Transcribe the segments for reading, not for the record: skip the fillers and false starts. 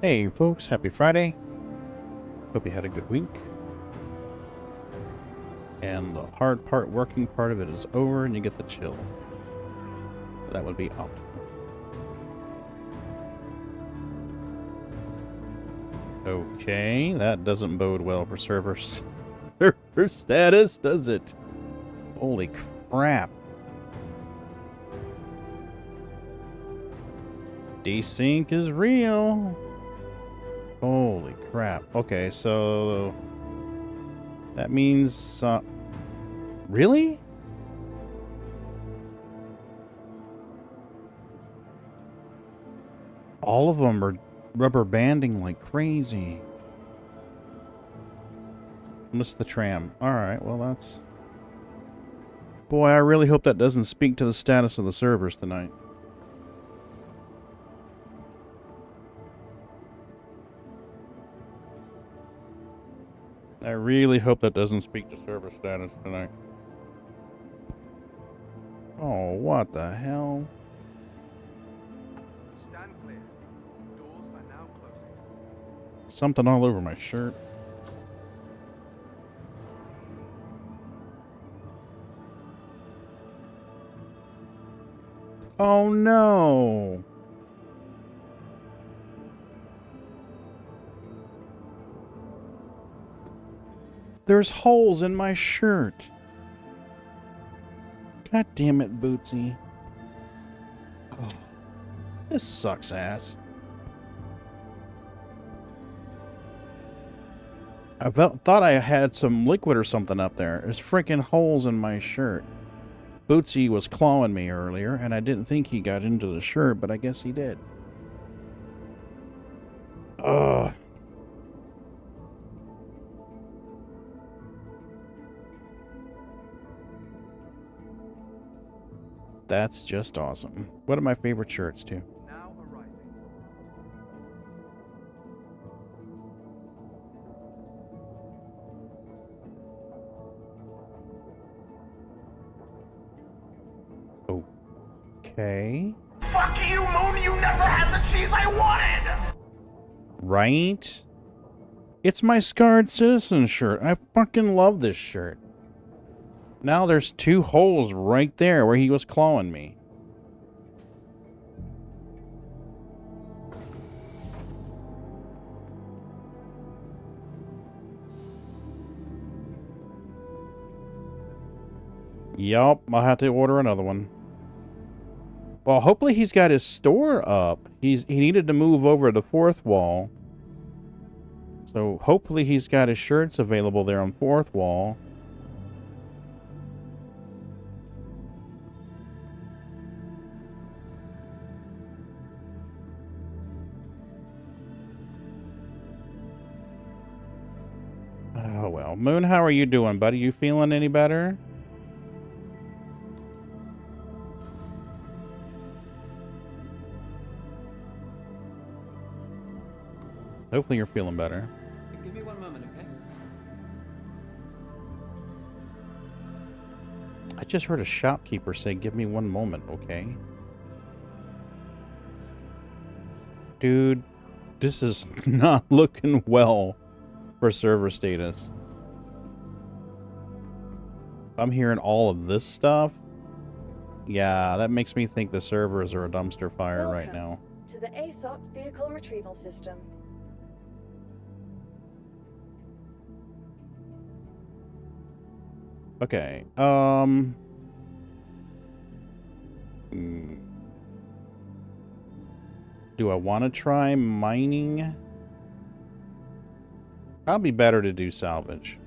Hey folks, happy Friday. Hope you had a good week. And the hard part, working part of it is over and you get the chill. That would be optimal. Okay, that doesn't bode well for server status, does it? Holy crap. Desync is real. Holy crap. Okay, so that means really? All of them are rubber banding like crazy. Missed the tram. Alright, well that's... Boy, I really hope that doesn't speak to the status of the servers tonight. I really hope that doesn't speak to server status tonight. Oh, what the hell? Stand clear. Doors are now closing. Something all over my shirt. Oh no! There's holes in my shirt. God damn it, Bootsy. Oh. This sucks ass. Thought I had some liquid or something up there. There's freaking holes in my shirt. Bootsy was clawing me earlier, and I didn't think he got into the shirt, but I guess he did. Ugh. That's just awesome. One of my favorite shirts, too. Now arriving. Okay. Fuck you, Moon! You never had the cheese I wanted! Right? It's my Scarred Citizen shirt. I fucking love this shirt. Now there's 2 holes right there where he was clawing me. Yup, I'll have to order another one. Well, hopefully he's got his store up. He needed to move over to 4th wall. So hopefully he's got his shirts available there on 4th wall. Oh well. Moon, how are you doing, buddy? You feeling any better? Hopefully you're feeling better. Give me one moment, okay? I just heard a shopkeeper say, give me one moment, okay? Dude, this is not looking well for server status. I'm hearing all of this stuff. Yeah, that makes me think the servers are a dumpster fire right now. To the ASOP vehicle retrieval system. Okay, do I want to try mining? Probably better to do salvage.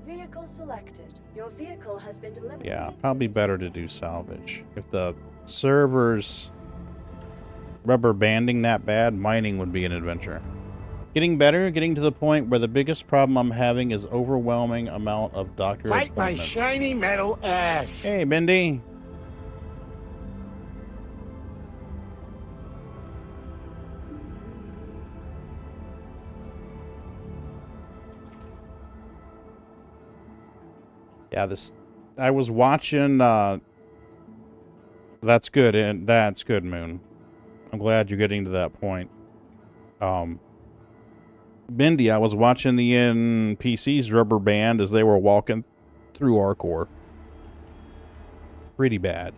Vehicle selected. Your vehicle has been delivered. Yeah, probably better to do salvage. If the server's rubber banding that bad, mining would be an adventure. Getting better, getting to the point where the biggest problem I'm having is overwhelming amount of doctor Bite my appointments. shiny metal ass! Hey, Bendy. Yeah, I was watching, that's good, and that's good, Moon. I'm glad you're getting to that point. Bendy, I was watching the NPCs rubber band as they were walking through our core. Pretty bad.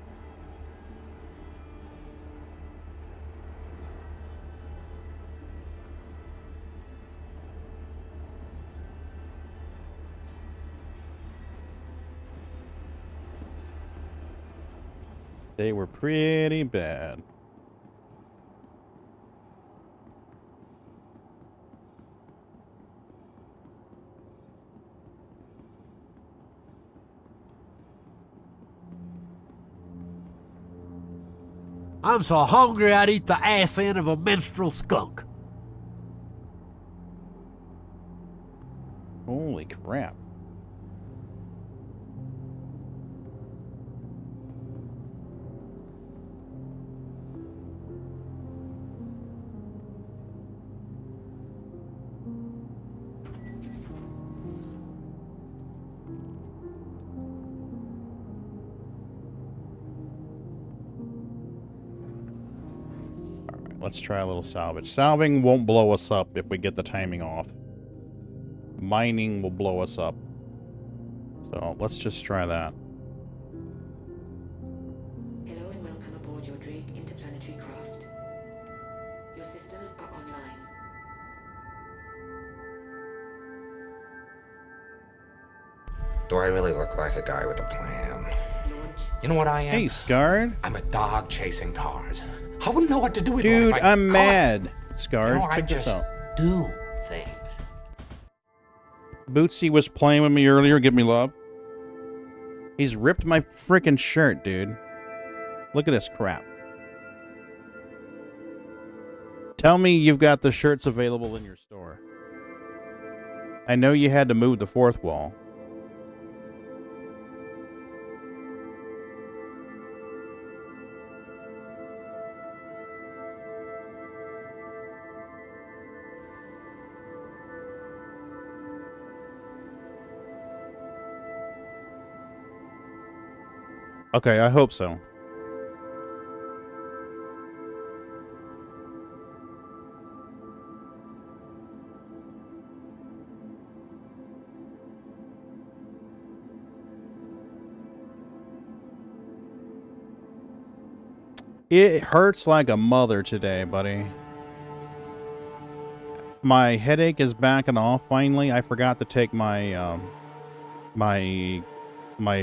They were pretty bad. I'm so hungry I'd eat the ass end of a menstrual skunk. Holy crap. Let's try a little salvage. Salving won't blow us up if we get the timing off. Mining will blow us up. So let's just try that. Hello and welcome aboard your Drake interplanetary craft. Your systems are online. Do I really look like a guy with a plan? Launch You know what I am? Hey, Scarred. I'm a dog chasing cars. I wouldn't know what to do with one Dude, if I I'm caught- mad. Scarred, You know, I check this just out. do things. Bootsy was playing with me earlier. Give me love. He's ripped my freaking shirt, dude. Look at this crap. Tell me you've got the shirts available in your store. I know you had to move the fourth wall. Okay, I hope so. It hurts like a mother today, buddy. My headache is backing off finally. I forgot to take my my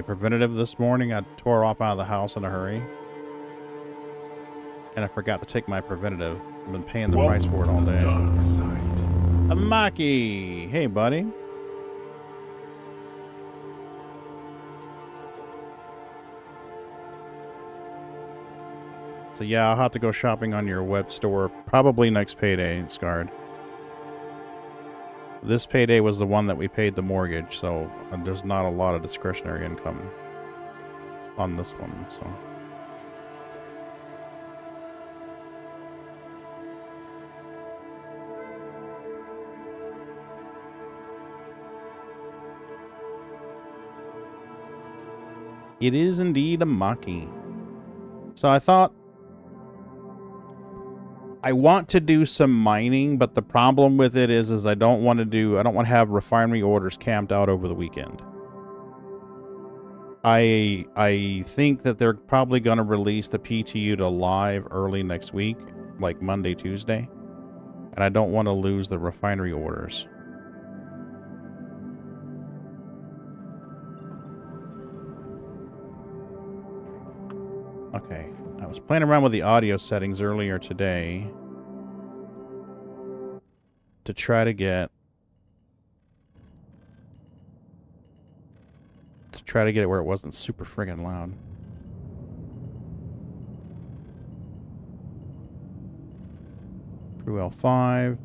preventative this morning. I tore off out of the house in a hurry. And I forgot to take my preventative. I've been paying the price for it all day. Amaki! Hey, buddy. So yeah, I'll have to go shopping on your web store probably next payday, Scarred. This payday was the one that we paid the mortgage, so there's not a lot of discretionary income on this one, so. It is indeed a Maki. So I thought I want to do some mining, but the problem with it is I don't want to have refinery orders camped out over the weekend. I think that they're probably going to release the PTU to live early next week, like Monday, Tuesday. And I don't want to lose the refinery orders. Okay, I was playing around with the audio settings earlier today to try to get it where it wasn't super friggin' loud. Through L5.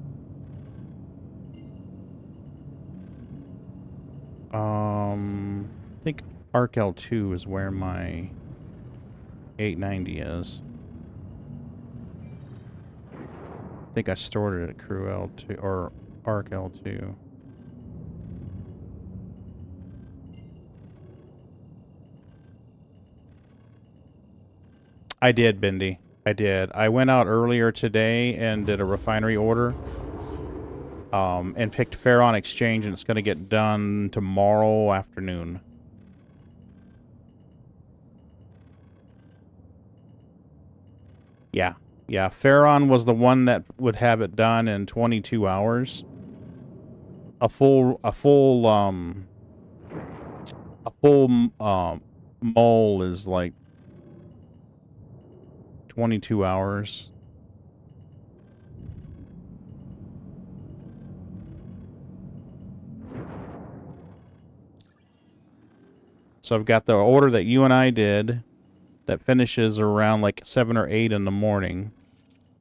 I think Arc L2 is where my 890 is. I think I stored it at Crew L2 or Arc L2. I did, Bindi. I did. I went out earlier today and did a refinery order. And picked Ferron Exchange, and it's going to get done tomorrow afternoon. Yeah. Yeah, Ferron was the one that would have it done in 22 hours. A full mole is like 22 hours. So I've got the order that you and I did that finishes around like 7 or 8 in the morning.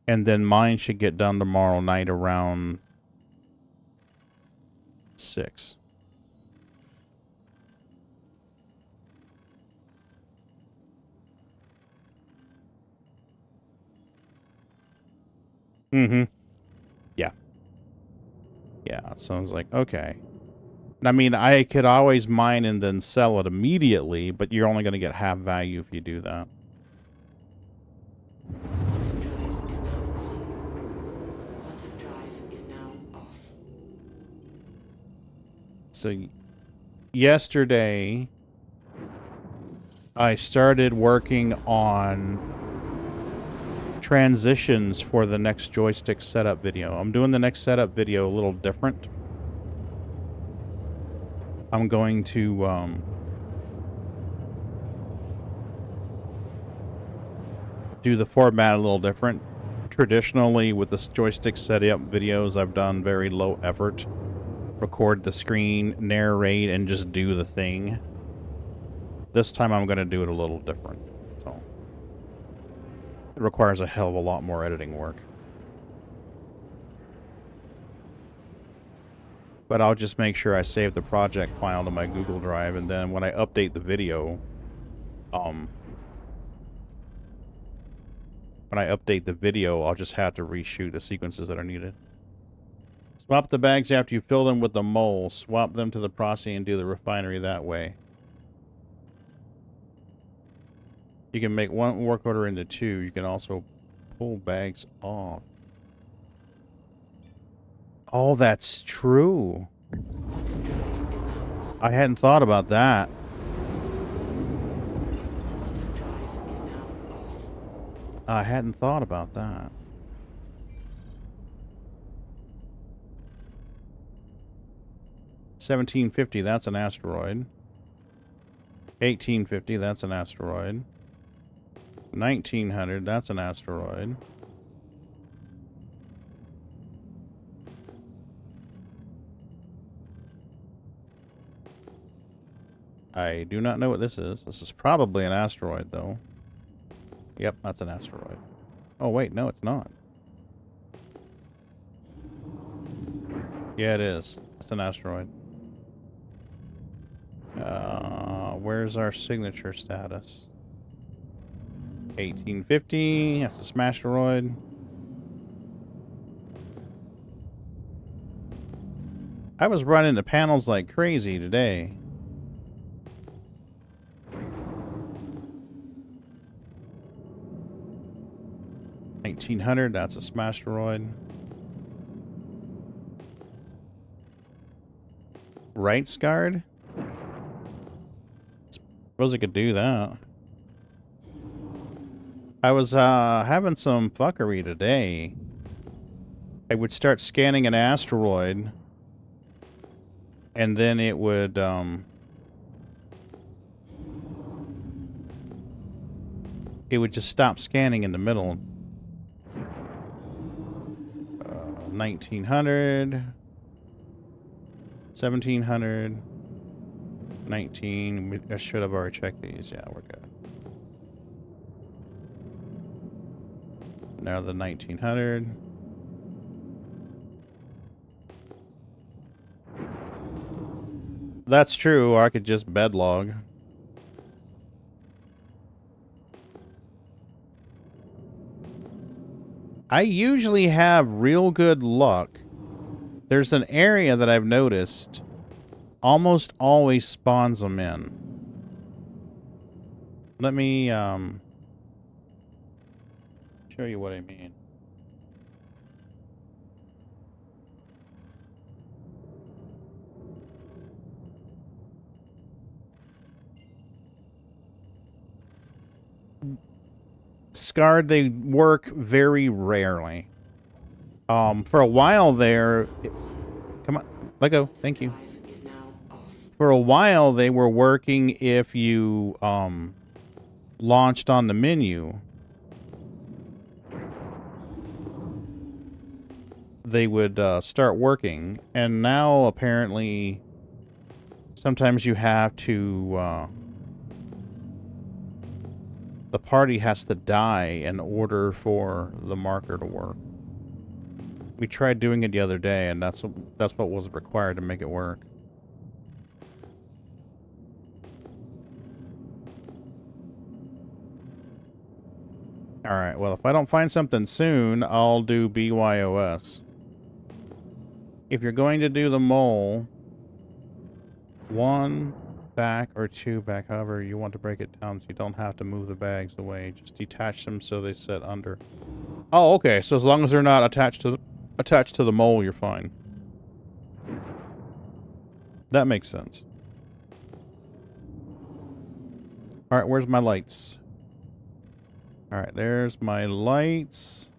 And then mine should get done tomorrow night around 6. Mm-hmm. Yeah. Yeah, so I was like, okay. I mean, I could always mine and then sell it immediately, but you're only going to get half value if you do that. Quantum drive is now off. So, yesterday, I started working on transitions for the next joystick setup video. I'm doing the next setup video a little different. I'm going to do the format a little different. Traditionally, with this joystick setup videos, I've done very low effort. Record the screen, narrate, and just do the thing. This time I'm going to do it a little different. So it requires a hell of a lot more editing work. But I'll just make sure I save the project file to my Google Drive, and then when I update the video, I'll just have to reshoot the sequences that are needed. Swap the bags after you fill them with the mole. Swap them to the processing and do the refinery that way. You can make one work order into two. You can also pull bags off. Oh, that's true. I hadn't thought about that. I hadn't thought about that. $1750, that's an asteroid. $1850, that's an asteroid. $1900, that's an asteroid. I do not know what this is. This is probably an asteroid, though. Yep, that's an asteroid. Oh, wait, no, it's not. Yeah, it is. It's an asteroid. Where's our signature status? 1850. That's a smashteroid. I was running the panels like crazy today. $1900. That's a smashteroid. Right scarred? Suppose I could do that. I was having some fuckery today. I would start scanning an asteroid, and then it would just stop scanning in the middle. 1900, 1700, 19. I should have already checked these. Yeah, we're good. Now the 1900. That's true, or I could just bedlog. I usually have real good luck. There's an area that I've noticed almost always spawns them in. Let me show you what I mean. Scarred, they work very rarely. For a while there... Come on, let go. Thank you. For a while, they were working if you launched on the menu. They would start working. And now, apparently, sometimes you have to... the party has to die in order for the marker to work. We tried doing it the other day, and that's what was required to make it work. Alright, well, if I don't find something soon, I'll do BYOS. If you're going to do the mole, 1 back or 2 back, however you want to break it down so you don't have to move the bags away. Just detach them so they sit under. Oh, okay, so as long as they're not attached to the mole, you're fine. That makes sense. Alright, where's my lights? Alright, there's my lights.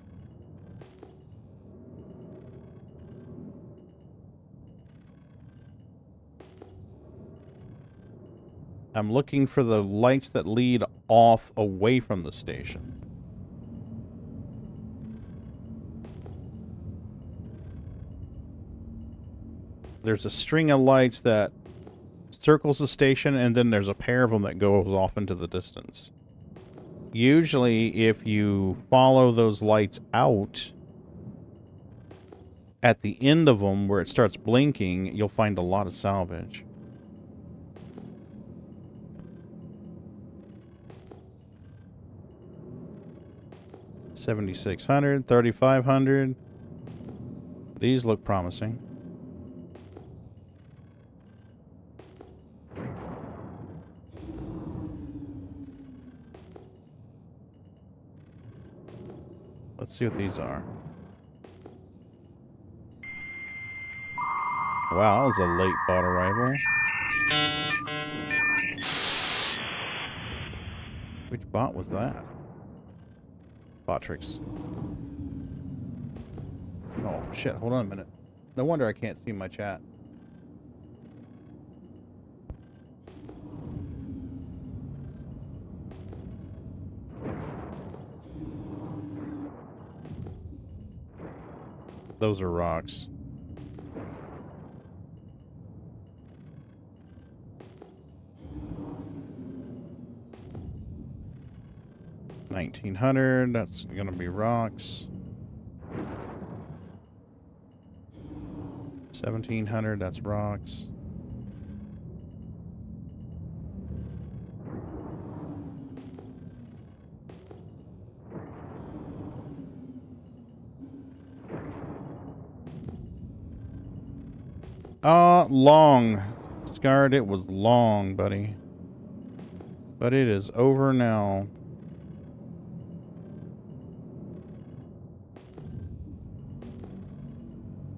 I'm looking for the lights that lead off away from the station. There's a string of lights that circles the station, and then there's a pair of them that goes off into the distance. Usually, if you follow those lights out, at the end of them, where it starts blinking, you'll find a lot of salvage. $7,600, $3,500. These look promising. Let's see what these are. Wow, that was a late bot arrival. Which bot was that? Botrix. Oh, shit. Hold on a minute. No wonder I can't see my chat. Those are rocks. $1,900. That's gonna be rocks. 1,700. That's rocks. Long. Scarred, it was long, buddy. But it is over now.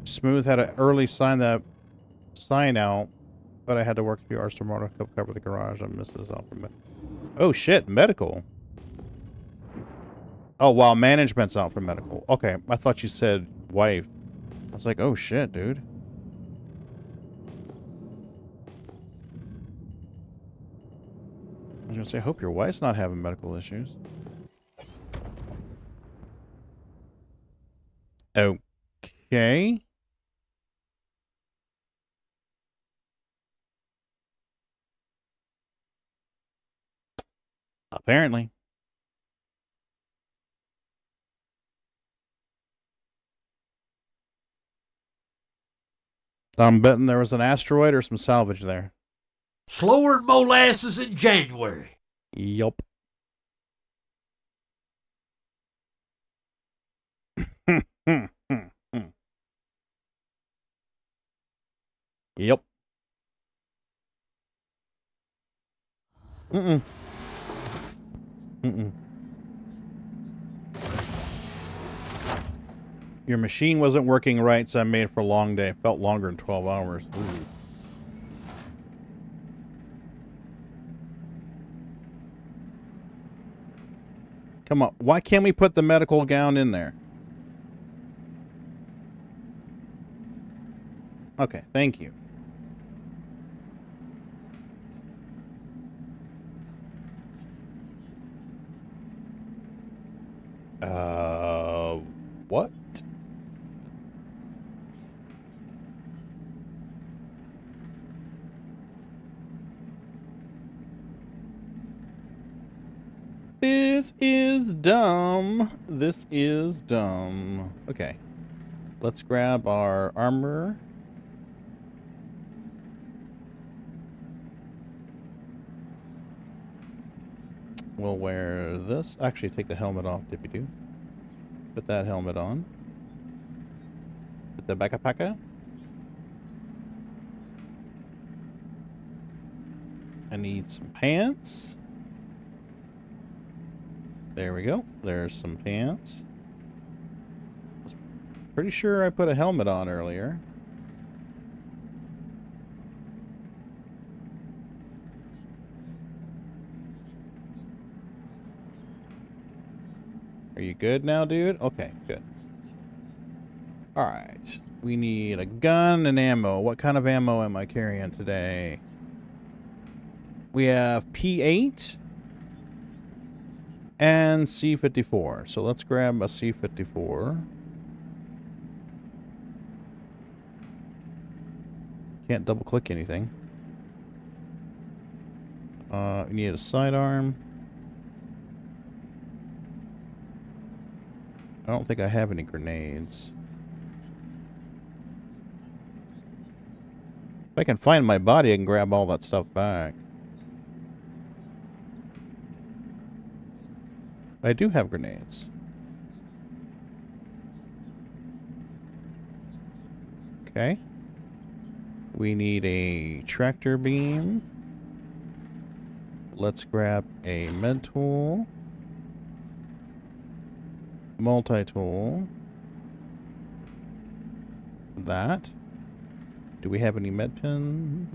Smooth had an early sign out, but I had to work a few hours tomorrow to cover the garage. I missed this out from it. Oh shit, medical. Oh wow, management's out for medical. Okay, I thought you said wife. I was like, oh shit, dude. I was gonna say, I hope your wife's not having medical issues. Okay. Apparently. I'm betting there was an asteroid or some salvage there. Slower than molasses in January. Yup. Yep. Mm-mm. Mm-mm. Your machine wasn't working right, so I made it for a long day. Felt longer than 12 hours. Ooh. Come on. Why can't we put the medical gown in there? Okay, thank you. What? This is dumb. This is dumb. Okay. Let's grab our armor. We'll wear this. Actually, take the helmet off, Dippy-Doo. Put that helmet on. Put the backpacker. I need some pants. There we go. There's some pants. Pretty sure I put a helmet on earlier. Are you good now, dude? Okay, good. Alright. We need a gun and ammo. What kind of ammo am I carrying today? We have P8 and C54. So let's grab a C54. Can't double click anything. We need a sidearm. I don't think I have any grenades. If I can find my body, I can grab all that stuff back. I do have grenades. Okay. We need a tractor beam. Let's grab a med tool. Multi-tool. That. Do we have any med pins?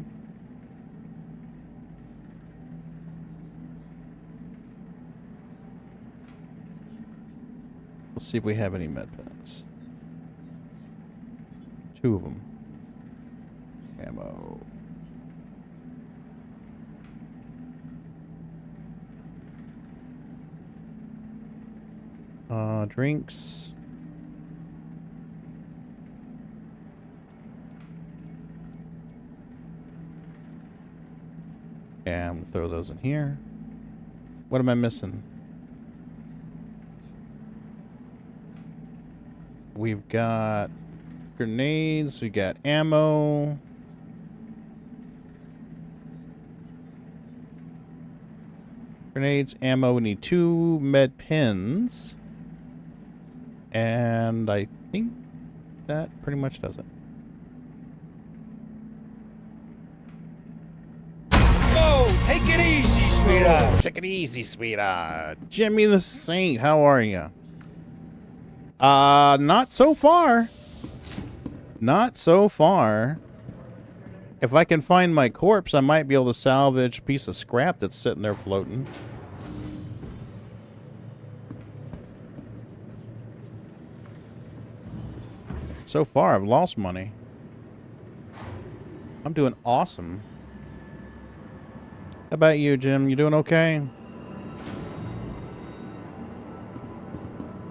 Let's see if we have any med pins. 2 of them. Ammo. Drinks. And we'll throw those in here. What am I missing? We've got grenades, we got ammo. Grenades, ammo, we need 2 med pins. And I think that pretty much does it. Whoa, take it easy, sweetheart. Take it easy, sweetheart. Jimmy the Saint, how are you? Not so far. Not so far. If I can find my corpse, I might be able to salvage a piece of scrap that's sitting there floating. So far, I've lost money. I'm doing awesome. How about you, Jim? You doing okay?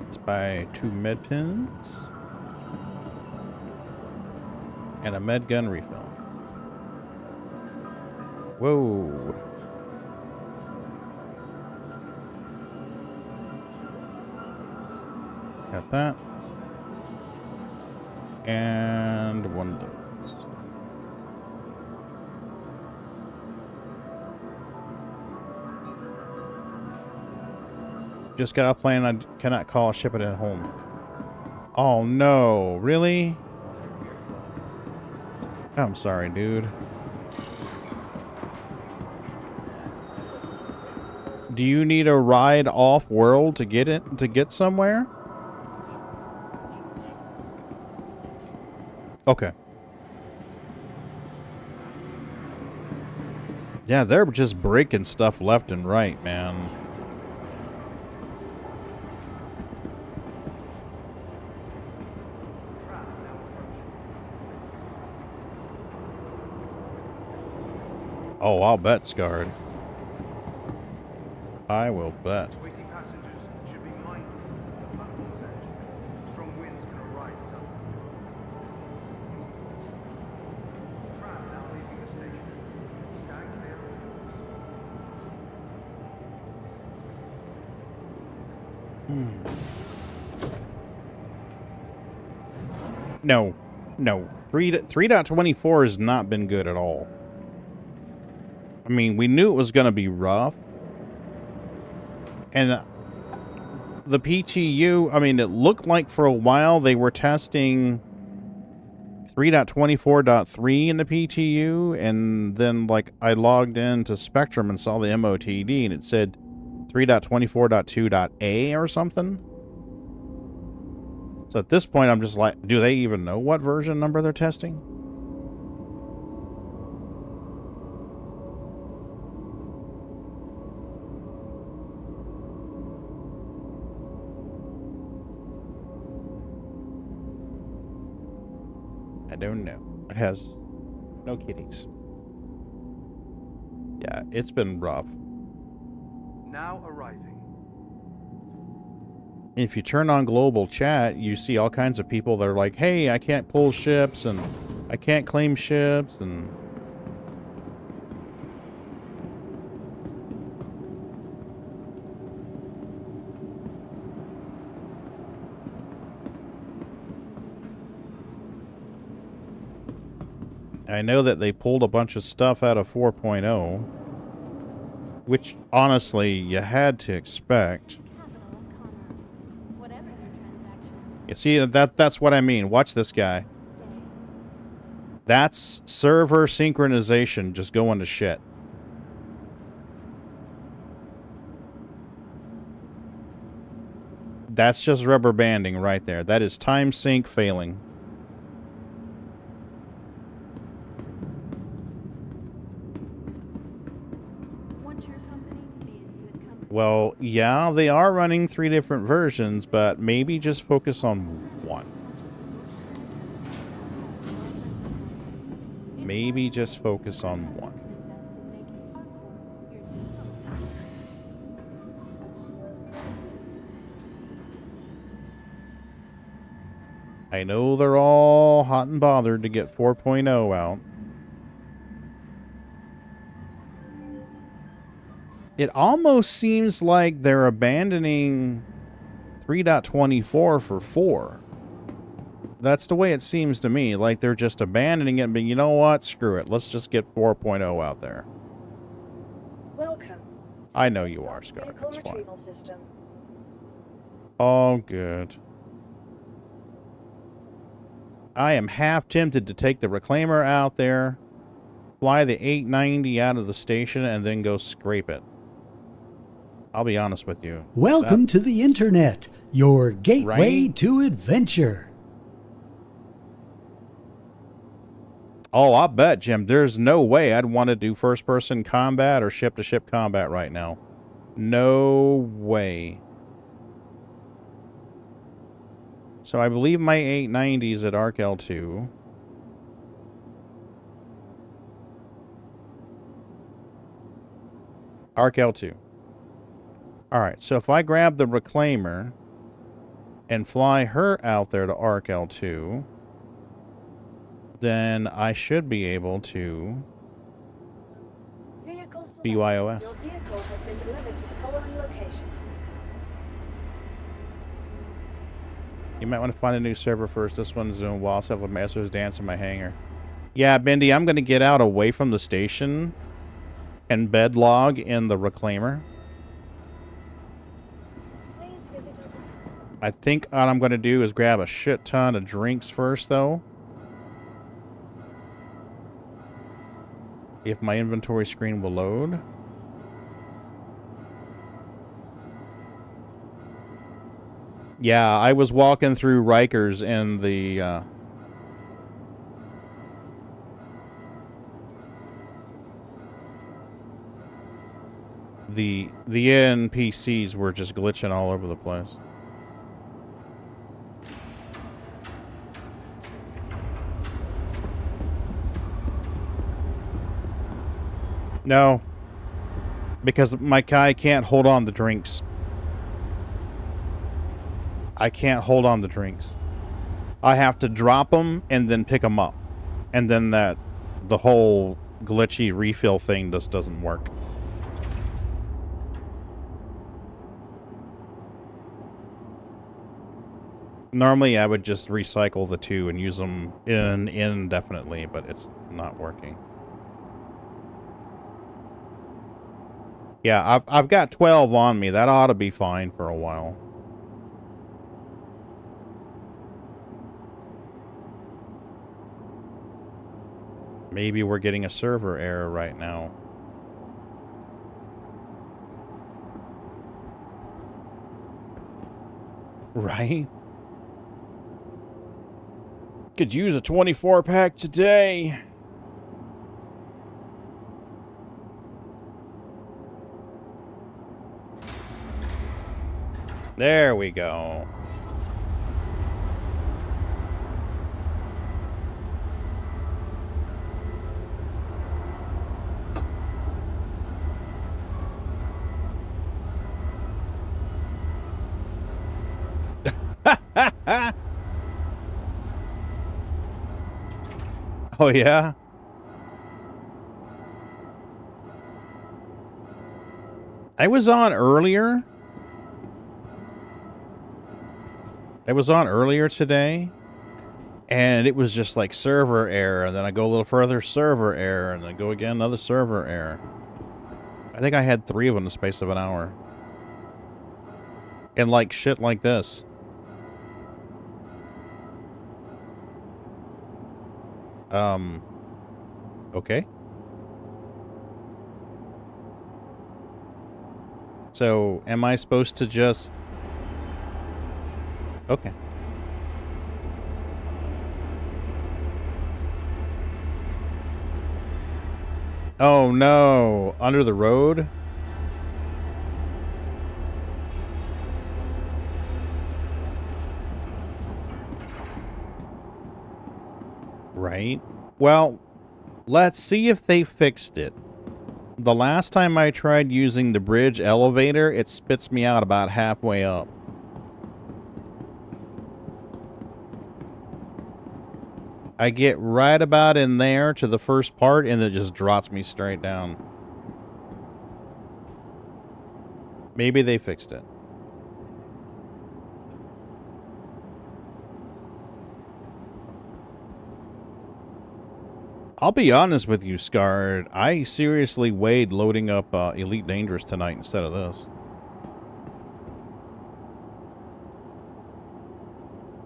Let's buy 2 med pins. And a med gun refill. Whoa. Got that. And 1 of those. Just got a plan. I cannot call, ship it at home. Oh no, really? I'm sorry, dude. Do you need a ride off world to get somewhere? Okay. Yeah, they're just breaking stuff left and right, man. Oh, I'll bet, Scarred. I will bet. Waiting passengers should be mindful of the platform's edge. Strong winds can arise suddenly. Tram now leaving the station. Stand clear. No. No. 3.24 has not been good at all. I mean, we knew it was going to be rough. And the PTU, I mean, it looked like for a while they were testing 3.24.3 in the PTU, and then, like, I logged into Spectrum and saw the MOTD, and it said 3.24.2.A or something. So at this point, I'm just like, do they even know what version number they're testing? I don't know. It has no kitties. Yeah, it's been rough. Now arriving. If you turn on global chat, you see all kinds of people that are like, hey, I can't pull ships, and I can't claim ships and... I know that they pulled a bunch of stuff out of 4.0, which honestly you had to expect. You see, that's what I mean. Watch this guy. That's server synchronization just going to shit. That's just rubber banding right there. That is time sync failing. Well, yeah, they are running 3 different versions, but maybe just focus on one. Maybe just focus on one. I know they're all hot and bothered to get 4.0 out. It almost seems like they're abandoning 3.24 for 4. That's the way it seems to me. Like they're just abandoning it, but you know what? Screw it. Let's just get 4.0 out there. Welcome. I know you are, Scar. Vehicle It's fine. retrieval system. Oh, good. I am half tempted to take the Reclaimer out there, fly the 890 out of the station, and then go scrape it. I'll be honest with you. Welcome to the internet, your gateway Right? to adventure. Oh, I bet, Jim. There's no way I'd want to do first-person combat or ship-to-ship combat right now. No way. So I believe my 890 is at Arc L2. Arc L2. Alright, so if I grab the Reclaimer and fly her out there to Arc L2, then I should be able to Vehicle selected. BYOS. Your vehicle has been delivered to the following location. You might want to find a new server first. This one's doing wild stuff with Master's Dance in my hangar. Yeah, Bendy, I'm going to get out away from the station and bed log in the Reclaimer. Please visit us. I think what I'm going to do is grab a shit ton of drinks first, though. If my inventory screen will load. Yeah, I was walking through Rikers and the NPCs were just glitching all over the place. No, because my guy can't hold on the drinks. I can't hold on the drinks. I have to drop them and then pick them up. And then the whole glitchy refill thing just doesn't work. Normally I would just recycle the 2 and use them indefinitely, but it's not working. Yeah, I've got 12 on me. That ought to be fine for a while. Maybe we're getting a server error right now. Right? Could use a 24-pack today. There we go. Oh, yeah? I was on earlier. I was on earlier today, and it was just like server error, and then I go a little further, server error, and then go again, another server error. I think I had 3 of them in the space of an hour. And like shit like this. Okay. So, am I supposed to just... Okay. Oh no, under the road? Right. Well, let's see if they fixed it. The last time I tried using the bridge elevator, it spits me out about halfway up. I get right about in there to the first part, and it just drops me straight down. Maybe they fixed it. I'll be honest with you, Scarred. I seriously weighed loading up Elite Dangerous tonight instead of this.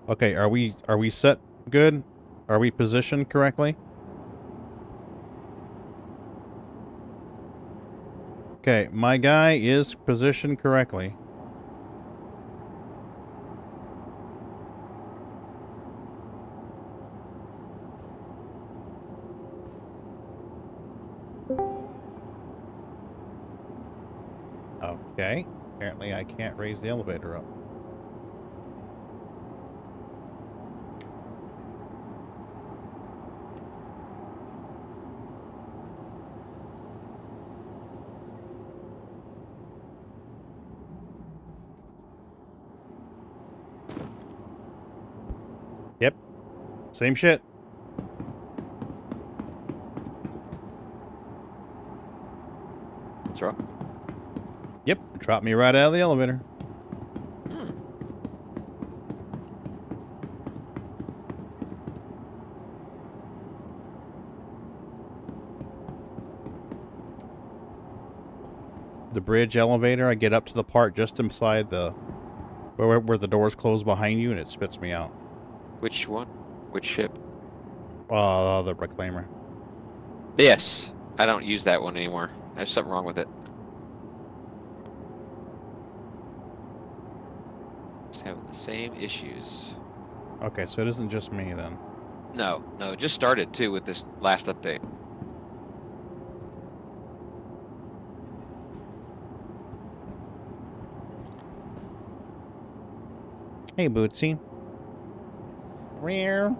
Okay, are we set good? Are we positioned correctly? Okay, my guy is positioned correctly. Okay, apparently I can't raise the elevator up. Yep, same shit. What's wrong? Yep, dropped me right out of the elevator. The bridge elevator, I get up to the part just inside the... Where the doors close behind you, and it spits me out. Which one? Which ship? The Reclaimer. Yes. I don't use that one anymore. There's something wrong with it. It's having the same issues. Okay, so it isn't just me, then. No, it just started, too, with this last update. Hey, Bootsy. Rear.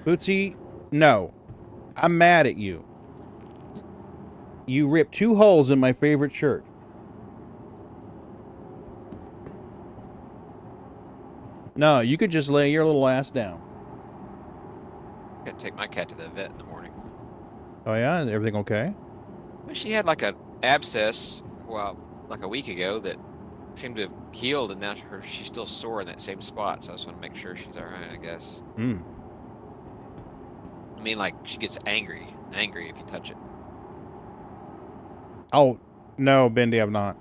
Bootsy, no. I'm mad at you. You ripped 2 holes in my favorite shirt. No, you could just lay your little ass down. Gotta take my cat to the vet in the morning. Oh, yeah? Is everything okay? Well, she had like an abscess, well, like a week ago that seemed to have healed, and now she's still sore in that same spot. So I just want to make sure she's all right, I guess. Hmm. I mean, like, she gets angry if you touch it. Oh, no, Bendy, I've not.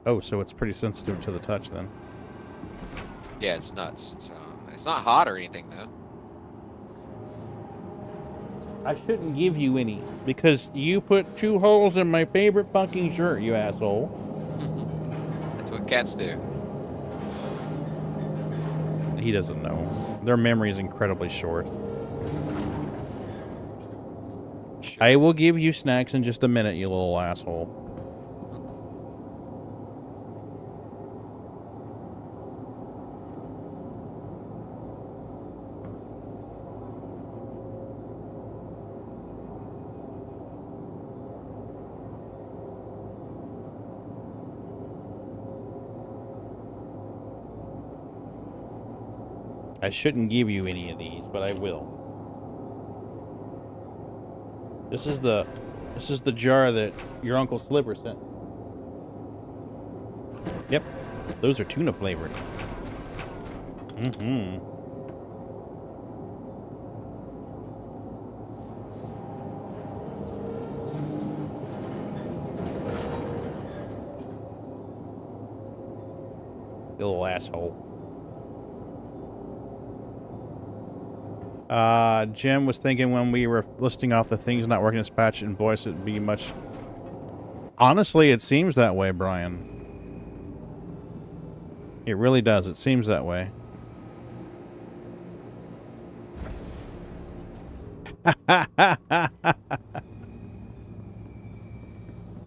Oh, so it's pretty sensitive to the touch, then. Yeah, it's nuts. So it's not hot or anything, though. I shouldn't give you any, because you put 2 holes in my favorite fucking shirt, you asshole. That's what cats do. He doesn't know. Their memory is incredibly short. Sure. I will give you snacks in just a minute, you little asshole. I shouldn't give you any of these, but I will. This is the jar that your Uncle Sliver sent. Yep. Those are tuna flavored. Mm-hmm. You little asshole. Jim was thinking when we were listing off the things not working as patch and voice, it'd be much... Honestly, it seems that way, Brian. It really does. It seems that way.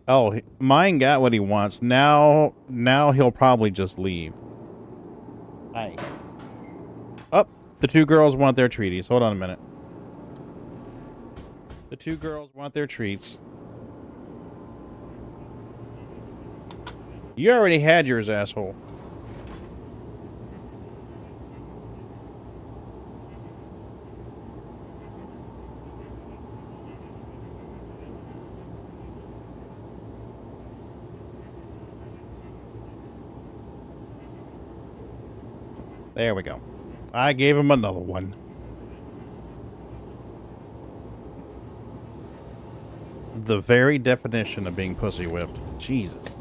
Oh, mine got what he wants. Now he'll probably just leave. Hi. Oh, the two girls want their treaties. Hold on a minute. The two girls want their treats. You already had yours, asshole. There we go. I gave him another one. The very definition of being pussy whipped. Jesus.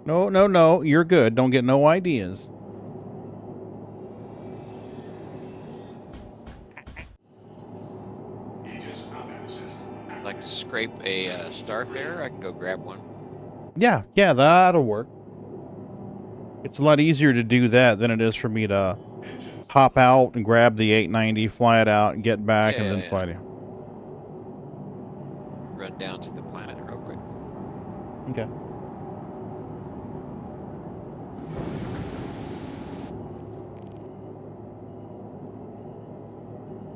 No, no, no. You're good. Don't get no ideas. Like to scrape a Starfare, I can go grab one. Yeah, that'll work. It's a lot easier to do that than it is for me to hop out and grab the 890, fly it out, and get back, and then fly it. Run down to the planet real quick. Okay.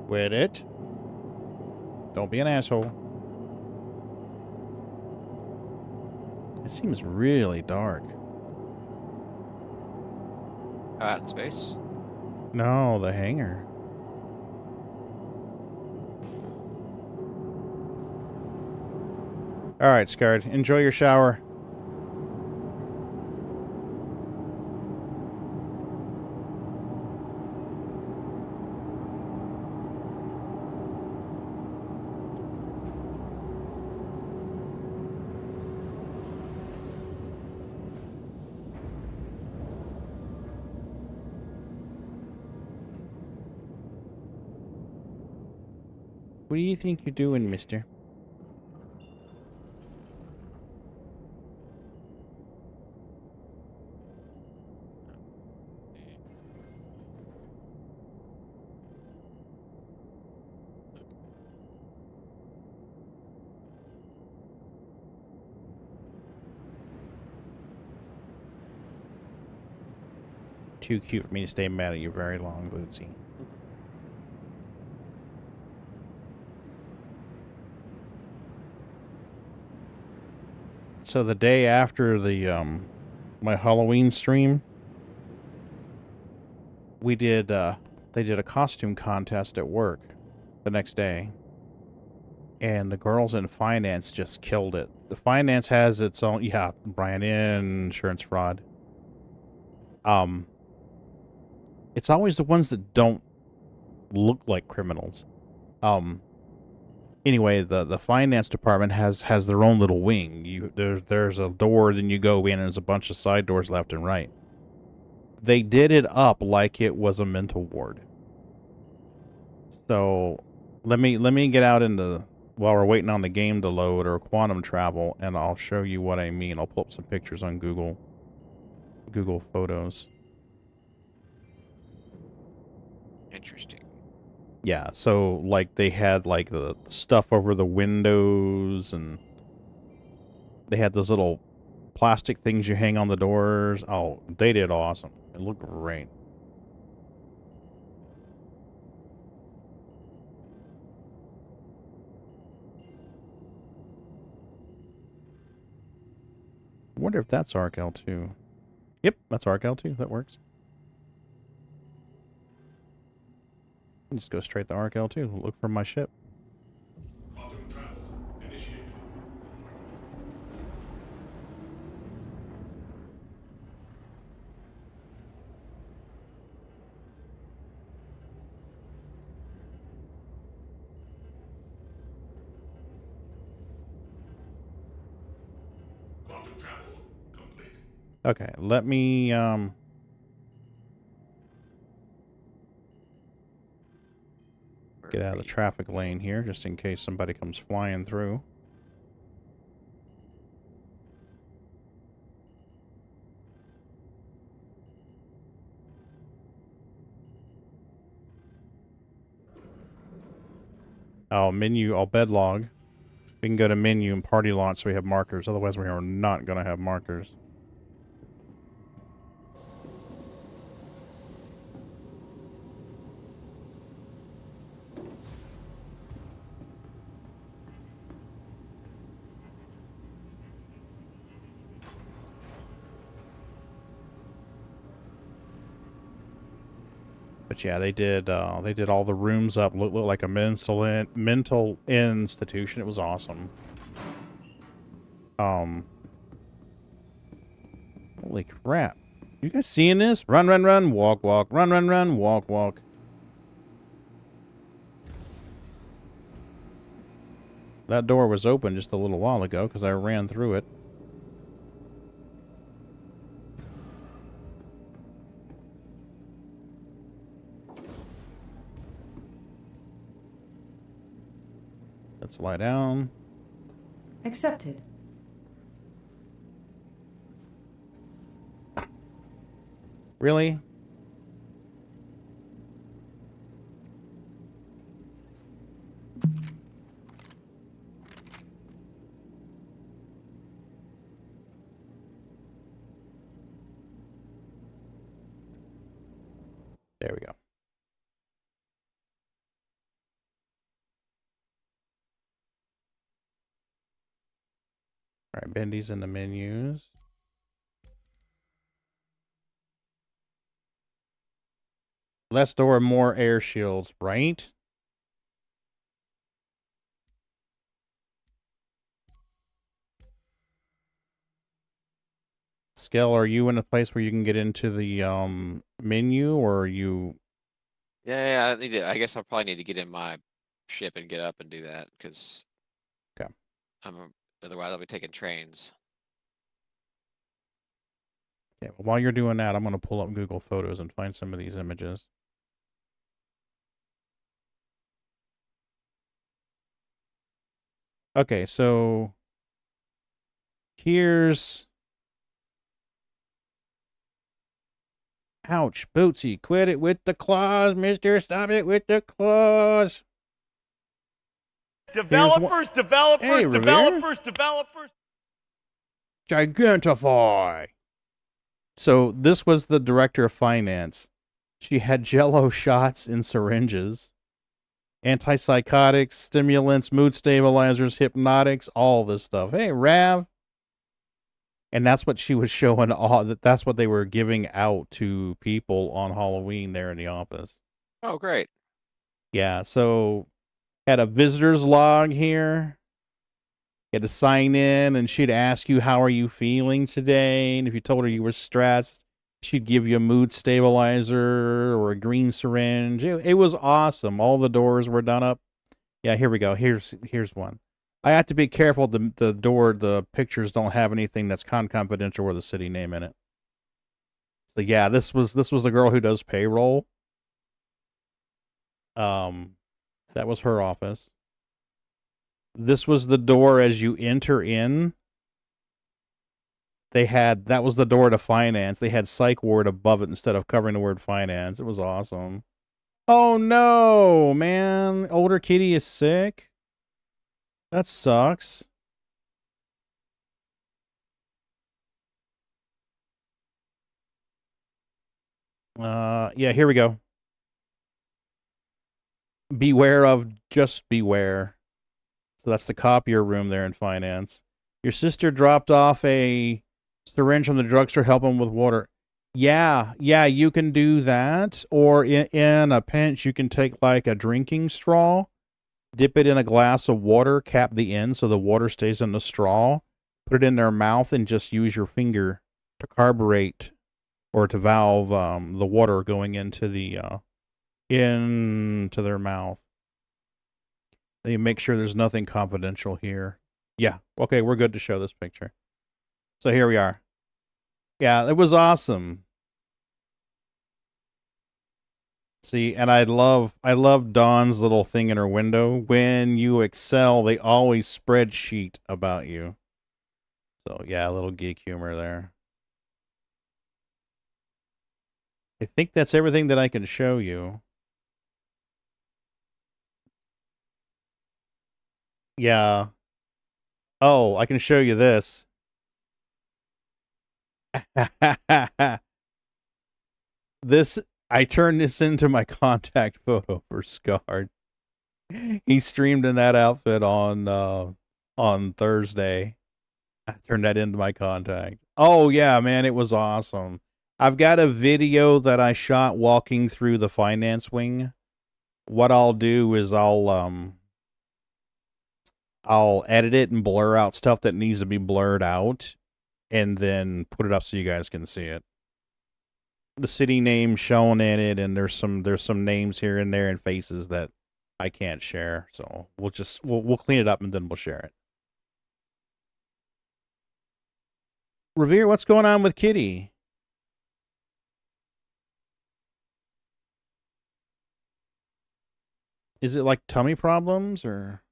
With it. Don't be an asshole. It seems really dark. Out in space? No, the hangar. Alright, Scarred. Enjoy your shower. What do you think you're doing, mister? Too cute for me to stay mad at you very long, Bootsy. So the day after the my Halloween stream, we did they did a costume contest at work the next day, and the girls in finance just killed it. The finance has its own, yeah, Brian, insurance fraud. It's always the ones that don't look like criminals. Anyway, the finance department has their own little wing. There's a door, then you go in, and there's a bunch of side doors left and right. They did it up like it was a mental ward. So let me get out into, while we're waiting on the game to load, or quantum travel, and I'll show you what I mean. I'll pull up some pictures on Google Photos. Interesting. Yeah, so like they had like the stuff over the windows, and they had those little plastic things you hang on the doors. Oh, they did awesome. It looked great. wonder if that's ARC-L2. Yep, that's ARC-L2. That works. Just go straight to ARC-L2. Look for my ship. Quantum travel initiated. Quantum travel complete. Okay, let me get out of the traffic lane here, just in case somebody comes flying through. Oh, menu, I'll bed log. We can go to menu and party launch so we have markers. Otherwise, we are not going to have markers. But yeah, they did all the rooms up look like a mental institution. It was awesome. Holy crap. You guys seeing this? Run, run, run, walk, walk, run, run, run, walk, walk. That door was open just a little while ago because I ran through it. Let's lie down. Accepted. Really? There we go. All right, Bendy's in the menus. Less door, more air shields, right? Skell, are you in a place where you can get into the menu, or are you? Yeah, I guess I'll probably need to get in my ship and get up and do that because. Okay. Otherwise, I'll be taking trains. Okay. Well, while you're doing that, I'm going to pull up Google Photos and find some of these images. Okay, so here's. Ouch, Bootsy, quit it with the claws, mister. Stop it with the claws. Developers, developers, Hey, Revere. developers, developers. Gigantify. So this was the director of finance. She had Jello shots in syringes, antipsychotics, stimulants, mood stabilizers, hypnotics, all this stuff. Hey, Rav. And that's what she was showing. That's what they were giving out to people on Halloween there in the office. Oh, great. Yeah, so had a visitor's log here. You had to sign in, and she'd ask you, how are you feeling today? And if you told her you were stressed, she'd give you a mood stabilizer or a green syringe. It was awesome. All the doors were done up. Yeah, here we go. Here's one. I have to be careful. The pictures don't have anything that's confidential or the city name in it. So yeah, this was the girl who does payroll. That was her office. This was the door as you enter in. That was the door to finance. They had psych ward above it instead of covering the word finance. It was awesome. Oh no, man. Older kitty is sick. That sucks. Yeah, here we go. Just beware. So that's the copier room there in finance. Your sister dropped off a Syringe from the drugstore, help him with water. Yeah, you can do that. Or in a pinch, you can take like a drinking straw, dip it in a glass of water, cap the end so the water stays in the straw, put it in their mouth, and just use your finger to carburate or to valve the water going into their mouth. Then you make sure there's nothing confidential here. Yeah, okay, we're good to show this picture. So here we are. Yeah, it was awesome. See, and I love Dawn's little thing in her window. When you excel, they always spreadsheet about you. So yeah, a little geek humor there. I think that's everything that I can show you. Yeah. Oh, I can show you this. I turned this into my contact photo for Scarred. He streamed in that outfit on Thursday. I turned that into my contact. Oh yeah, man, it was awesome. I've got a video that I shot walking through the finance wing. What I'll do is I'll edit it and blur out stuff that needs to be blurred out, and then put it up so you guys can see it. The city name shown in it, and there's some names here and there and faces that I can't share. So we'll clean it up and then we'll share it. Revere, what's going on with Kitty? Is it like tummy problems, or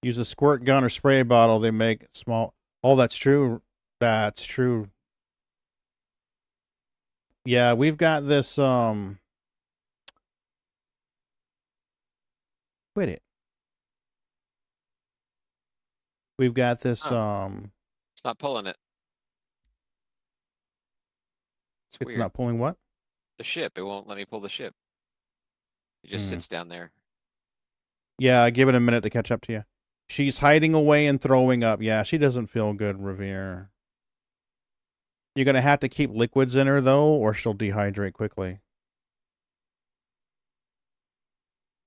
use a squirt gun or spray bottle? They make small. Oh, that's true. That's true. Yeah, we've got this. Quit it. We've got this. It's not pulling it. It's weird. Not pulling what? The ship. It won't let me pull the ship. It just sits down there. Yeah, give it a minute to catch up to you. She's hiding away and throwing up. Yeah, she doesn't feel good, Revere. You're going to have to keep liquids in her, though, or she'll dehydrate quickly.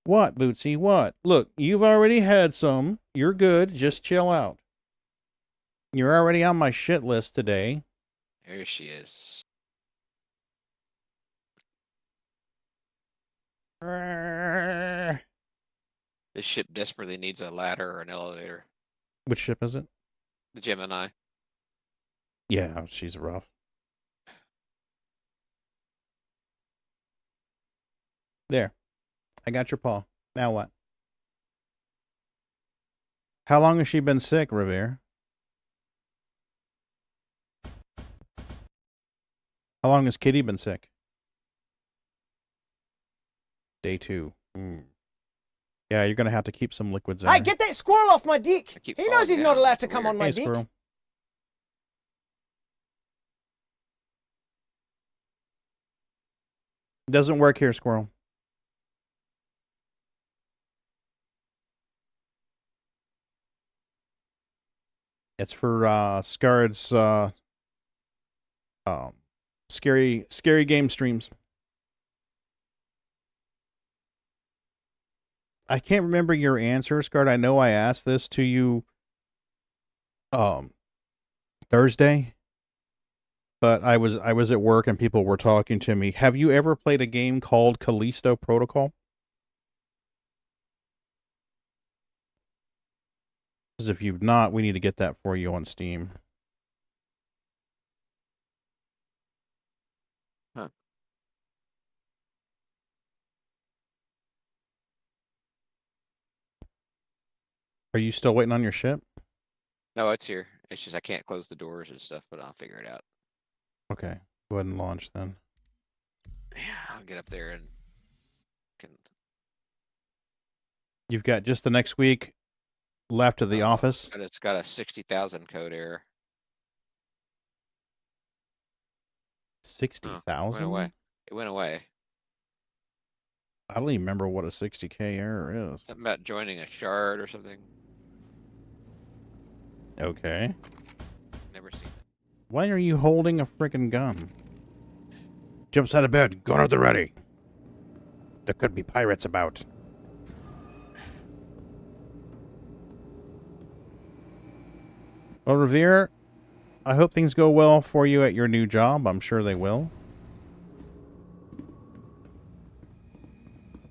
What, Bootsy? What? Look, you've already had some. You're good. Just chill out. You're already on my shit list today. There she is. This ship desperately needs a ladder or an elevator. Which ship is it? The Gemini. Yeah, she's rough. There. I got your paw. Now what? How long has she been sick, Revere? How long has Kitty been sick? Day 2. Yeah, you're going to have to keep some liquids in. Hey, get that squirrel off my dick! He knows he's not allowed to come on my Hey, dick. squirrel. Doesn't work here, squirrel. It's for Scarred's scary game streams. I can't remember your answer, Scarred. I know I asked this to you Thursday, but I was at work and people were talking to me. Have you ever played a game called Callisto Protocol? Because if you've not, we need to get that for you on Steam. Huh. Are you still waiting on your ship? No, it's here. It's just I can't close the doors and stuff, but I'll figure it out. Okay. Go ahead and launch then. Yeah, I'll get up there and can. You've got just the next week left of the office. But it's got a 60,000 code error. 60,000? Went away. It went away. I don't even remember what a 60K error is. Something about joining a shard or something. Okay. Never seen it. Why are you holding a freaking gun? Jumps out of bed. Gun at the ready. There could be pirates about. Well, Revere, I hope things go well for you at your new job. I'm sure they will.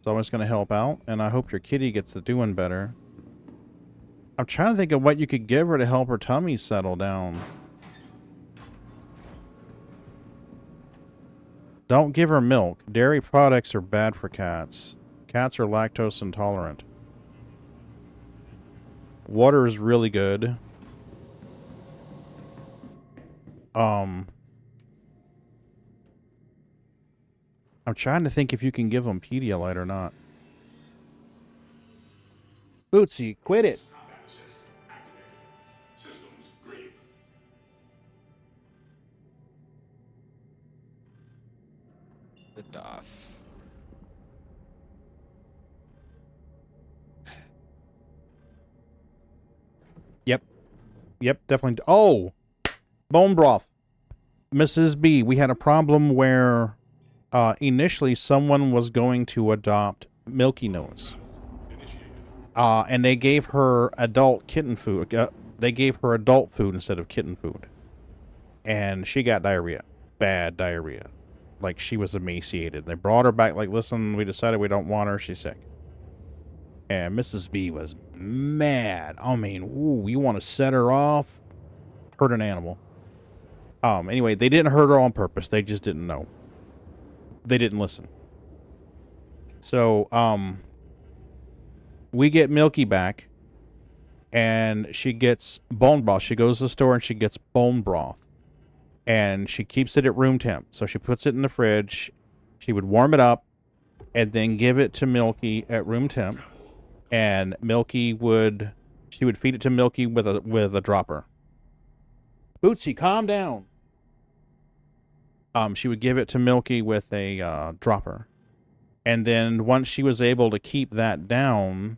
So I'm just going to help out, and I hope your kitty gets to doing better. I'm trying to think of what you could give her to help her tummy settle down. Don't give her milk. Dairy products are bad for cats. Cats are lactose intolerant. Water is really good. I'm trying to think if you can give them Pedialyte or not. Bootsy, quit it. Combat assist activated. Systems green. The doff. Yep. Yep, definitely. Oh! Bone broth. Mrs. B, we had a problem where initially someone was going to adopt Milky Nose. And they gave her adult kitten food. They gave her adult food instead of kitten food. And she got diarrhea. Bad diarrhea. Like, she was emaciated. They brought her back, like, listen, we decided we don't want her. She's sick. And Mrs. B was mad. I mean, ooh, you want to set her off? Hurt an animal. Anyway, they didn't hurt her on purpose. They just didn't know. They didn't listen. So, we get Milky back, and she gets bone broth. She goes to the store and she gets bone broth. And she keeps it at room temp. So she puts it in the fridge. She would warm it up and then give it to Milky at room temp. And Milky would, she would feed it to Milky with a dropper. Bootsy, calm down. She would give it to Milky with a dropper. And then once she was able to keep that down,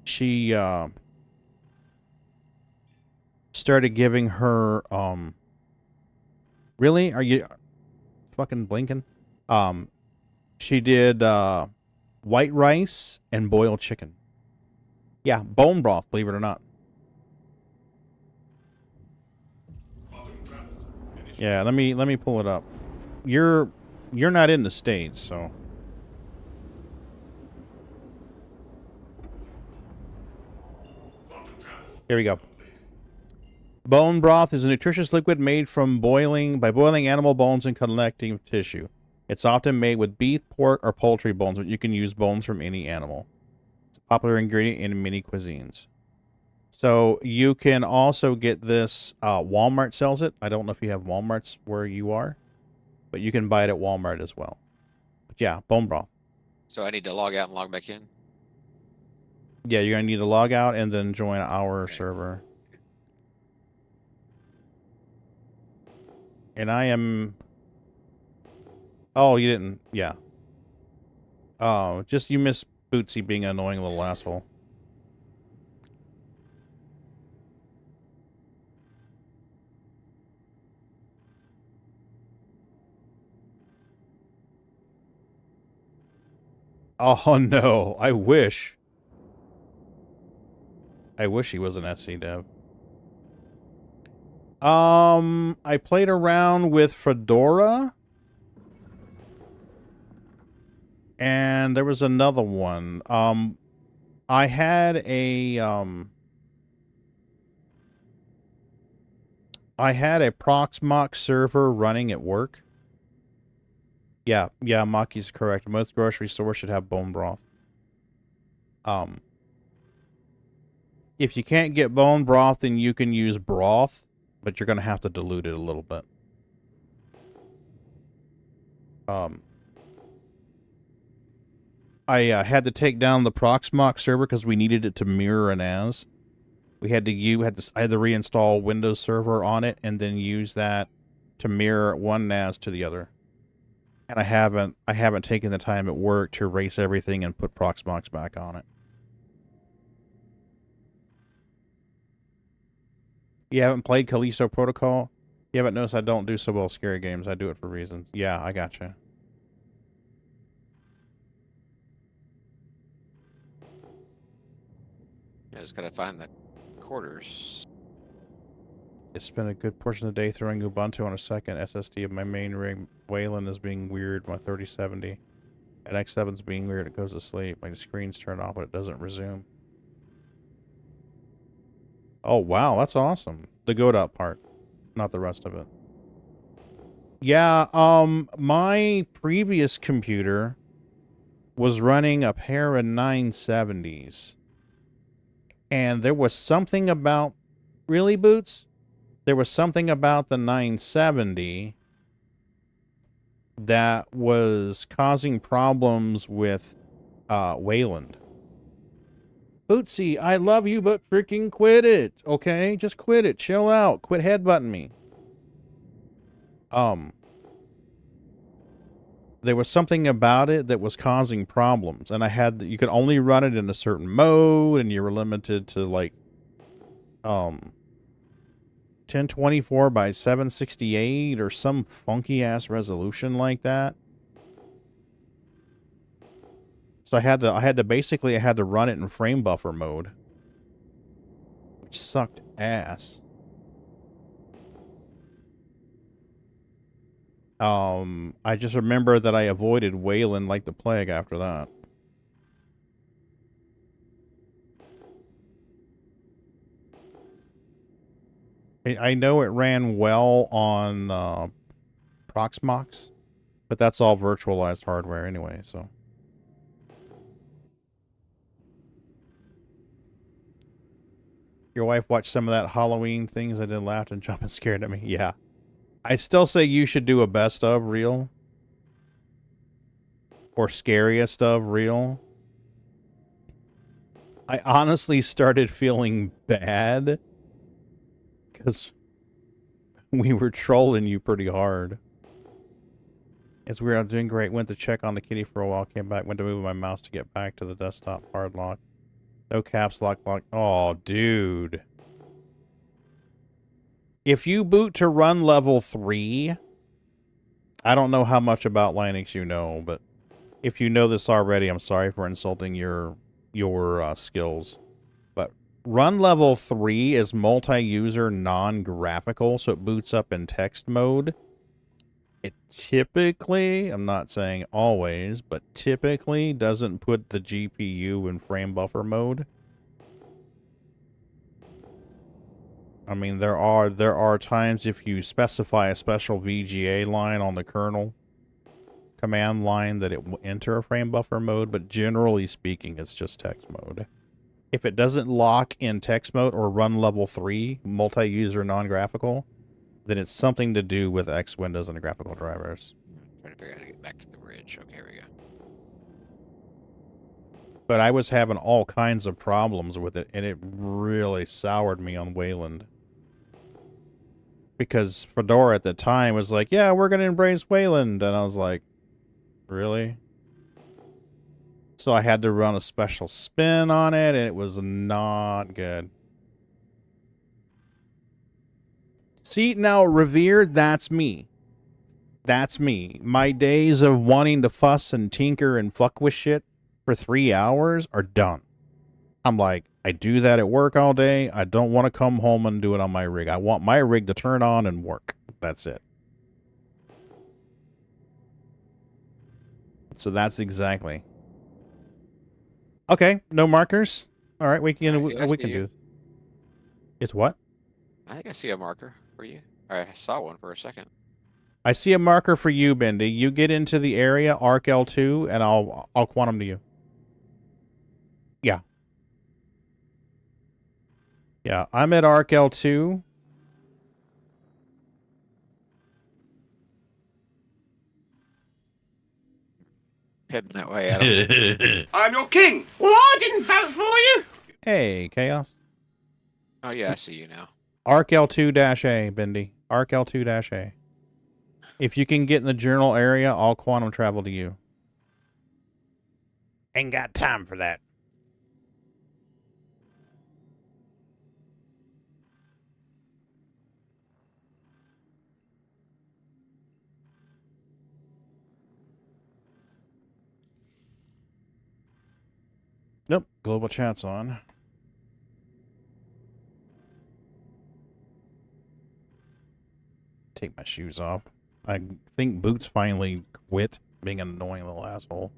she started giving her, really? Are you fucking blinking? She did white rice and boiled chicken. Yeah, bone broth, believe it or not. Yeah, let me pull it up. You're not in the States, so. Here we go. Bone broth is a nutritious liquid made from boiling animal bones and connective tissue. It's often made with beef, pork, or poultry bones, but you can use bones from any animal. It's a popular ingredient in many cuisines. So you can also get this, Walmart sells it. I don't know if you have Walmarts where you are, but you can buy it at Walmart as well. But yeah, bone broth. So I need to log out and log back in? Yeah, you're going to need to log out and then join our server. And I am... Oh, you didn't... Yeah. Oh, just you miss Bootsy being an annoying little asshole. Oh, no. I wish. I wish he was an SC dev. I played around with Fedora. And there was another one. I had a Proxmox server running at work. Yeah, Maki's correct. Most grocery stores should have bone broth. If you can't get bone broth, then you can use broth, but you're going to have to dilute it a little bit. I had to take down the Proxmox server because we needed it to mirror an AS. I had to reinstall Windows Server on it and then use that to mirror one NAS to the other. And I haven't taken the time at work to erase everything and put Proxmox back on it. You haven't played Callisto Protocol? You haven't noticed I don't do so well scary games. I do it for reasons. Yeah, I gotcha. I just gotta find the quarters. I spent a good portion of the day throwing Ubuntu on a second SSD of my main rig. Wayland is being weird. My 3070. And X7's being weird. It goes to sleep. My screen's turned off, but it doesn't resume. Oh, wow. That's awesome. The goat up part. Not the rest of it. Yeah, my previous computer was running a pair of 970s. And there was something about... Really, Boots? There was something about the 970 that was causing problems with Wayland. Bootsy, I love you, but freaking quit it, okay? Just quit it. Chill out. Quit headbutting me. There was something about it that was causing problems, and you could only run it in a certain mode, and you were limited to, like, 1024 by 768 or some funky ass resolution like that. So I had to run it in frame buffer mode, which sucked ass. I just remember that I avoided Wayland like the plague after that. I know it ran well on Proxmox, but that's all virtualized hardware anyway, so. Your wife watched some of that Halloween things I did, laughed and jumped and scared at me. Yeah. I still say you should do a best of reel. Or scariest of reel. I honestly started feeling bad. Because we were trolling you pretty hard. It's weird, I'm doing great. Went to check on the kitty for a while, came back, went to move my mouse to get back to the desktop. Hard lock. No caps lock. Oh, dude. If you boot to run level 3, I don't know how much about Linux you know, but if you know this already, I'm sorry for insulting your skills. But run level 3 is multi-user, non-graphical, so it boots up in text mode. It typically, I'm not saying always, but typically doesn't put the GPU in frame buffer mode. I mean, there are times if you specify a special VGA line on the kernel command line that it will enter a frame buffer mode, but generally speaking, it's just text mode. If it doesn't lock in text mode or run level 3, multi-user, non-graphical, then it's something to do with X Windows and the graphical drivers. I'm trying to figure out how to get back to the bridge. Okay, here we go. But I was having all kinds of problems with it, and it really soured me on Wayland. Because Fedora at the time was like, yeah, we're going to embrace Wayland. And I was like, really? So I had to run a special spin on it, and it was not good. See, now, Revered, that's me. That's me. My days of wanting to fuss and tinker and fuck with shit for 3 hours are done. I'm like, I do that at work all day. I don't want to come home and do it on my rig. I want my rig to turn on and work. That's it. So that's exactly. Okay, no markers. All right, we can do this. It's what? I think I see a marker for you. All right, I saw one for a second. I see a marker for you, Bendy. You get into the area, Arc L2, and I'll quantum to you. Yeah. Yeah, I'm at Arc L2. Heading that way, Adam. I'm your king. Well, I didn't vote for you. Hey, Chaos. Oh, yeah, I see you now. Arc L2-A, Bendy. Arc L2-A. If you can get in the journal area, I'll quantum travel to you. Ain't got time for that. global chat's on. Take my shoes off. I think Boots finally quit being an annoying little asshole.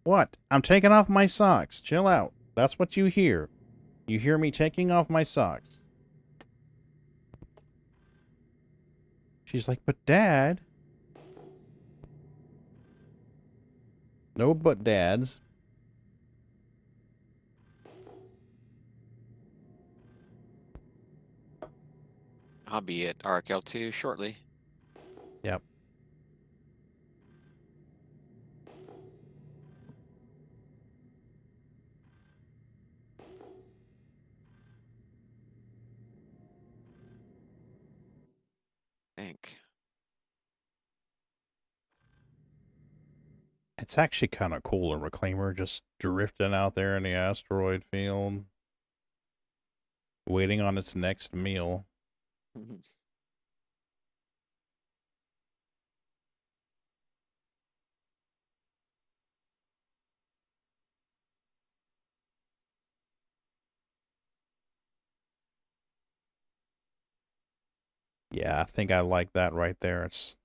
What? I'm taking off my socks. Chill out. That's what you hear. You hear me taking off my socks. She's like, but Dad. No but dads. I'll be at RKL2 shortly. Yep. Think. It's actually kind of cool, a reclaimer just drifting out there in the asteroid field, waiting on its next meal. Yeah, I think I like that right there. It's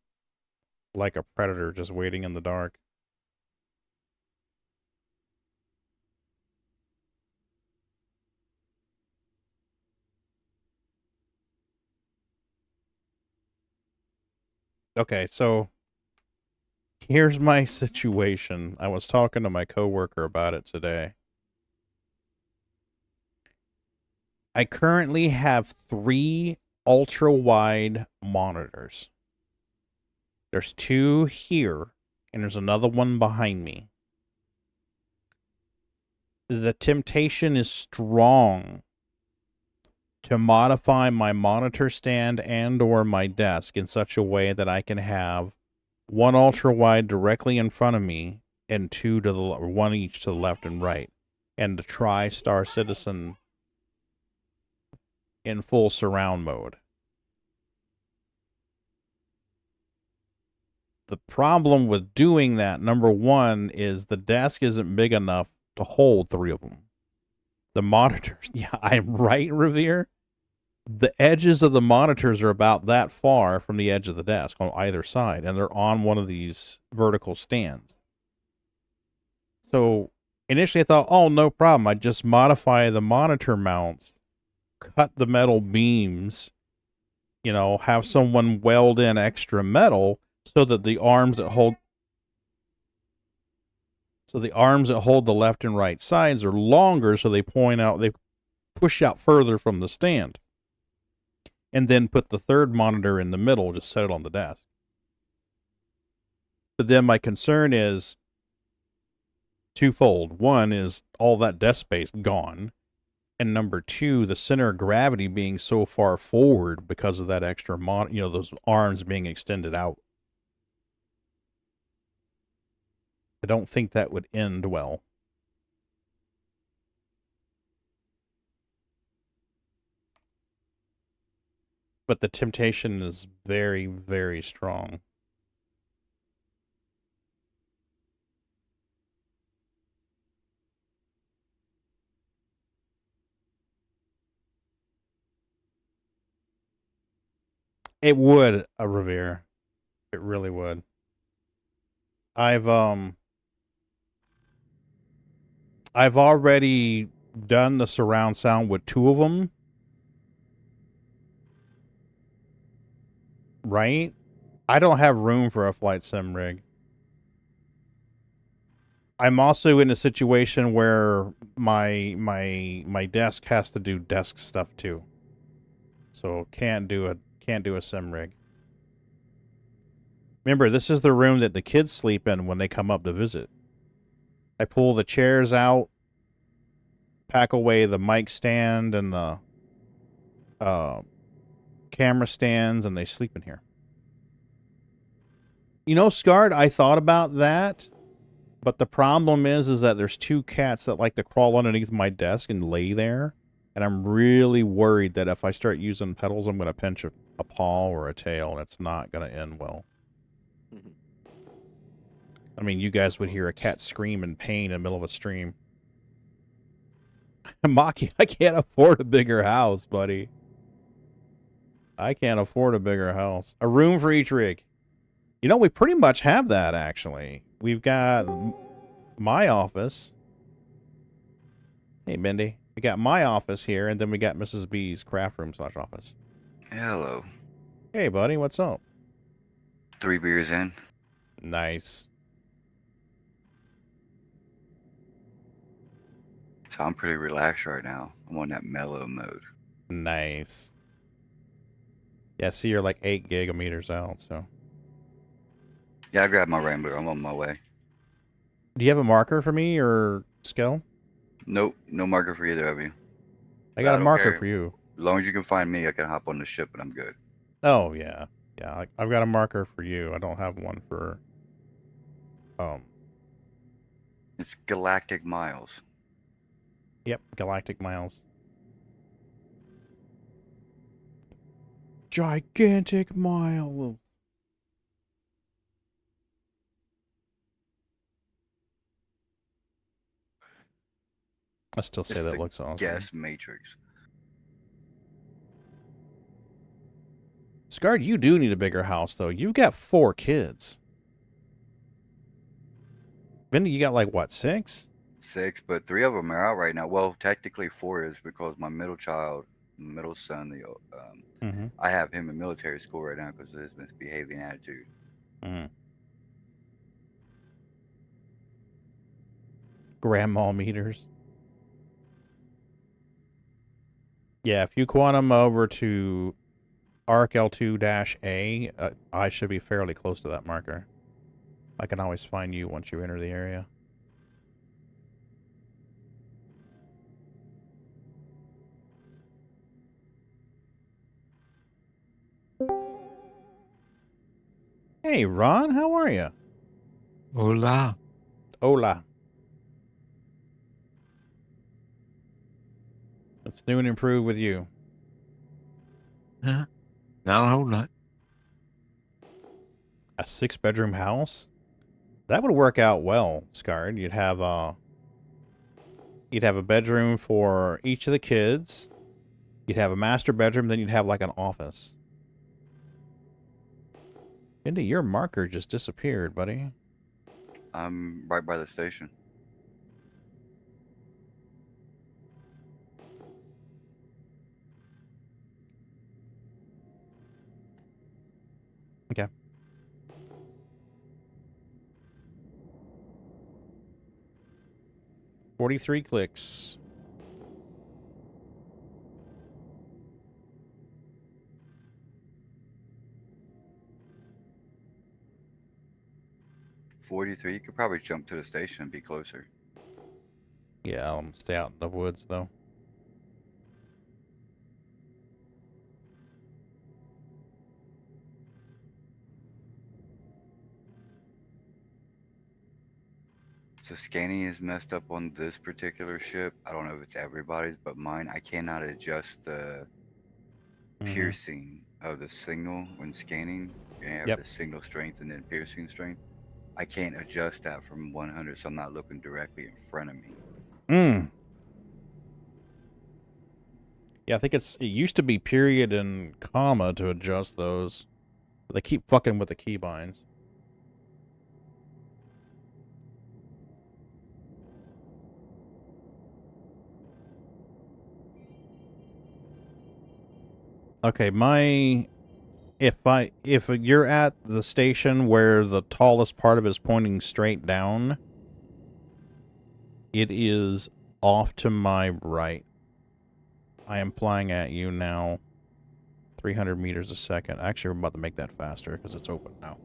like a predator just waiting in the dark. Okay, so here's my situation. I was talking to my coworker about it today. I currently have 3 ultra-wide monitors. There's 2 here, and there's another one behind me. The temptation is strong to modify my monitor stand and or my desk in such a way that I can have 1 ultra-wide directly in front of me and 2 to the 1 each to the left and right, and the TriStar Citizen in full surround mode. The problem with doing that, number one, is the desk isn't big enough to hold 3 of them. The monitors, yeah, I'm right, Revere. The edges of the monitors are about that far from the edge of the desk on either side, and they're on one of these vertical stands. So initially I thought, oh, no problem. I'd just modify the monitor mounts, cut the metal beams, you know, have someone weld in extra metal so that the arms that hold the left and right sides are longer, so they push out further from the stand. And then put the third monitor in the middle, just set it on the desk. But then my concern is twofold. One is all that desk space gone. And number 2, the center of gravity being so far forward because of that extra those arms being extended out. I don't think that would end well. But the temptation is very, very strong. It would, a Revere. It really would. I've already done the surround sound with 2 of them. Right? I don't have room for a flight sim rig. I'm also in a situation where my desk has to do desk stuff too. So can't do a sim rig. Remember, this is the room that the kids sleep in when they come up to visit. I pull the chairs out, pack away the mic stand and the camera stands, and they sleep in here. You know, Scarred, I thought about that, but the problem is that there's 2 cats that like to crawl underneath my desk and lay there, and I'm really worried that if I start using pedals, I'm going to pinch a paw or a tail, and it's not going to end well. I mean, you guys would hear a cat scream in pain in the middle of a stream. Maki, I can't afford a bigger house, buddy. I can't afford a bigger house. A room for each rig. You know, we pretty much have that, actually. We've got my office. Hey, Mindy. We got my office here, and then we got Mrs. B's craft room / office. Hello. Hey, buddy. What's up? 3 beers in. Nice. So I'm pretty relaxed right now. I'm on that mellow mode. Nice. Yeah, see, you're like 8 gigameters out, so. Yeah, I grabbed my Rambler. I'm on my way. Do you have a marker for me or Skell? Nope, no marker for either of you. I got a don't marker care. for you. As long as you can find me, I can hop on the ship and I'm good. Oh, yeah. Yeah, I've got a marker for you. I don't have one for... It's Galactic Miles. Yep, Galactic Miles. Gigantic Mile. I still say It's that the looks awesome. Gas Matrix. Scarred, you do need a bigger house, though. You've got 4 kids. Vinny, you got like, what, 6? 6, but 3 of them are out right now. Well, technically 4 is because my middle son, I have him in military school right now because of his misbehaving attitude. Grandma meters. Yeah, if you quantum over to Arc L2-A, I should be fairly close to that marker. I can always find you once you enter the area. Hey, Ron, how are you? Hola. Hola. What's new and improved with you? Huh? Not a whole lot. A 6-bedroom house? That would work out well, Scarred. You'd have a bedroom for each of the kids. You'd have a master bedroom, then you'd have like an office. Indy, your marker just disappeared, buddy. I'm right by the station. Okay. "43 clicks. You could probably jump to the station and be closer. Yeah, I'll stay out in the woods, though. So scanning is messed up on this particular ship. I don't know if it's everybody's, but mine, I cannot adjust the piercing of the signal when scanning. You have the signal strength and then piercing strength. I can't adjust that from 100, so I'm not looking directly in front of me. Yeah, I think it used to be period and comma to adjust those. But they keep fucking with the keybinds. Okay, if you're at the station where the tallest part of it is pointing straight down, it is off to my right. I am flying at you now, 300 meters a second. Actually, we're about to make that faster because it's open now.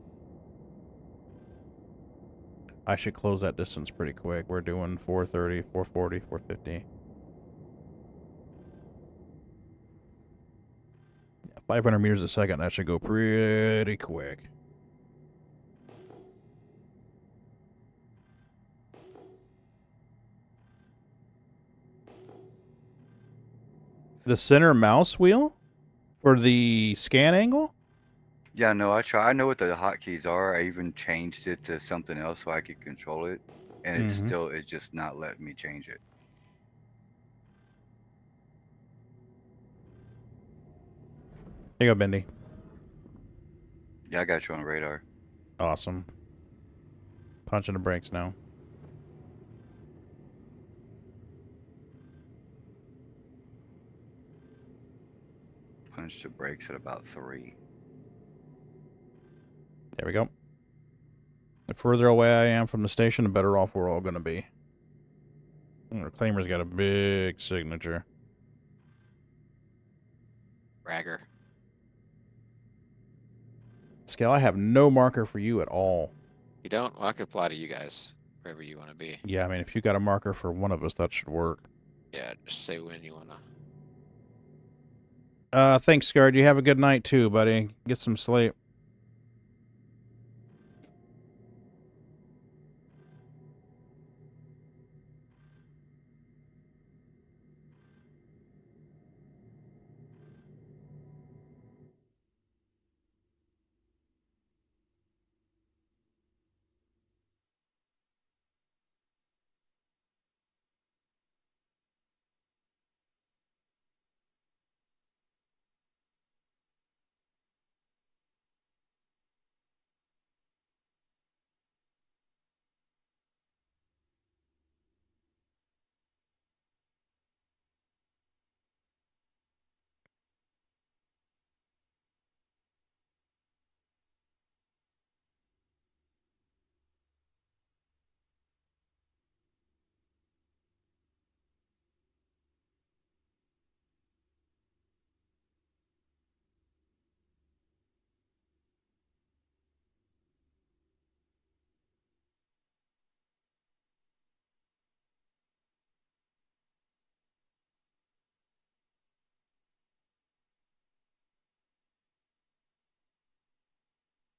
I should close that distance pretty quick. We're doing 430, 440, 450. 500 meters a second, that should go pretty quick. The center mouse wheel for the scan angle? Yeah, no, I try. I know what the hotkeys are. I even changed it to something else so I could control it, and it's Mhm. still it's just not letting me change it. Here you go, Bendy. Yeah, I got you on radar. Awesome. Punching the brakes now. Punch the brakes at about 3. There we go. The further away I am from the station, the better off we're all going to be. Our claimer's got a big signature. Bragger. Scale, I have no marker for you at all. You don't? Well, I can fly to you guys wherever you want to be. Yeah, I mean, if you got a marker for one of us, that should work. Yeah, just say when you want to. Thanks, Scarred. You have a good night, too, buddy. Get some sleep.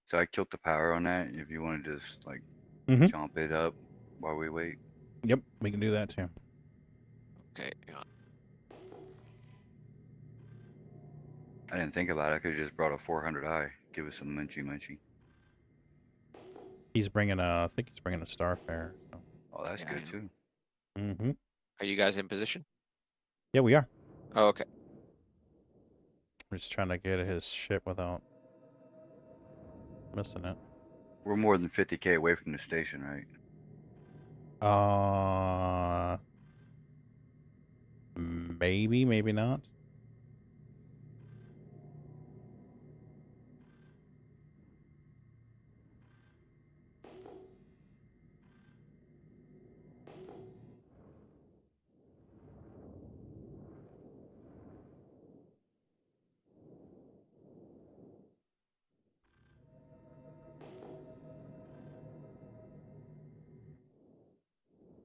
So I killed the power on that. If you want to just like chomp it up while we wait. Yep, we can do that, too. Okay, hang on. I didn't think about it. I could have just brought a 400i. Give us some munchy. He's bringing a, I think he's bringing a Starfare. So. Oh, that's good, too. Mm-hmm. Are you guys in position? Yeah, we are. Oh, okay. We're just trying to get his ship without missing it. We're more than 50k away from the station, right? Maybe, maybe not.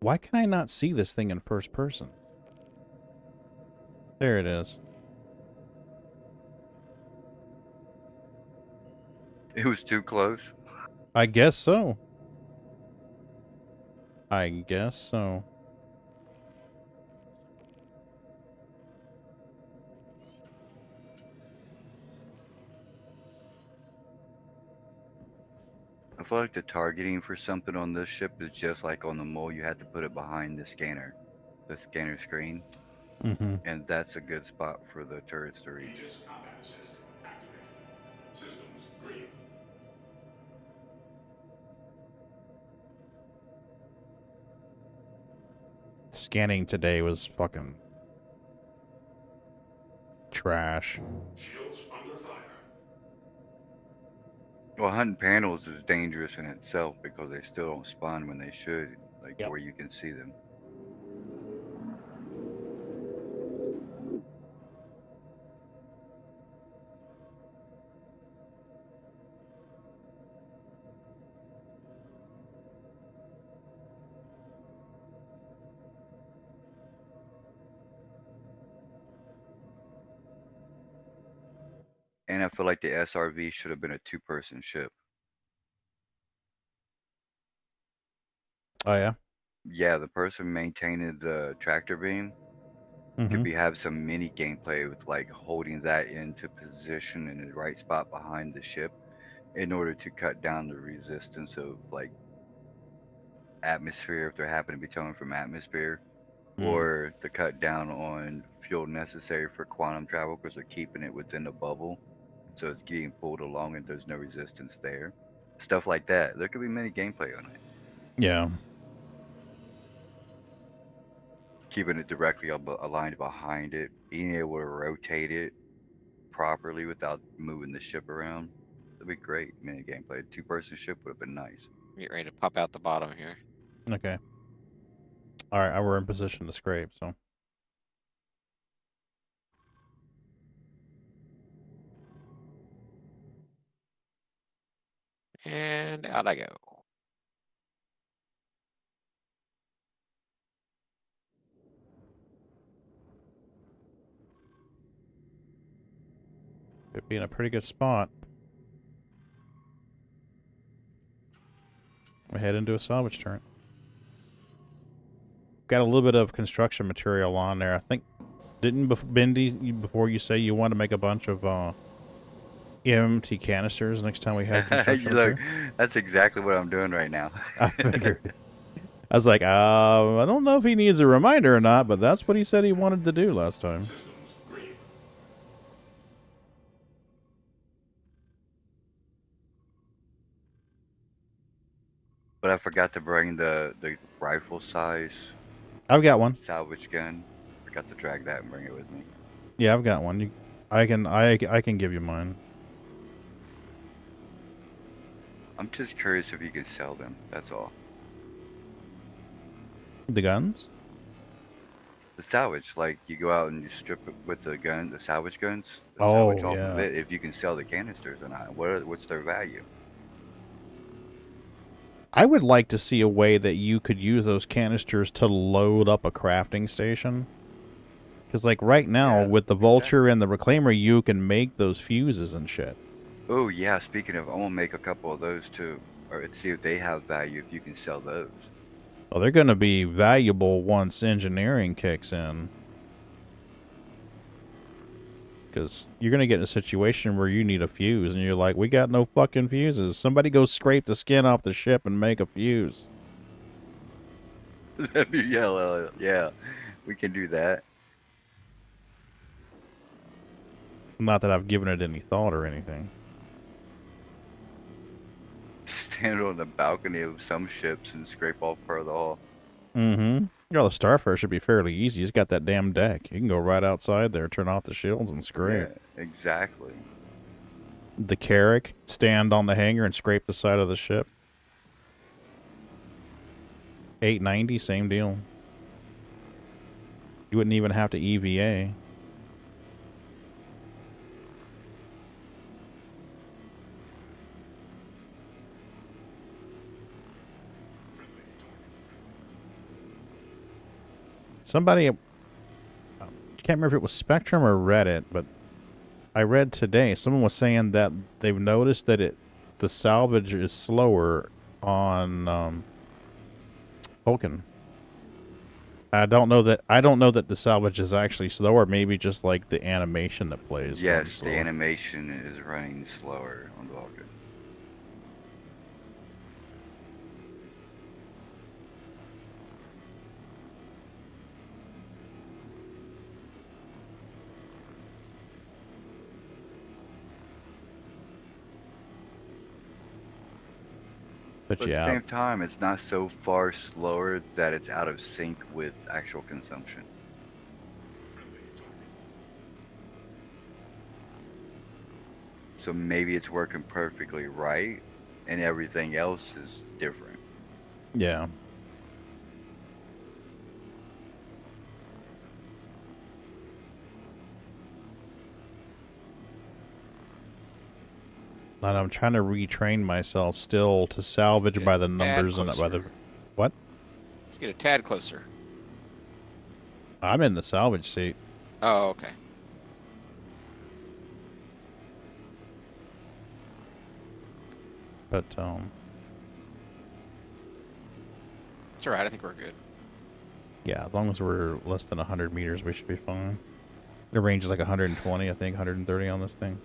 Why can I not see this thing in first person? There it is. It was too close. I guess so. I guess so. I feel like the targeting for something on this ship is just like on the mole. You had to put it behind the scanner screen. Mm-hmm. And that's a good spot for the turrets to reach. Aegis combat assist activated. Systems green. Scanning today was fucking trash. Shields under fire. Well, hunting panels is dangerous in itself because they still don't spawn when they should, like Yep. where you can see them. And I feel like the SRV should have been a 2-person ship. Oh, yeah? Yeah, the person maintaining the tractor beam could have some mini gameplay with like holding that into position in the right spot behind the ship in order to cut down the resistance of like atmosphere if they're happening to be coming from atmosphere, or to cut down on fuel necessary for quantum travel because they're keeping it within a bubble, so it's getting pulled along and there's no resistance there. Stuff like that. There could be many gameplay on it. Yeah. Keeping it directly aligned behind it, being able to rotate it properly without moving the ship around. That'd be great. Mini gameplay. Two-person ship would have been nice. Get ready to pop out the bottom here. Okay. All right, we're in position to scrape, so. And out I go. Could be in a pretty good spot. We head into a salvage turret. Got a little bit of construction material on there. I think, didn't Bendy, before you say you want to make a bunch of empty canisters next time we had construction Look, material? that's exactly what I'm doing right now. I figured. I was like, I don't know if he needs a reminder or not, but that's what he said he wanted to do last time. But I forgot to bring the rifle size. I've got one. Salvage gun. Forgot to drag that and bring it with me. Yeah, I've got one. I can give you mine. I'm just curious if you can sell them. That's all. The guns? The salvage, like you go out and you strip it with the gun, the salvage guns. The Oh, salvage off of yeah. it, if you can sell the canisters or not. What's their value? I would like to see a way that you could use those canisters to load up a crafting station. Because, like, right now, with the Vulture and the Reclaimer, you can make those fuses and shit. Oh, yeah, speaking of, I'm going to make a couple of those, too. Or see if they have value, if you can sell those. Well, they're going to be valuable once engineering kicks in. Because you're going to get in a situation where you need a fuse, and you're like, we got no fucking fuses. Somebody go scrape the skin off the ship and make a fuse. Yeah, we can do that. Not that I've given it any thought or anything. Stand on the balcony of some ships and scrape off part of the hull. Mm-hmm. Yeah, the Starfire should be fairly easy. He's got that damn deck. You can go right outside there, turn off the shields, and scrape. Yeah, exactly. The Carrack, stand on the hangar and scrape the side of the ship. 890, same deal. You wouldn't even have to EVA. Somebody, I can't remember if it was Spectrum or Reddit, but I read today, someone was saying that they've noticed that the salvage is slower on Vulcan. I don't know that the salvage is actually slower, maybe just like the animation that plays. Yes, the animation is running slower on Vulcan. But At yeah. the same time, it's not so far slower that it's out of sync with actual consumption. So maybe it's working perfectly right, and everything else is different. Yeah. And I'm trying to retrain myself still to salvage by the numbers and not by the... What? Let's get a tad closer. I'm in the salvage seat. Oh, okay. But, It's alright, I think we're good. yeah, as long as we're less than 100 meters, we should be fine. The range is like 120, I think, 130 on this thing.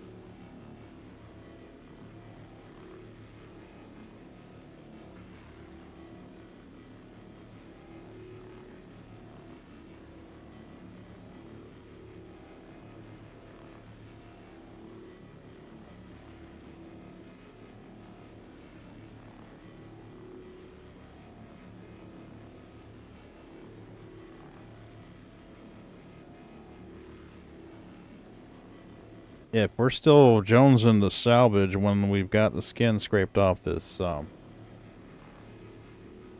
If we're still jonesing to salvage when we've got the skin scraped off this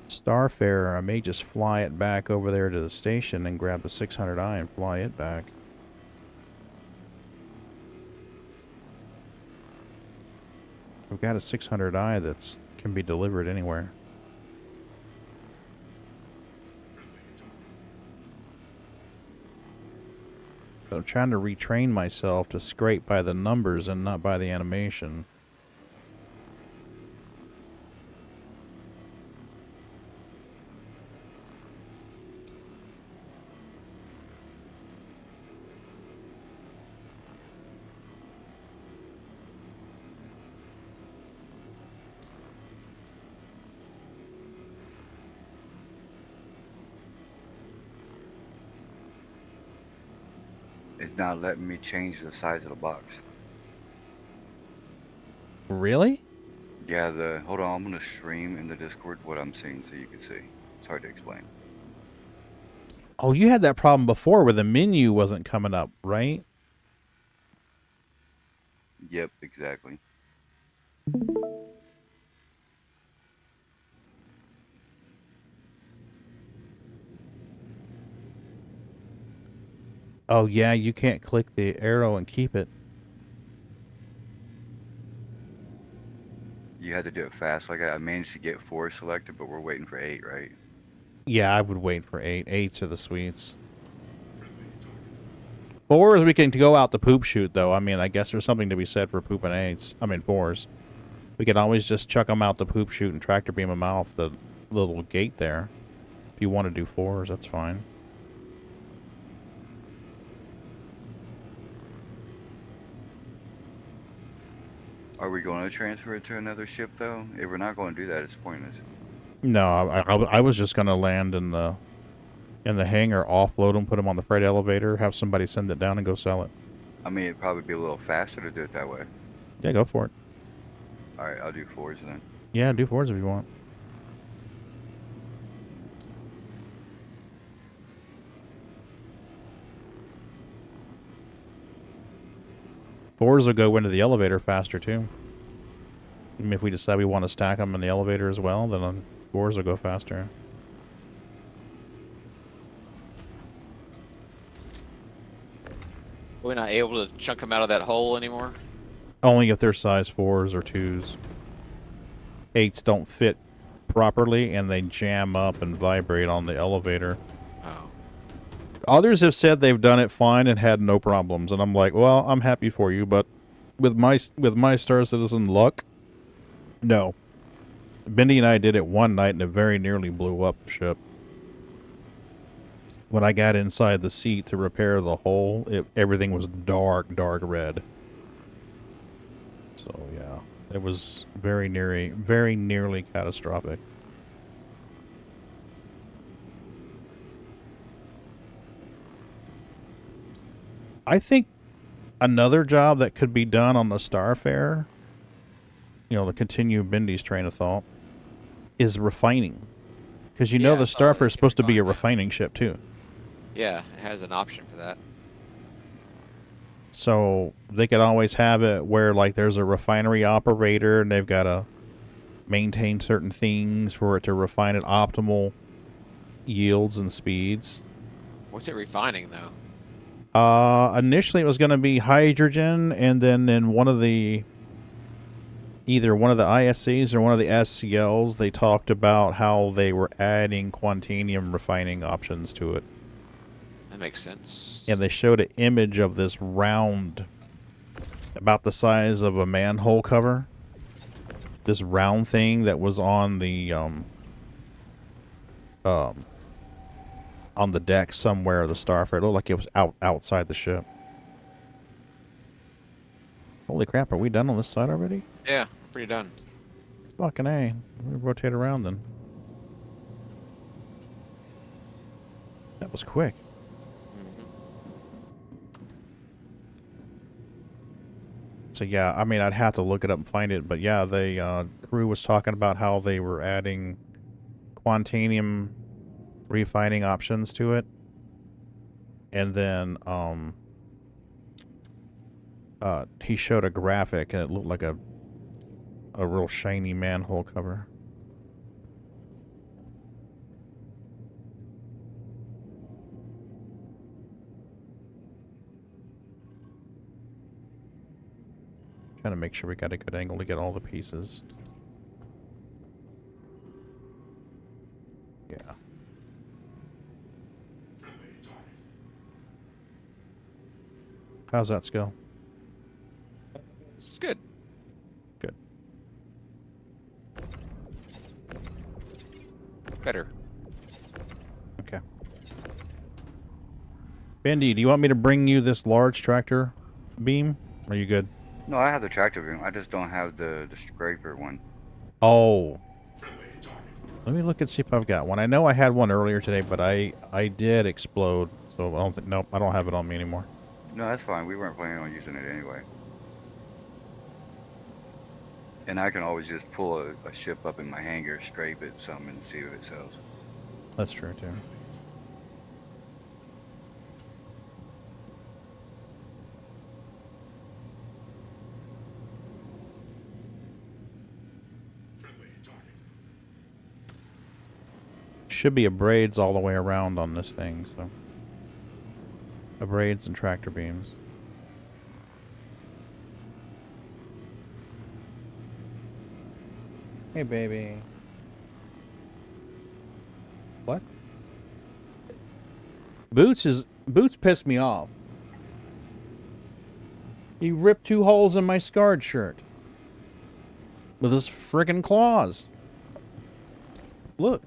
Starfarer, I may just fly it back over there to the station and grab the 600i and fly it back. We've got a 600i that's can be delivered anywhere. But I'm trying to retrain myself to scrape by the numbers and not by the animation. It's not letting me change the size of the box. Really? Yeah, hold on, I'm gonna stream in the Discord what I'm seeing so you can see. It's hard to explain. Oh, you had that problem before where the menu wasn't coming up, right? Yep, exactly. Oh yeah, you can't click the arrow and keep it. You had to do it fast. Like I managed to get 4 selected, but we're waiting for 8, right? Yeah, I would wait for 8. 8's are the sweets. 4s we can go out the poop chute, though. I mean, I guess there's something to be said for pooping 8s. I mean, 4s. We can always just chuck them out the poop chute and tractor beam them off the little gate there. If you want to do 4s, that's fine. Are we going to transfer it to another ship, though? If we're not going to do that, it's pointless. No, I was just going to land in the hangar, offload them, put them on the freight elevator, have somebody send it down and go sell it. I mean, it'd probably be a little faster to do it that way. Yeah, go for it. Alright, I'll do 4s then. Yeah, do 4s if you want. Fours will go into the elevator faster, too. I mean, if we decide we want to stack them in the elevator as well, then 4s will go faster. We're not able to chunk them out of that hole anymore? Only if they're size 4s or 2s. 8s don't fit properly, and they jam up and vibrate on the elevator. Oh. Others have said they've done it fine and had no problems, and I'm like, well, I'm happy for you, but with my Star Citizen luck, no. Bendy and I did it one night, and it very nearly blew up the ship. When I got inside the seat to repair the hole, everything was dark red. So yeah, it was very nearly catastrophic. I think another job that could be done on the Starfarer, you know, to continue Bendy's train of thought, is refining. Because you know the Starfarer is supposed to be a refining ship, too. Yeah, it has an option for that. So they could always have it where, like, there's a refinery operator and they've got to maintain certain things for it to refine at optimal yields and speeds. What's it refining, though? Initially it was going to be hydrogen, and then in either one of the ISCs or one of the SCLs, they talked about how they were adding quantanium refining options to it. That makes sense. And they showed an image of this round, about the size of a manhole cover. This round thing that was on the deck somewhere of the Starfarer. It looked like it was outside the ship. Holy crap, are we done on this side already? Yeah, pretty done. Fucking A. We rotate around then. That was quick. So yeah, I mean, I'd have to look it up and find it, but yeah, the crew was talking about how they were adding quantanium refining options to it, and then he showed a graphic and it looked like a real shiny manhole cover. Trying to make sure we got a good angle to get all the pieces. Yeah. How's that skill? It's good. Good. Better. Okay. Bendy, do you want me to bring you this large tractor beam? Are you good? No, I have the tractor beam. I just don't have the scraper one. Oh. Let me look and see if I've got one. I know I had one earlier today, but I did explode, so I don't think. Nope, I don't have it on me anymore. No, that's fine. We weren't planning on using it anyway. And I can always just pull a ship up in my hangar, scrape it some, and see if it sells. That's true too. Should be a braids all the way around on this thing, so a braids and tractor beams. Hey baby. What? Boots pissed me off. He ripped 2 holes in my scarred shirt with his friggin' claws. Look.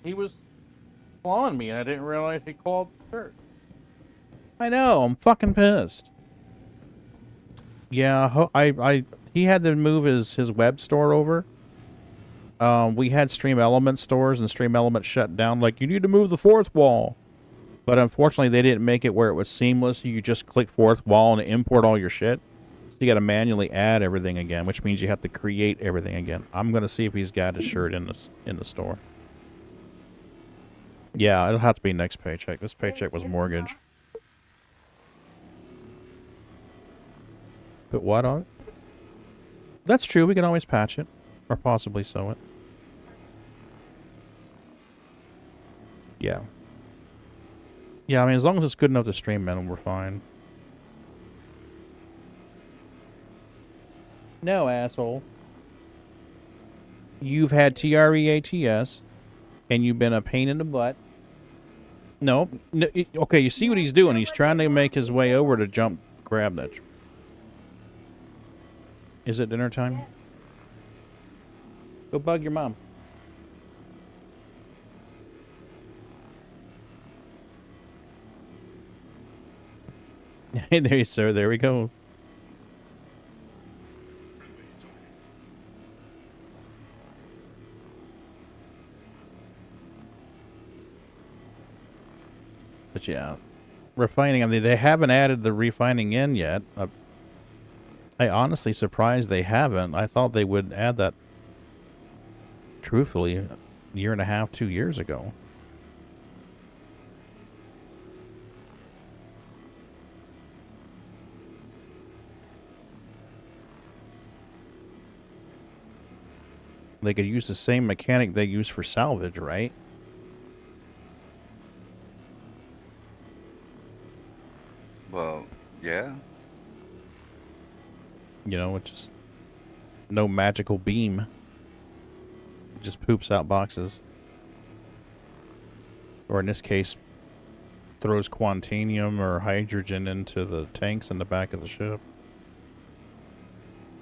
He was clawing me, and I didn't realize he clawed the shirt. I know, I'm fucking pissed. Yeah, he had to move his web store over. We had Stream Element stores, and Stream Element shut down. Like, you need to move the 4th wall. But unfortunately, they didn't make it where it was seamless. You just click 4th wall and import all your shit. So you got to manually add everything again, which means you have to create everything again. I'm gonna see if he's got his shirt in the store. Yeah, it'll have to be next paycheck. This paycheck was mortgage. Put what on it? That's true. We can always patch it. Or possibly sew it. Yeah. Yeah, I mean, as long as it's good enough to stream, man, we're fine. No, asshole. You've had TREATS, and you've been a pain in the butt. No, okay, you see what he's doing. He's trying to make his way over to jump, grab that. Is it dinner time? Go bug your mom. Hey there, sir. There he goes. But yeah, refining. I mean, they haven't added the refining in yet. I honestly surprised they haven't. I thought they would add that. Truthfully, a year and a half, 2 years ago. They could use the same mechanic they use for salvage, right? Well, yeah. You know, it's just no magical beam. It just poops out boxes. Or in this case, throws quantanium or hydrogen into the tanks in the back of the ship.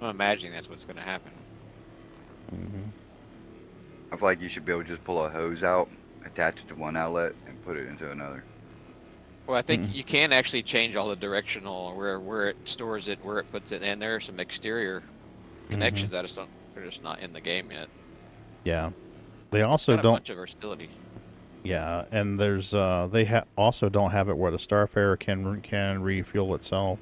I'm imagining that's what's going to happen. Mm-hmm. I feel like you should be able to just pull a hose out, attach it to one outlet, and put it into another. Well, I think you can actually change all the directional, where it stores it, where it puts it, and there are some exterior connections that they're just not in the game yet. Yeah, they also Got a don't. bunch of versatility. Yeah, and there's they also don't have it where the Starfarer can refuel itself.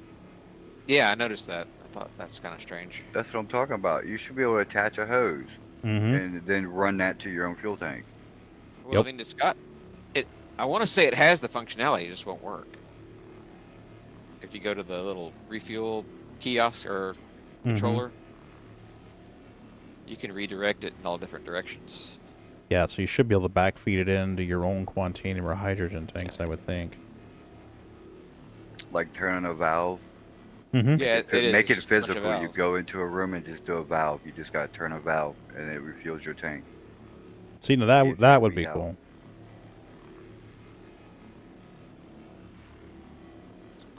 Yeah, I noticed that. I thought that's kind of strange. That's what I'm talking about. You should be able to attach a hose and then run that to your own fuel tank. Well, I mean, it's got it. I want to say it has the functionality, it just won't work. if you go to the little refuel kiosk or Mhm. controller, you can redirect it in all different directions. Yeah, so you should be able to backfeed it into your own quantanium or hydrogen tanks, I would think. Like turning a valve. Mm-hmm. Yeah, it is. Make it It's just a bunch of physical. You valves. go into a room and just do a valve. You just gotta turn a valve, and it refuels your tank. See, now Gives that you would be readout. cool.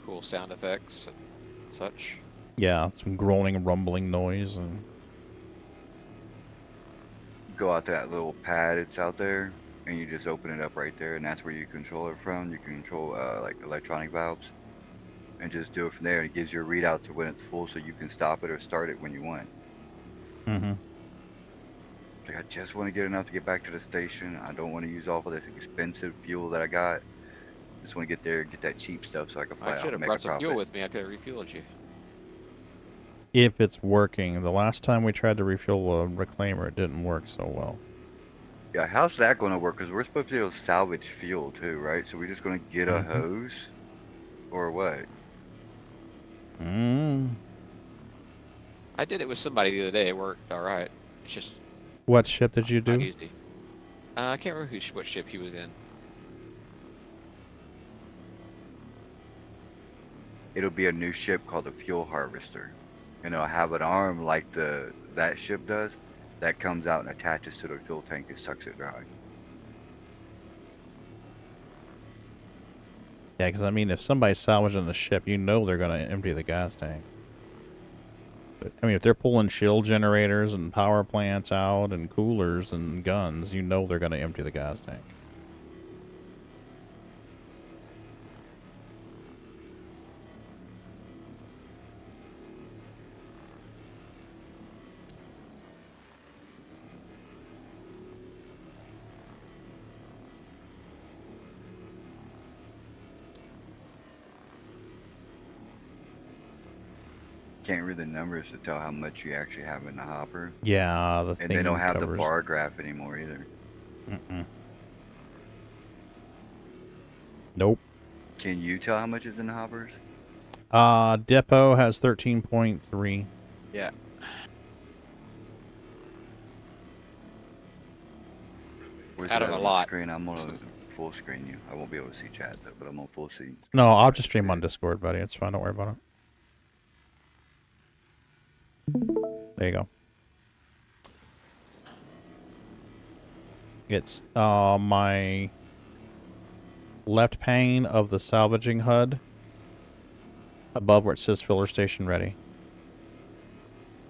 Cool sound effects and such. Yeah, some groaning, rumbling noise, and Go out to that little pad it's out there, and you just open it up right there, and that's where you control it from. You can control like electronic valves, and just do it from there. And it gives you a readout to when it's full, so you can stop it or start it when you want. mm-hmm. Like, I just want to get enough to get back to the station. I don't want to use all of this expensive fuel that I got. Just want to get there and get that cheap stuff so I can fly I out should and have make a brought some profit. fuel with me. I could have refueled you. If it's working. The last time we tried to refuel a reclaimer, it didn't work so well. Yeah, how's that going to work? Because we're supposed to be able to salvage fuel too, right? So we're just going to get a hose, or what? I did it with somebody the other day. It worked all right. It's just What ship did you not do? easy. I can't remember what ship he was in. It'll be a new ship called the Fuel Harvester, and it'll have an arm like that ship does, that comes out and attaches to the fuel tank and sucks it dry. Yeah, because I mean, if somebody's salvaging the ship, you know they're going to empty the gas tank. But, I mean, if they're pulling shield generators and power plants out and coolers and guns, you know they're going to empty the gas tank. Can't read the numbers to tell how much you actually have in the hopper. Yeah, the And they don't have the covers. bar graph anymore either. Nope. Can you tell how much is in the hoppers? Depot has 13.3. Yeah. Where's Out it of at a on lot. Screen? I'm gonna full screen you. I won't be able to see chat though, but I'm on full screen. No, I'll just stream on Discord, buddy. It's fine. Don't worry about it. There you go. It's my left pane of the salvaging HUD above where it says filler station ready.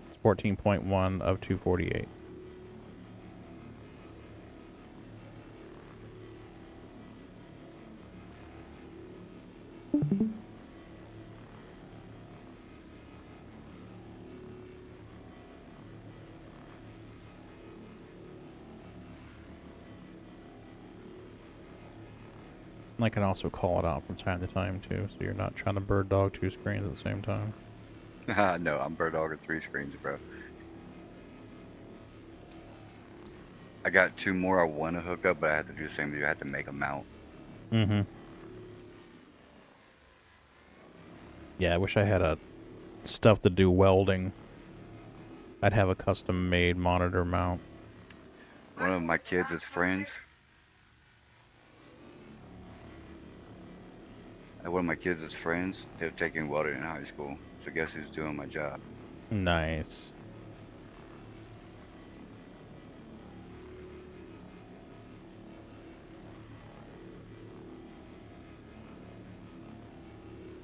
It's 14.1 of 248. I can also call it out from time to time, too, so you're not trying to bird dog two screens at the same time. No, I'm bird dogging 3 screens, bro. I got 2 more I want to hook up, but I have to do the same thing. I have to make a mount. Mm-hmm. Yeah, I wish I had stuff to do welding. I'd have a custom-made monitor mount. One of my kids' friends. One of my kids' friends, they're taking welding in high school. So guess who's doing my job? Nice.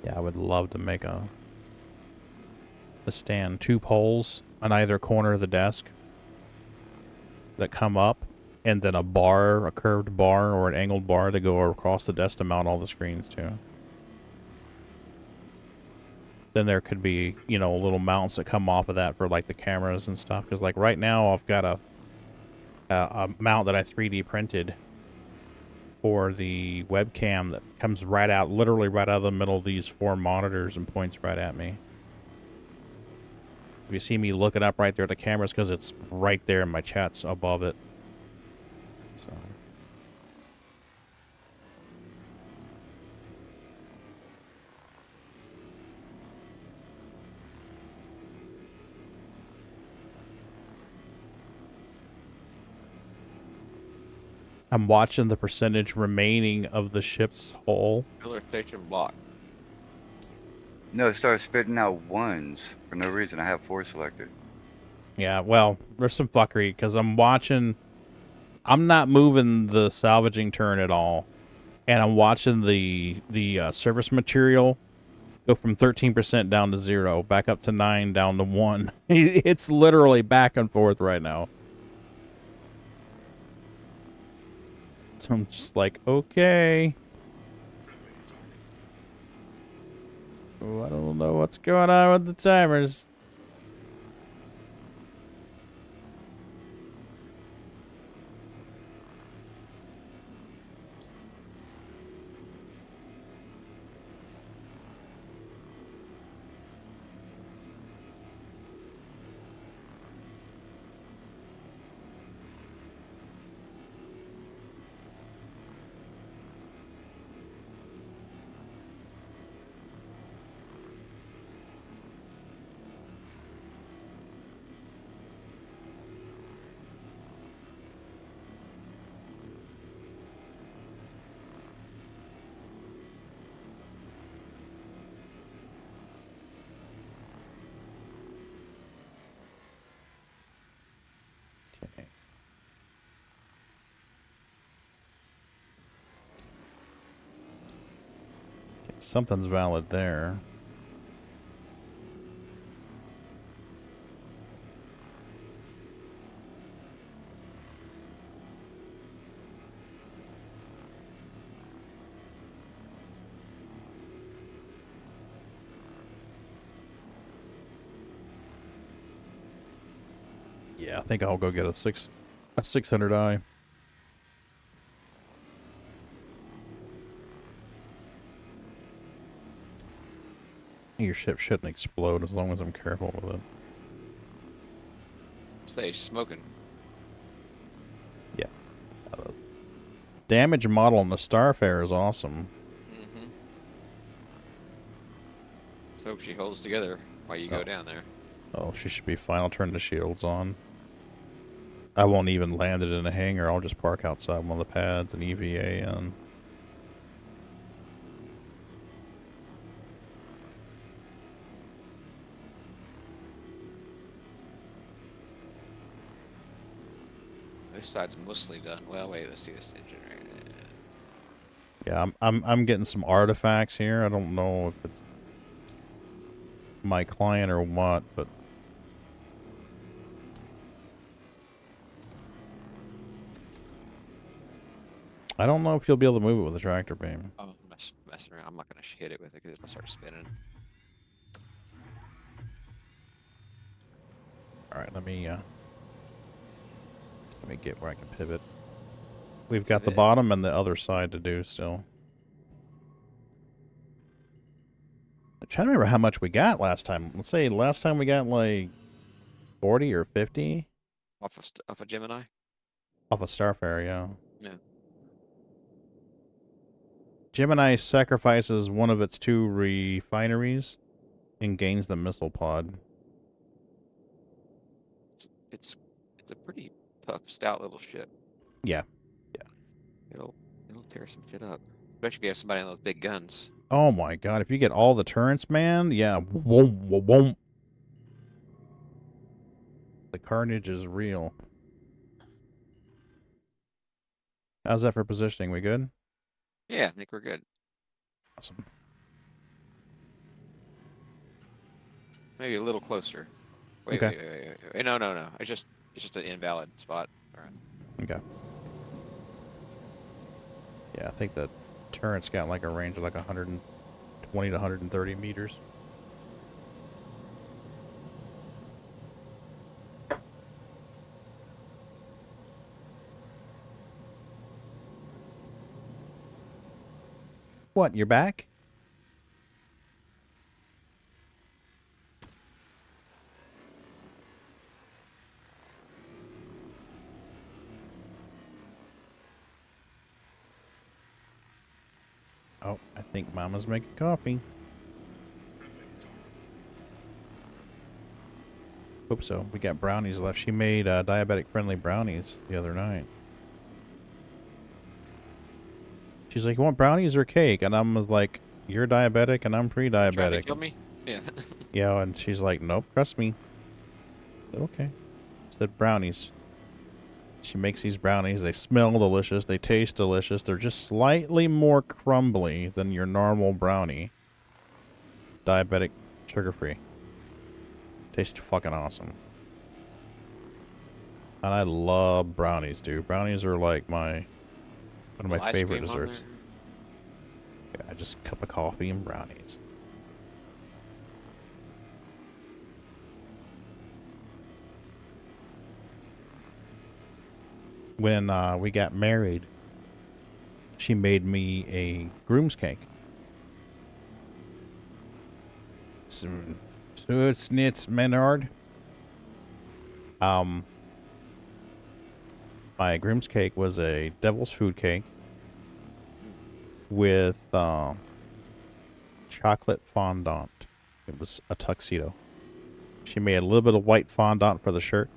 Yeah, I would love to make a stand, 2 poles on either corner of the desk that come up, and then a bar, a curved bar or an angled bar to go across the desk to mount all the screens to. Then there could be, you know, little mounts that come off of that for like the cameras and stuff. Because like right now I've got a mount that I 3D printed for the webcam that comes right out, literally right out of the middle of these 4 monitors and points right at me. If you see me looking up right there at the cameras, because it's right there and my chat's above it. So. I'm watching the percentage remaining of the ship's hull. Filler station block. No, it starts spitting out ones for no reason. I have 4 selected. Yeah, well, there's some fuckery because I'm watching. I'm not moving the salvaging turn at all, and I'm watching the service material go from 13% down to 0, back up to 9, down to 1. It's literally back and forth right now. So I'm just like, okay. Oh, I don't know what's going on with the timers. Something's valid there. Yeah, I think I'll go get a 600i. Your ship shouldn't explode as long as I'm careful with it. Say, smoking. Yeah. Damage model on the Starfare is awesome. Mm-hmm. So hope she holds together while you go down there. Oh, she should be fine. I'll turn the shields on. I won't even land it in a hangar. I'll just park outside one of the pads and EVA in. This side's mostly done. Well, wait, let's see this engine right now. Yeah, I'm getting some artifacts here. I don't know if it's my client or what, but I don't know if you'll be able to move it with a tractor beam. Oh, I'm messing around. I'm not gonna hit it with it because it'll start spinning. All right, let me get where I can pivot. We've got the bottom and the other side to do still. I'm trying to remember how much we got last time. Let's say last time we got like 40 or 50 Off of Gemini. off of Starfare, yeah. Yeah. Gemini sacrifices one of its 2 refineries and gains the missile pod. It's a pretty tough, stout little ship. Yeah. Yeah. It'll tear some shit up. Especially if you have somebody on those big guns. Oh my god, if you get all the turrets, man, yeah. Whoa. The carnage is real. How's that for positioning? We good? Yeah, I think we're good. Awesome. Maybe a little closer. Wait, Okay. wait. No. It's just an invalid spot. All right. Okay. Yeah, I think the turret's got like a range of like 120 to 130 meters. What, you're back? Oh, I think Mama's making coffee. Hope so. We got brownies left. She made diabetic-friendly brownies the other night. She's like, you want brownies or cake? And I'm like, you're diabetic and I'm Trying to pre-diabetic. kill me? Yeah. Yeah, and she's like, nope, trust me. I said, okay. I said, brownies. She makes these brownies. They smell delicious. They taste delicious. They're just slightly more crumbly than your normal brownie. Diabetic, sugar-free. Tastes fucking awesome. And I love brownies, dude. Brownies are like one of my favorite desserts. Yeah, just a cup of coffee and brownies. When we got married, she made me a groom's cake. Some Snitz Menard. My groom's cake was a devil's food cake with chocolate fondant. It was a tuxedo. She made a little bit of white fondant for the shirt,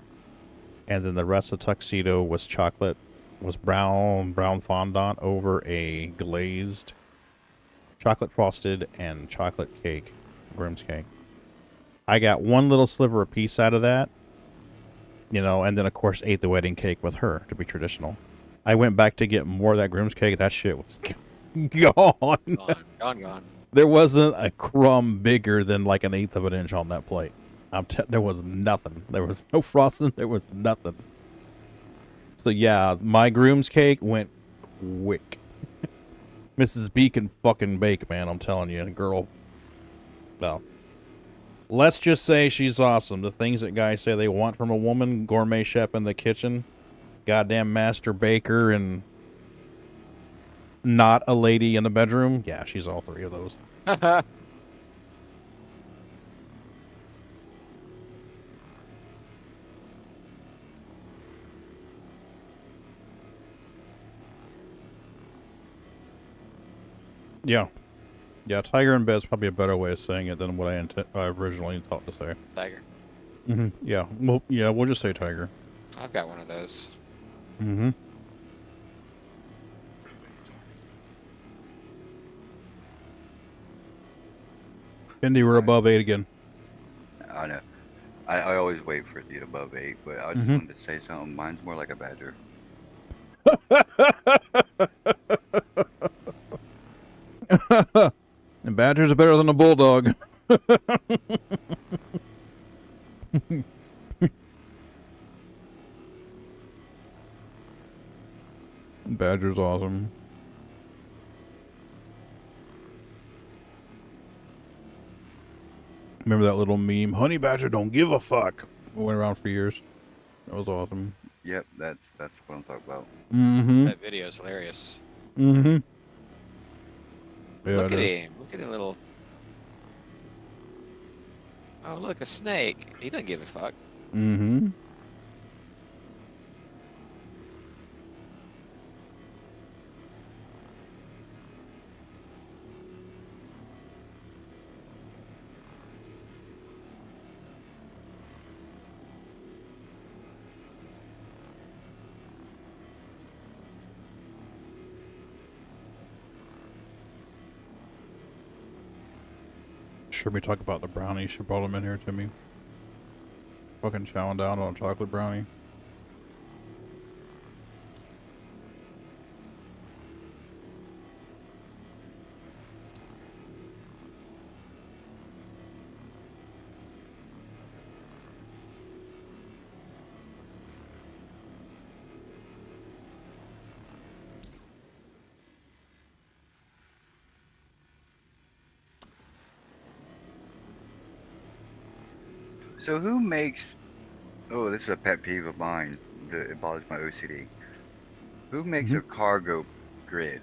and then the rest of the tuxedo was chocolate, was brown fondant over a glazed chocolate frosted and chocolate cake, groom's cake. I got one little sliver of piece out of that, you know, and then of course ate the wedding cake with her to be traditional. I went back to get more of that groom's cake. That shit was gone. Gone. There wasn't a crumb bigger than like an eighth of an inch on that plate. There was nothing. There was no frosting. There was nothing. So yeah, my groom's cake went quick. Mrs. B can fucking bake, man. I'm telling you, girl. Well, let's just say she's awesome. The things that guys say they want from a woman: gourmet chef in the kitchen, goddamn master baker, and not a lady in the bedroom. Yeah, she's all three of those. Yeah. Yeah, tiger in bed's probably a better way of saying it than what I originally thought to say. Tiger. Mm-hmm. Yeah. Well, yeah, we'll just say tiger. I've got one of those. Mm-hmm. Indy, we're above 8 again. I know. I always wait for it to get above 8, but I just wanted to say something. Mine's more like a badger. And badgers are better than a bulldog. Badger's awesome. Remember that little meme? Honey badger don't give a fuck. It went around for years. That was awesome. Yep, that's what I'm talking about. Mm-hmm. That video is hilarious. Mm-hmm. Yeah, Look at him. Look at him little... Oh, look, a snake. He doesn't give a fuck. Mm-hmm. Should we talk about the brownie? She brought them in here to me. Fucking chowing down on a chocolate brownie. So who makes... Oh, this is a pet peeve of mine. It bothers my OCD. Who makes a cargo grid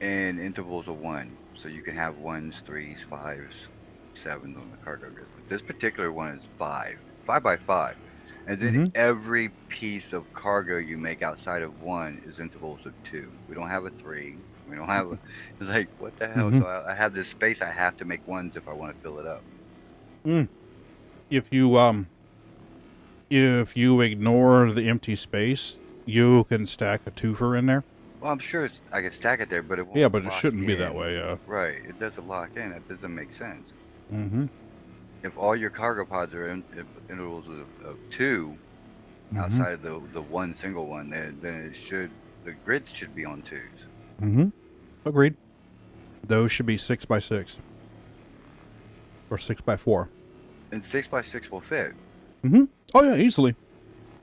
in intervals of 1? So you can have 1s, 3s, 5s, 7s on the cargo grid. But this particular one is 5 by 5. And then every piece of cargo you make outside of 1 is intervals of 2. We don't have a 3. We don't have a... It's like, what the hell? So I have this space I have to make 1s if I want to fill it up. If you ignore the empty space, you can stack a twofer in there. Well, I'm sure I can stack it there, but it won't. Yeah, but it lock shouldn't be that in. way. Yeah. Right. It doesn't lock in. That doesn't make sense. Mm-hmm. If all your cargo pods are in intervals of 2, outside of the one single one, then the grids should be on 2s. Mm-hmm. Agreed. Those should be 6x6 or 6x4. And 6x6 will fit. Mm-hmm. Oh yeah, easily,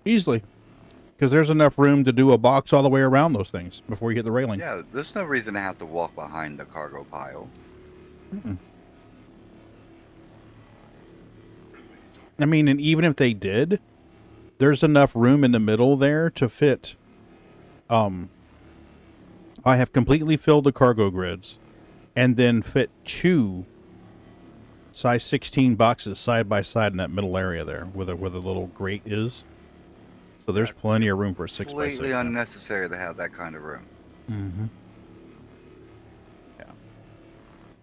because there's enough room to do a box all the way around those things before you hit the railing. Yeah, there's no reason to have to walk behind the cargo pile. Mm-mm. I mean, and even if they did, there's enough room in the middle there to fit. I have completely filled the cargo grids, and then fit 2 size 16 boxes side by side in that middle area there, where the little grate is. So there's plenty of room for a 6x6. Completely unnecessary to have that kind of room. Mm-hmm. Yeah.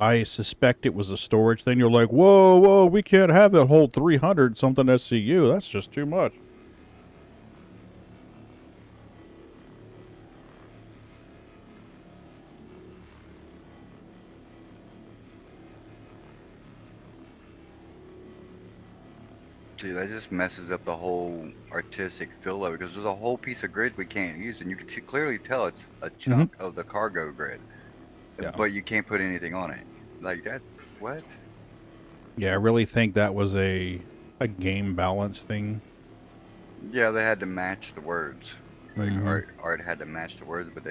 I suspect it was a storage thing. You're like, whoa, we can't have it hold 300 something SCU. That's just too much. See, that just messes up the whole artistic feel of it, because there's a whole piece of grid we can't use, and you can clearly tell it's a chunk of the cargo grid, but you can't put anything on it. Like that, what? Yeah, I really think that was a game balance thing. Yeah, they had to match the words. Like art had to match the words, but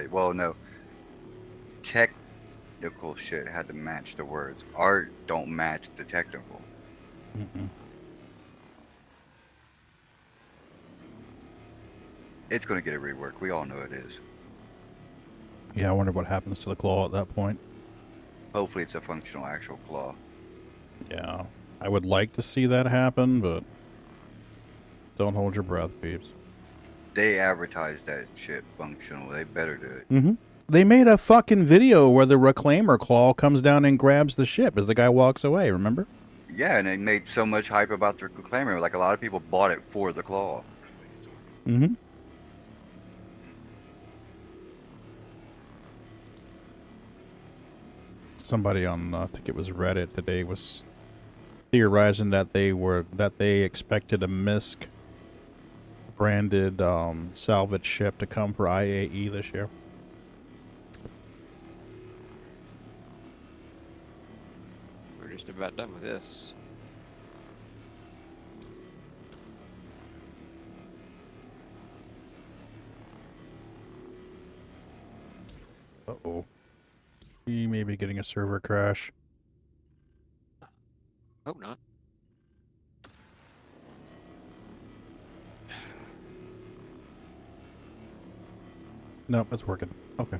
technical shit had to match the words. Art don't match the technical. Mm-mm. It's going to get a rework. We all know it is. Yeah, I wonder what happens to the claw at that point. Hopefully it's a functional actual claw. Yeah, I would like to see that happen, but don't hold your breath, peeps. They advertised that shit functional. They better do it. Mm-hmm. They made a fucking video where the reclaimer claw comes down and grabs the ship as the guy walks away, remember? Yeah, and they made so much hype about the reclaimer. Like, a lot of people bought it for the claw. Mm-hmm. Somebody on, I think it was Reddit today, was theorizing that they expected a MISC branded salvage ship to come for IAE this year. We're just about done with this. Uh-oh. We may be getting a server crash. Hope not. Nope, it's working. Okay.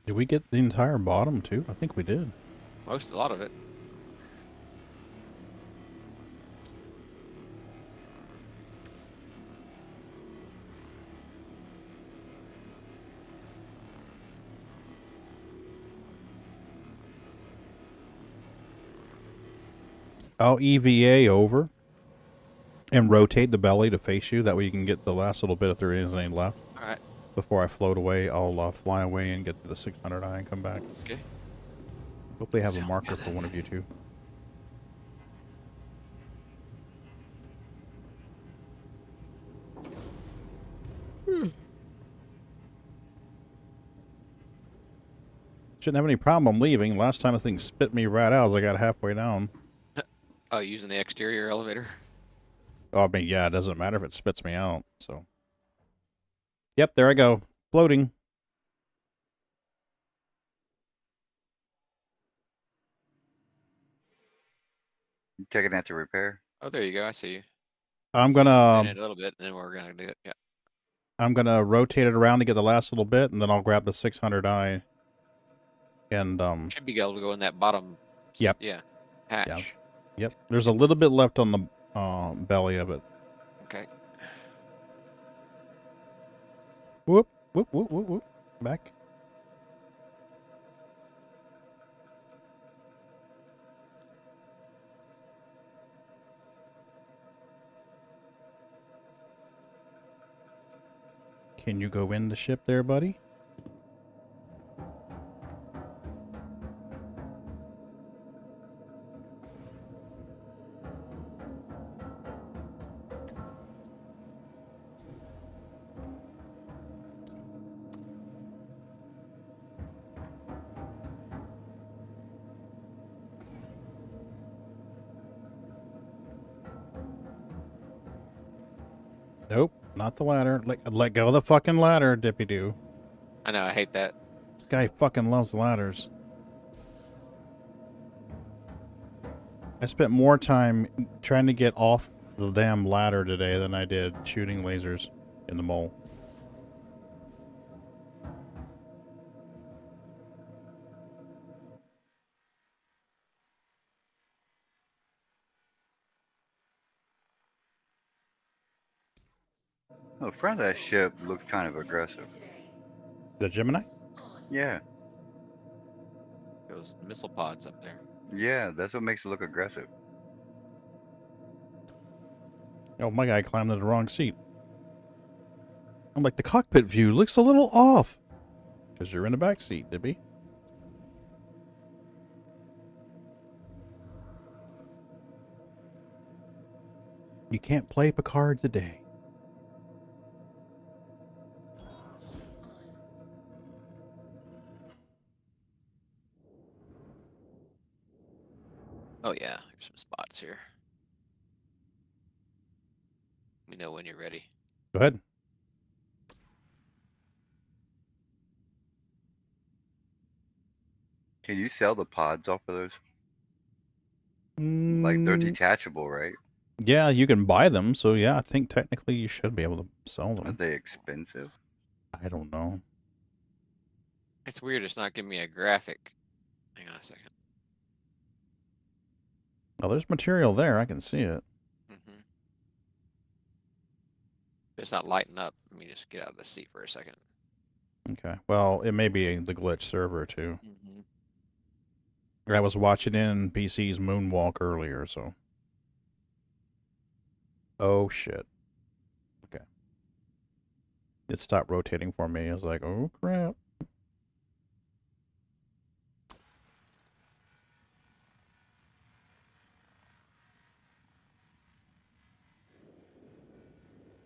Did we get the entire bottom too? I think we did. A lot of it. I'll EVA over and rotate the belly to face you. That way you can get the last little bit if there is any left. All right. Before I float away, I'll fly away and get to the 600i and come back. Okay. Hopefully have a marker for one of you two. Shouldn't have any problem leaving. Last time the thing spit me right out as I got halfway down. Oh, using the exterior elevator? Oh, I mean, yeah, it doesn't matter if it spits me out, so. Yep, there I go. Floating. You taking that to repair? Oh, there you go. I see you. I'm gonna Spin it a little bit, and then we're gonna do it. Yeah. I'm gonna rotate it around to get the last little bit, and then I'll grab the 600i. And should be able to go in that bottom. Yep. Yeah. Hatch. Yeah. Yep. There's a little bit left on the belly of it. Okay. Whoop, whoop, whoop, whoop, whoop. Back. Can you go in the ship there, buddy? Nope, not the ladder. Let go of the fucking ladder, Dippy-Doo. I know, I hate that. This guy fucking loves ladders. I spent more time trying to get off the damn ladder today than I did shooting lasers in the mole. Oh, the front of that ship looks kind of aggressive. The Gemini? Yeah. Those missile pods up there. Yeah, that's what makes it look aggressive. Oh, my guy climbed in the wrong seat. I'm like, the cockpit view looks a little off. Because you're in the back seat, Dippy. You can't play Picard today. Oh yeah, there's some spots here. Let me know when you're ready. Go ahead. Can you sell the pods off of those? Like, they're detachable, right? Yeah, you can buy them, so yeah, I think technically you should be able to sell them. Are they expensive? I don't know. It's weird it's not giving me a graphic. Hang on a second. Oh, there's material there. I can see it. Mm-hmm. It's not lighting up. Let me just get out of the seat for a second. Okay. Well, it may be the glitch server, too. Mm-hmm. I was watching in PC's Moonwalk earlier, so... Oh, shit. Okay. It stopped rotating for me. I was like, oh, crap.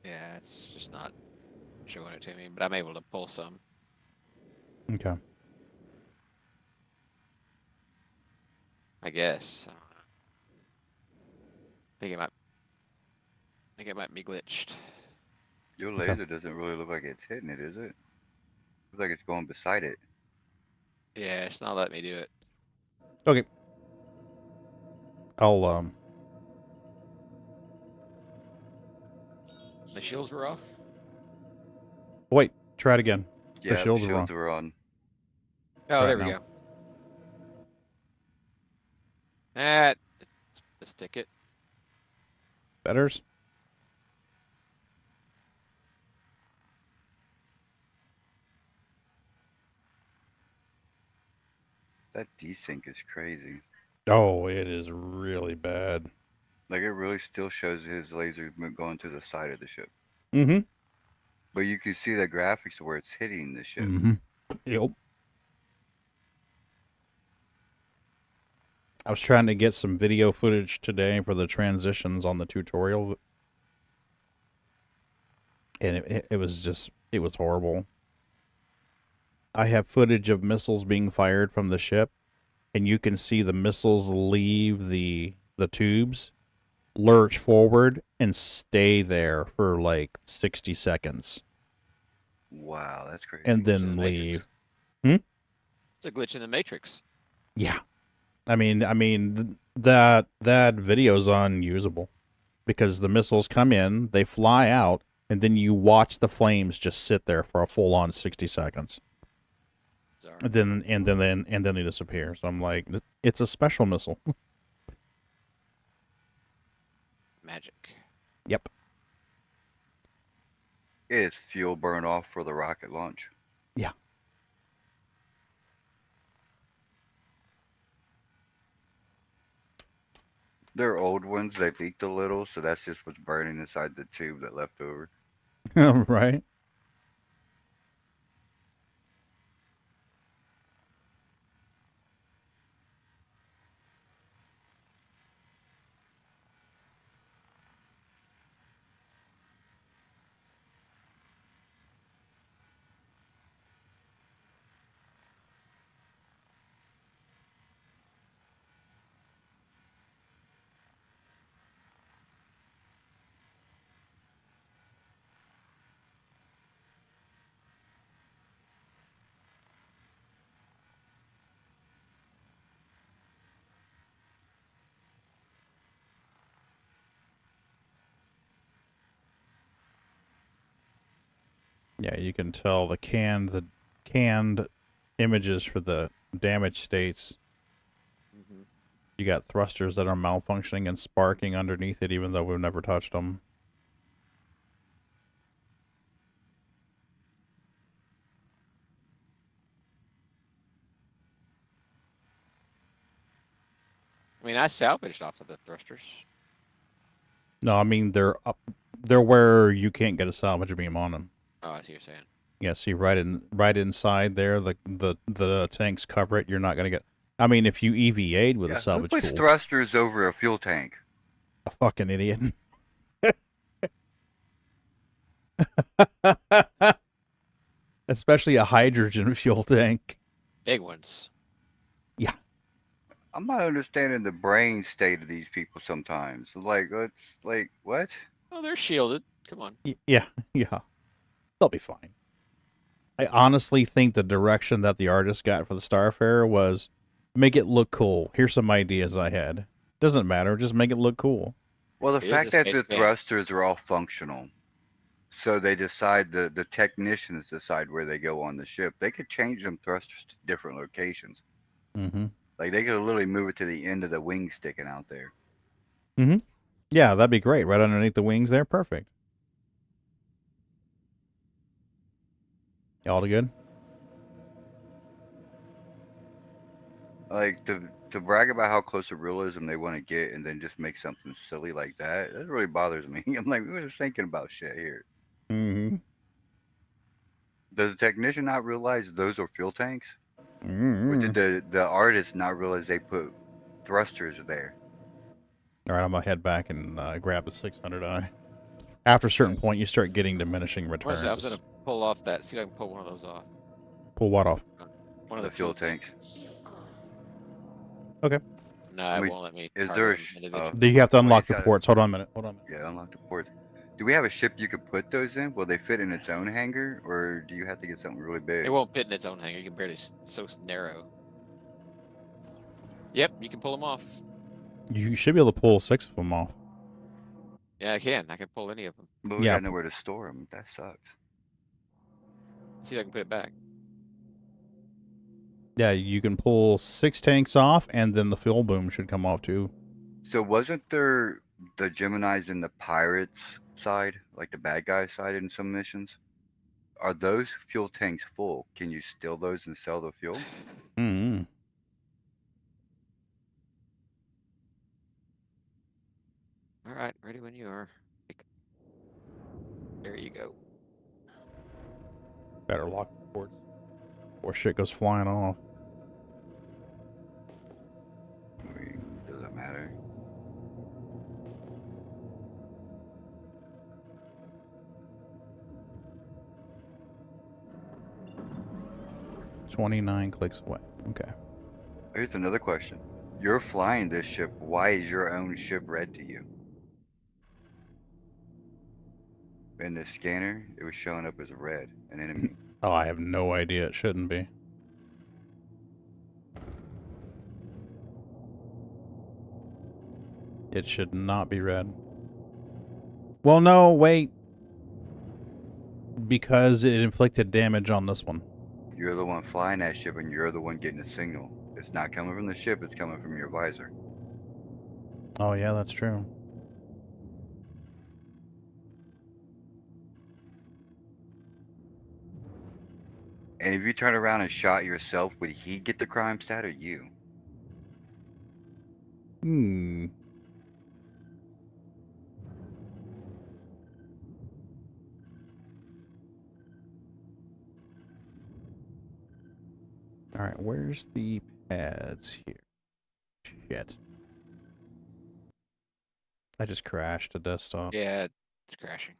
Yeah, it's just not showing it to me, but I'm able to pull some. Okay. I guess. I think it might be glitched. Your laser doesn't really look like it's hitting it, is it? Looks like it's going beside it. Yeah, it's not letting me do it. Okay. I'll, The shields were off? Wait, try it again. Yeah, the shields are on. Oh, Right there we now. go. Let's stick it. Betters? That desync is crazy. Oh, it is really bad. Like, it really still shows his laser going to the side of the ship. Mm-hmm. But you can see the graphics where it's hitting the ship. Mm-hmm. Yep. I was trying to get some video footage today for the transitions on the tutorial. And it was just, it was horrible. I have footage of missiles being fired from the ship, and you can see the missiles leave the tubes, lurch forward, and stay there for like 60 seconds. Wow, that's crazy. And then leave. It's a glitch in the Matrix. Yeah. I mean that video's unusable because the missiles come in, they fly out, and then you watch the flames just sit there for a full-on 60 seconds. And then they disappear. So I'm like, it's a special missile. magic. Yep. Is fuel burn off for the rocket launch? Yeah. They're old ones. They leaked a little, so that's just what's burning inside the tube that left over. Right. Yeah, you can tell the canned images for the damage states. Mm-hmm. You got thrusters that are malfunctioning and sparking underneath it, even though we've never touched them. I mean, I salvaged off of the thrusters. No, I mean they're up, they're where you can't get a salvage beam on them. Oh, I see what you're saying. Yeah, see right inside there, the tanks cover it. You're not gonna get. I mean, if you EVA'd with a Who salvage puts tool, thrusters over a fuel tank? a fucking idiot. Especially a hydrogen fuel tank. Big ones. Yeah. I'm not understanding the brain state of these people sometimes. Like, it's like, what? Oh, they're shielded. Come on. Yeah, yeah. They'll be fine. I honestly think the direction that the artist got for the Starfarer was make it look cool. Here's some ideas I had. Doesn't matter, just make it look cool. Well, the It is fact a that space the game. thrusters are all functional, so they decide, the technicians decide where they go on the ship. They could change them thrusters to different locations. Mm-hmm. Like, they could literally move it to the end of the wing sticking out there. Mm-hmm. Yeah, that'd be great. Right underneath the wings there. Perfect. All good? Like, to brag about how close to realism they want to get and then just make something silly like that, that really bothers me. I'm like, we were thinking about shit here. Mm-hmm. Does the technician not realize those are fuel tanks? Mm-hmm. Or did the artist not realize they put thrusters there? All right, I'm gonna head back and grab the 600i. After a certain point, you start getting diminishing returns. I was gonna pull off that. See if I can pull one of those off. Pull what off? One of The fuel tanks. Okay. No, it won't let me. Is target there a them individually. Do you have to unlock the gotta- ports? Hold on a minute. Hold on a minute. Yeah, unlock the ports. Do we have a ship you could put those in? Will they fit in its own hangar, or do you have to get something really big? It won't fit in its own hangar. You can barely. So narrow. Yep, you can pull them off. You should be able to pull 6 of them off. Yeah, I can. I can pull any of them. But we Yeah. got nowhere to store them. That sucks. See if I can put it back. Yeah, you can pull 6 tanks off, and then the fuel boom should come off too. So wasn't there the Geminis in the pirates side, like the bad guy side in some missions? Are those fuel tanks full? Can you steal those and sell the fuel? Mm-hmm. All right, ready when you are. There you go. Better lock the ports, or shit goes flying off. I mean, doesn't matter. $29 clicks away. Okay. Here's another question. You're flying this ship. Why is your own ship red to you? In the scanner, it was showing up as red, an enemy. Oh, I have no idea. It shouldn't be. It should not be red. Well, no, wait. Because it inflicted damage on this one. You're the one flying that ship, and you're the one getting the signal. It's not coming from the ship, it's coming from your visor. Oh, yeah, that's true. And if you turn around and shot yourself, would he get the crime stat or you? Hmm. All right, where's the pads here? Shit. I just crashed a desktop. Yeah, it's crashing.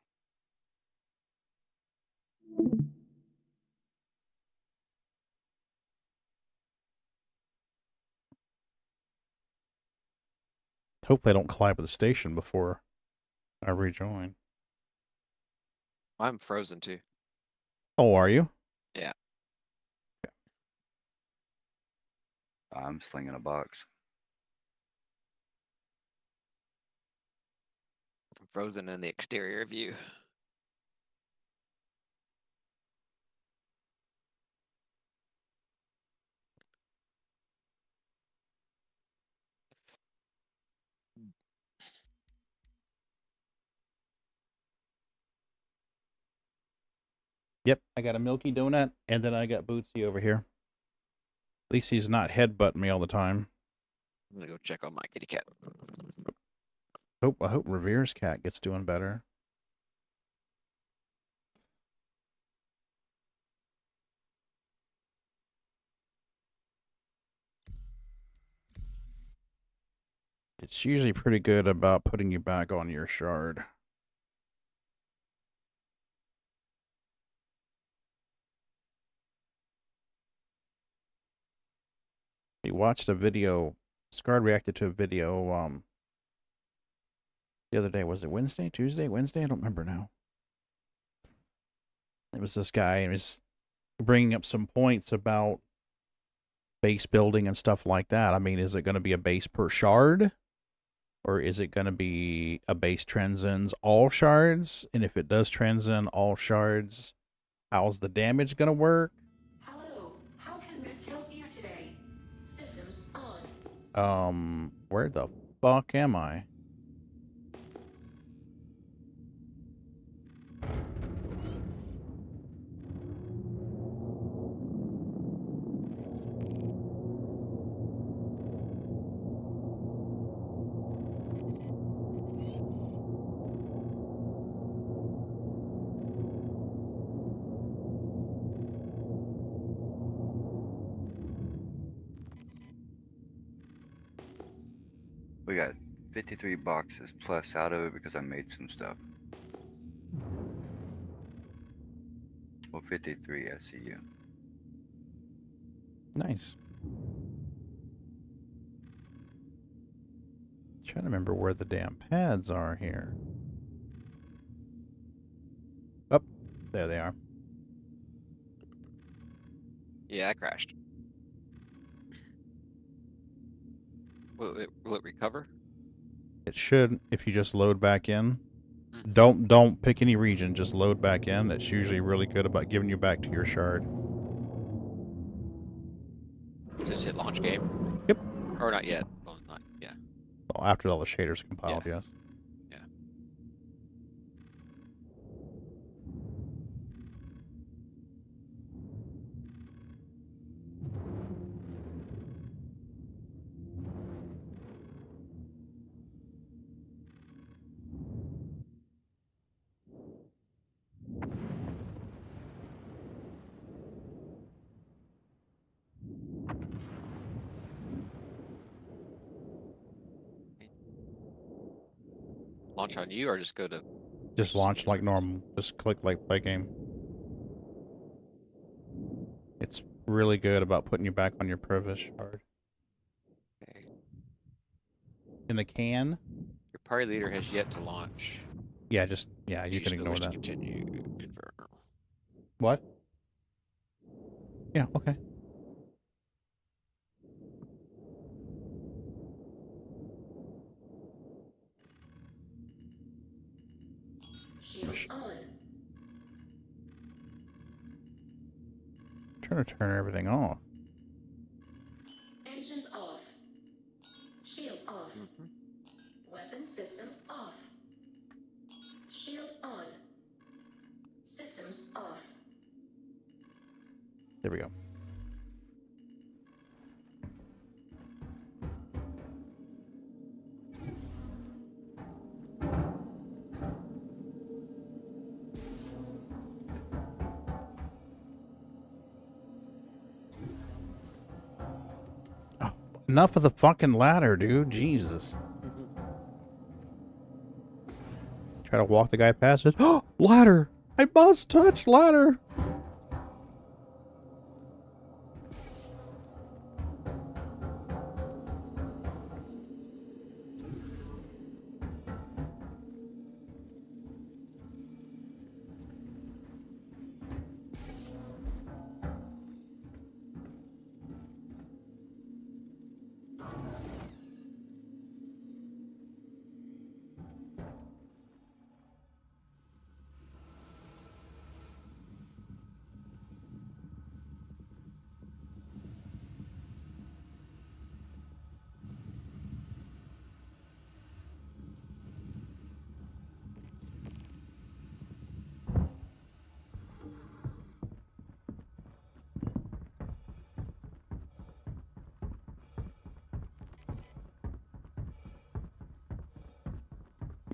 Hopefully I don't collide with the station before I rejoin. I'm frozen too. Oh, are you? Yeah. I'm slinging a box. I'm frozen in the exterior view. Yep, I got a Milky Donut, and then I got Bootsy over here. At least he's not headbutting me all the time. I'm gonna go check on my kitty cat. I hope Revere's cat gets doing better. It's usually pretty good about putting you back on your shard. We watched a video. Scarred reacted to a video the other day. Was it Wednesday, Tuesday, Wednesday? I don't remember now. It was this guy, and he was bringing up some points about base building and stuff like that. I mean, is it going to be a base per shard? Or is it going to be a base transcends all shards? And if it does transcend all shards, how's the damage going to work? Hello, how can Risk help you today? Systems on. Where the fuck am I? We got 53 boxes plus out of it because I made some stuff. Well, 53 SCU. Nice. Trying to remember where the damn pads are here. Oh, there they are. Yeah, I crashed. Will it recover? It should if you just load back in. Don't pick any region, just load back in. It's usually really good about giving you back to your shard. Just hit launch game? Yep. Or not yet. Well, not yeah. Well, after all the shaders are compiled, yes. Yeah. Launch on you or just go to... Just launch like normal. Just click like play game. It's really good about putting you back on your Provis shard. Okay. In the can? Your party leader has yet to launch. Yeah, you can ignore that. Continue. Confirm. What? Yeah, okay. Shields on. Trying to turn everything off. Engines off. Shield off. Weapon system off. Shield on. Systems off. There we go. Oh, enough of the fucking ladder, dude. Jesus. Try to walk the guy past it. Oh, ladder! I must touch ladder!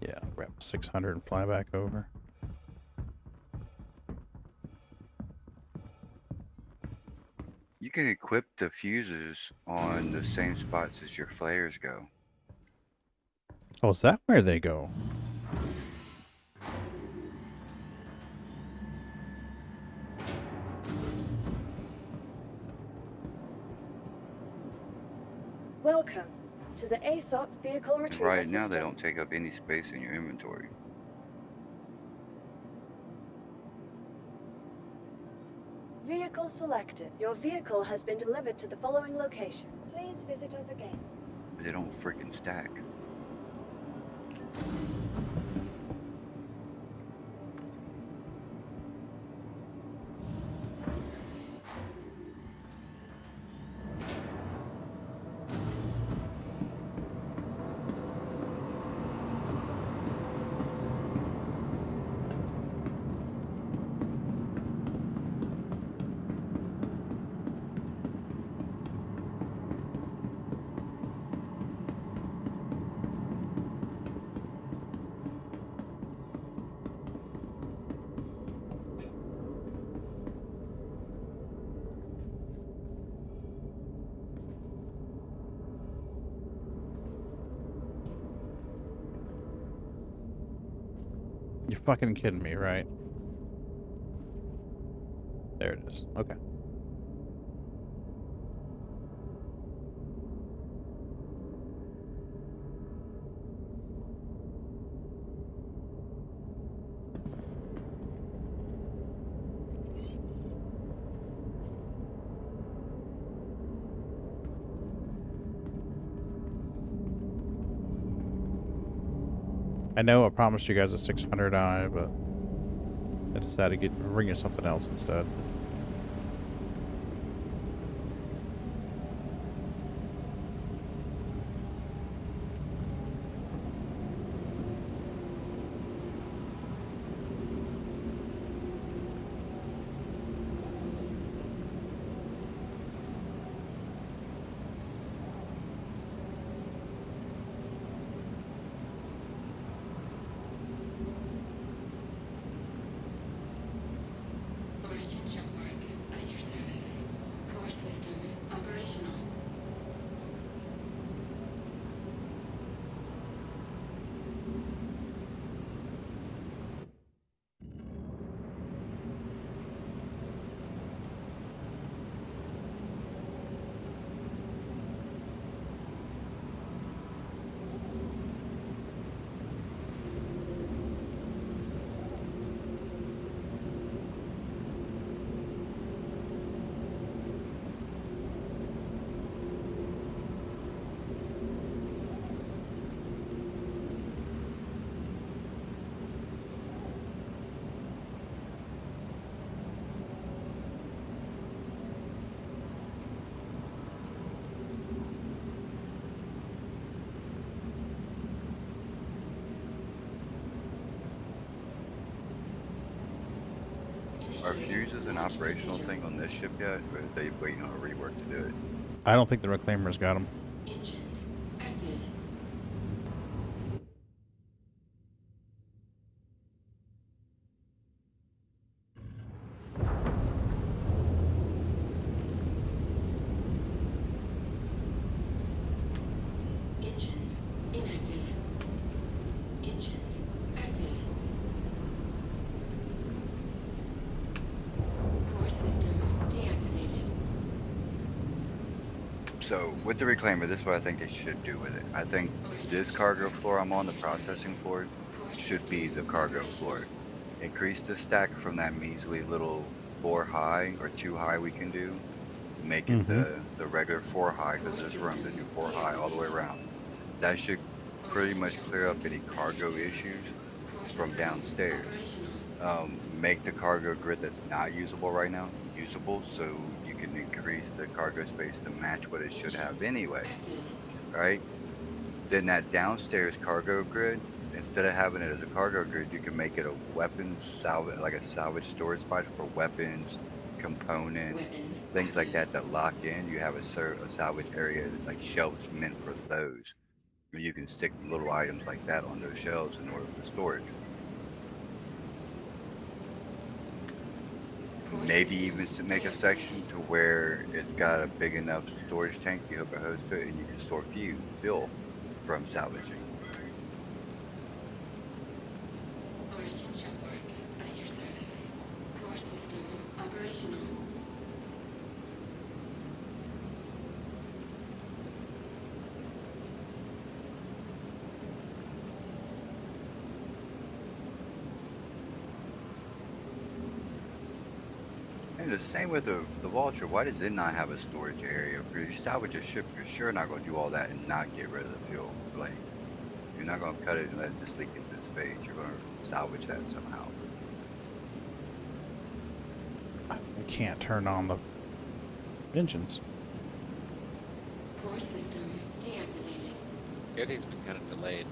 Yeah, grab 600 and fly back over. You can equip the fuses on the same spots as your flares go. Oh, is that where they go? Welcome to the ASOP vehicle retrieval Right system. now, they don't take up any space in your inventory. Vehicle selected. Your vehicle has been delivered to the following location. Please visit us again. They don't freaking stack. You're fucking kidding me, right? There it is. Okay. I know I promised you guys a 600i, but I decided to bring you something else instead. Origin jump Are fuses an operational thing on this ship yet, or are they waiting on a rework to do it? I don't think the Reclaimer's got them. Engines active. Engines inactive. Engines active. Core system deactivated. So, with the Reclaimer, this is what I think they should do with it. I think this cargo floor I'm on, the processing floor, should be the cargo floor. Increase the stack from that measly little 4 high or 2 high we can do. Make it the regular 4 high, because there's room to do 4 high all the way around. That should pretty much clear up any cargo issues from downstairs. Make the cargo grid that's not usable right now usable, so you can increase the cargo space to match what it should have anyway, right? Then that downstairs cargo grid, instead of having it as a cargo grid, you can make it a weapons salvage, like a salvage storage spot for weapons, components, things like that that lock in. You have a salvage area, like shelves meant for those. You can stick little items like that on those shelves in order for storage. Maybe even to make a section to where it's got a big enough storage tank, you hook a hose to it, and you can store fuel from salvaging. Origin jump works at your service. Core system operational. And the same with the Vulture. Why does it not have a storage area? If you salvage a ship, you're sure not going to do all that and not get rid of the fuel. Like, you're not going to cut it and let it just leak into space. You're going to salvage that somehow. I can't turn on the engines. Core system deactivated. Everything's been kind of delayed.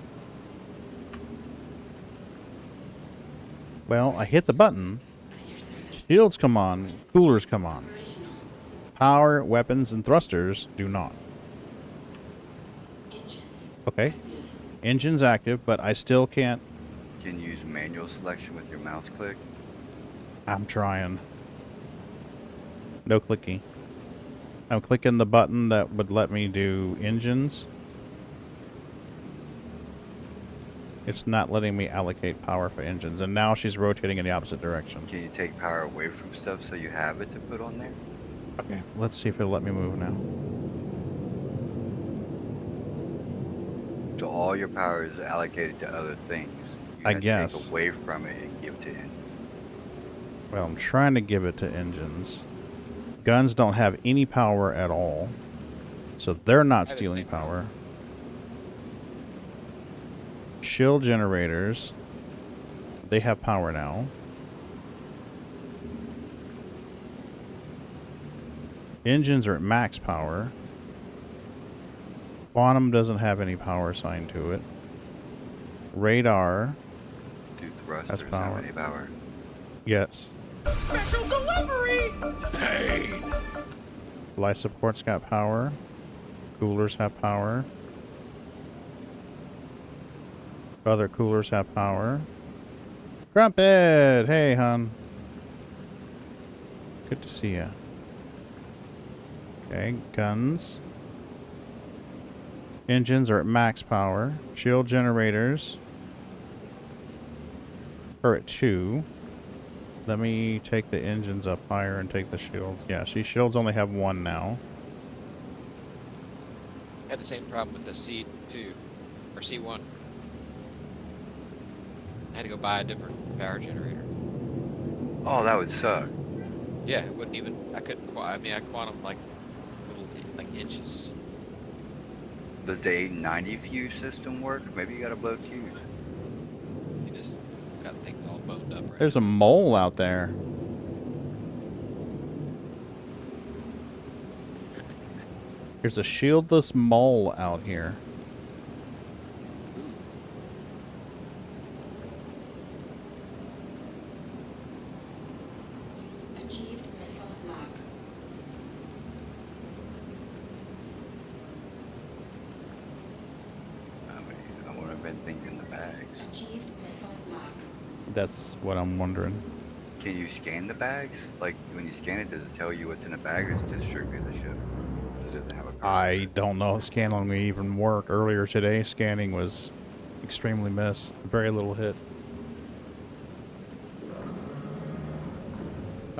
Well, I hit the button. Shields come on. Coolers come on. Power, weapons, and thrusters do not. Okay. Engine's active, but I still can't. Can you use manual selection with your mouse click? I'm trying. No clicky. I'm clicking the button that would let me do engines. It's not letting me allocate power for engines, and now she's rotating in the opposite direction. Can you take power away from stuff so you have it to put on there? Okay, let's see if it'll let me move now. So all your power is allocated to other things. You I have to guess. take away from it and give to engines. Well, I'm trying to give it to engines. Guns don't have any power at all, so they're not stealing power. Shield generators, they have power now. Engines are at max power. Quantum doesn't have any power assigned to it. Radar Do thrusters has power. have any power? Yes. Special delivery! Pain! Life support's got power. Coolers have power. Other coolers have power. Crumpet! Hey, hon. Good to see ya. Okay, guns. Engines are at max power. Shield generators are at 2. Let me take the engines up higher and take the shields. Yeah, shields only have 1 now. Had the same problem with the C2 or C1. I had to go buy a different power generator. Oh, that would suck. Yeah, it wouldn't even. I couldn't. I mean, I quantum like little like inches. Does the 890 fuse system work? Maybe you gotta blow fuse. You just got things all boned up. Right There's a mole out there. There's a shieldless mole out here. That's what I'm wondering. Can you scan the bags? Like, when you scan it, does it tell you what's in the bag, or is it just strictly the ship? Does it have a card? I don't know if scanning will even work. Earlier today, scanning was extremely miss. Very little hit.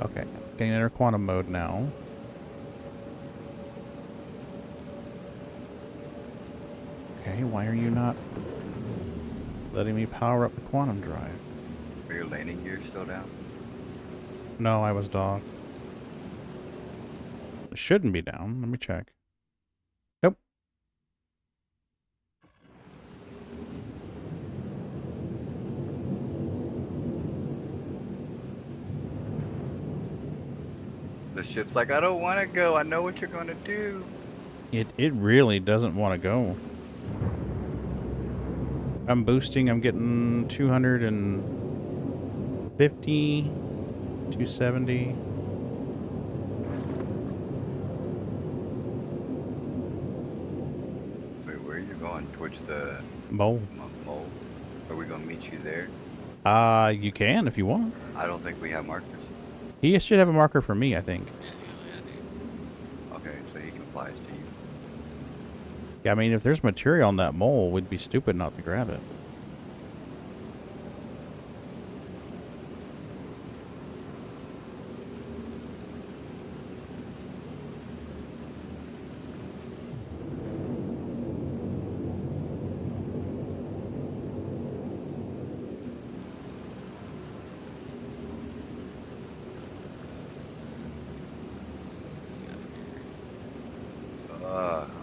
Okay, getting enter quantum mode now. Okay, why are you not letting me power up the quantum drive? Are your landing gear still down? No, I was dog. It shouldn't be down. Let me check. Nope. The ship's like, I don't want to go. I know what you're going to do. It really doesn't want to go. I'm boosting. I'm getting 250, 270. Wait, where are you going? Towards the Mole. mole? Are we going to meet you there? You can if you want. I don't think we have markers. He should have a marker for me, I think. Okay, so he complies to you. Yeah, I mean, if there's material on that mole, we'd be stupid not to grab it.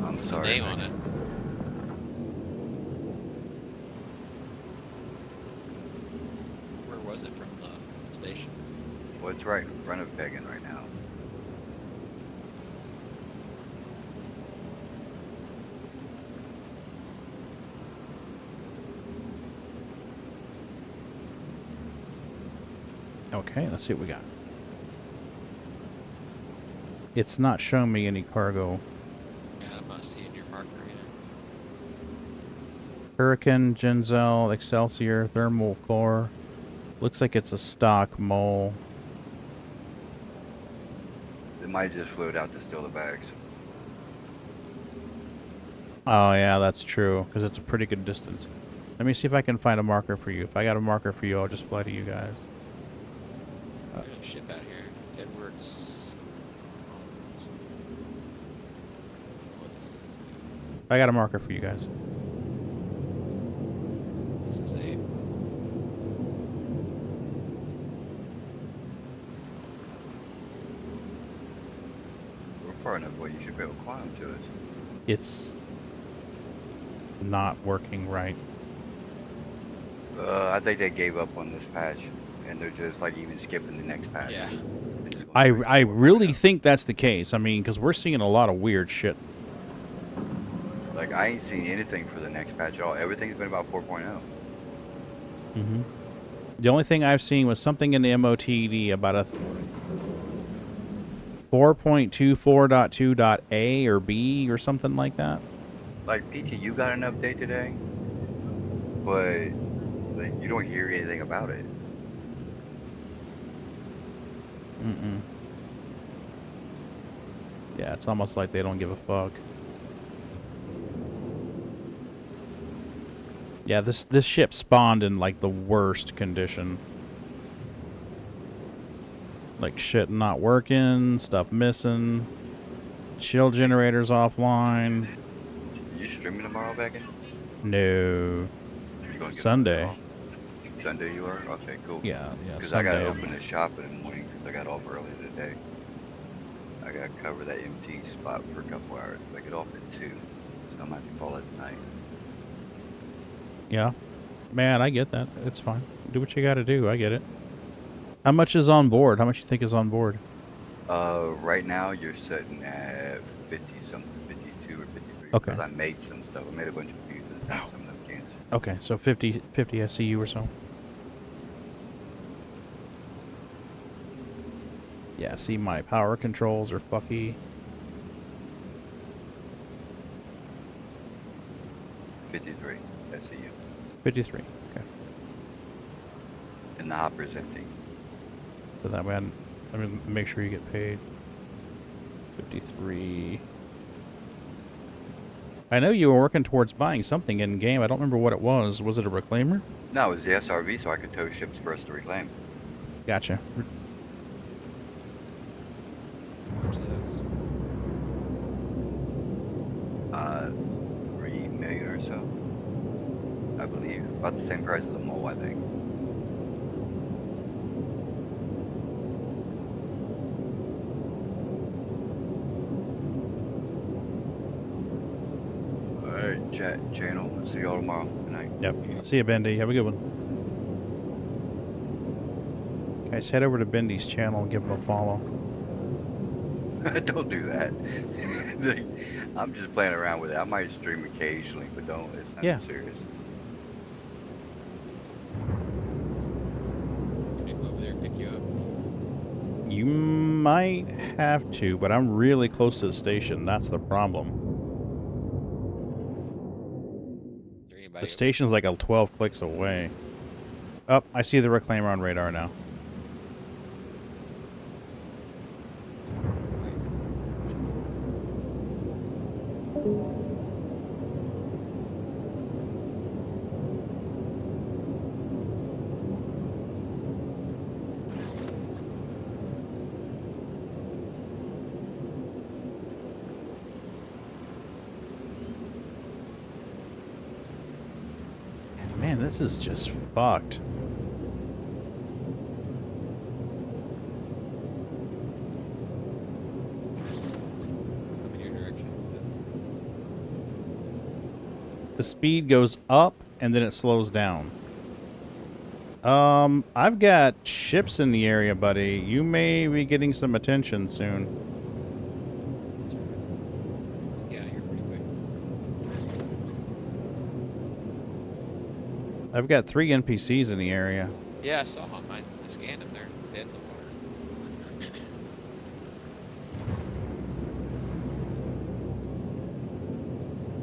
I'm What's sorry. the name on it? Where was it from the station? Well, it's right in front of Pagan right now. Okay, let's see what we got. It's not showing me any cargo. Yeah, I'm not seeing your marker either. Hurricane, Genzel, Excelsior, Thermal Core. Looks like it's a stock mole. It might just float out to steal the bags. Oh, yeah, that's true, because it's a pretty good distance. Let me see if I can find a marker for you. If I got a marker for you, I'll just fly to you guys. There's a ship out here. Edwards. What this is? I got a marker for you guys. This is a. We're far enough away. You should be able to climb to us. It's not working right. I think they gave up on this patch, and they're just like even skipping the next patch. Yeah. I really think that's the case. I mean, because we're seeing a lot of weird shit. Like, I ain't seen anything for the next patch at all. Everything's been about 4.0. Mm-hmm. The only thing I've seen was something in the MOTD about a 4.24.2.A or B or something like that. Like, PTU got an update today, but like, you don't hear anything about it. Mm-mm. Yeah, it's almost like they don't give a fuck. Yeah, this ship spawned in like the worst condition. Like shit not working, stuff missing, shield generators offline. You streaming tomorrow, Beacon? No. You gonna get Sunday. off? Sunday you are? Okay, cool. Yeah. Because I gotta Sunday. open the shop in the morning because I got off early today. I gotta cover that MT spot for a couple hours. I get off at 2, so I might be call it tonight. Yeah. Man, I get that. It's fine. Do what you gotta do. I get it. How much is on board? How much you think is on board? Right now you're sitting at 50 something, 52 or 53. Okay. Because I made some stuff. I made a bunch of fuses and some of them cans. Okay, so 50 SCU or so. Yeah, see, my power controls are fucky. 53 SCU. 53, okay. And the hopper's empty. So that way, let me make sure you get paid. 53. I know you were working towards buying something in game. I don't remember what it was. Was it a reclaimer? No, it was the SRV, so I could tow ships for us to reclaim. Gotcha. What's this? 3 million or so. I believe. About the same price as a mole, I think. Alright, chat channel. We'll see y'all tomorrow. Good night. Yep. See you, Bendy. Have a good one. Guys, head over to Bendy's channel and give him a follow. Don't do that. I'm just playing around with it. I might stream occasionally, but don't. It's not serious. Can we go over there and pick you up? You might have to, but I'm really close to the station. That's the problem. The station's like 12 clicks away. Oh, I see the reclaimer on radar now. Man, this is just fucked. Come in your direction. The speed goes up and then it slows down. I've got ships in the area, buddy. You may be getting some attention soon. Yeah, you're pretty quick. I've got 3 NPCs in the area. Yeah, I saw them. I scanned them. They're dead in the water.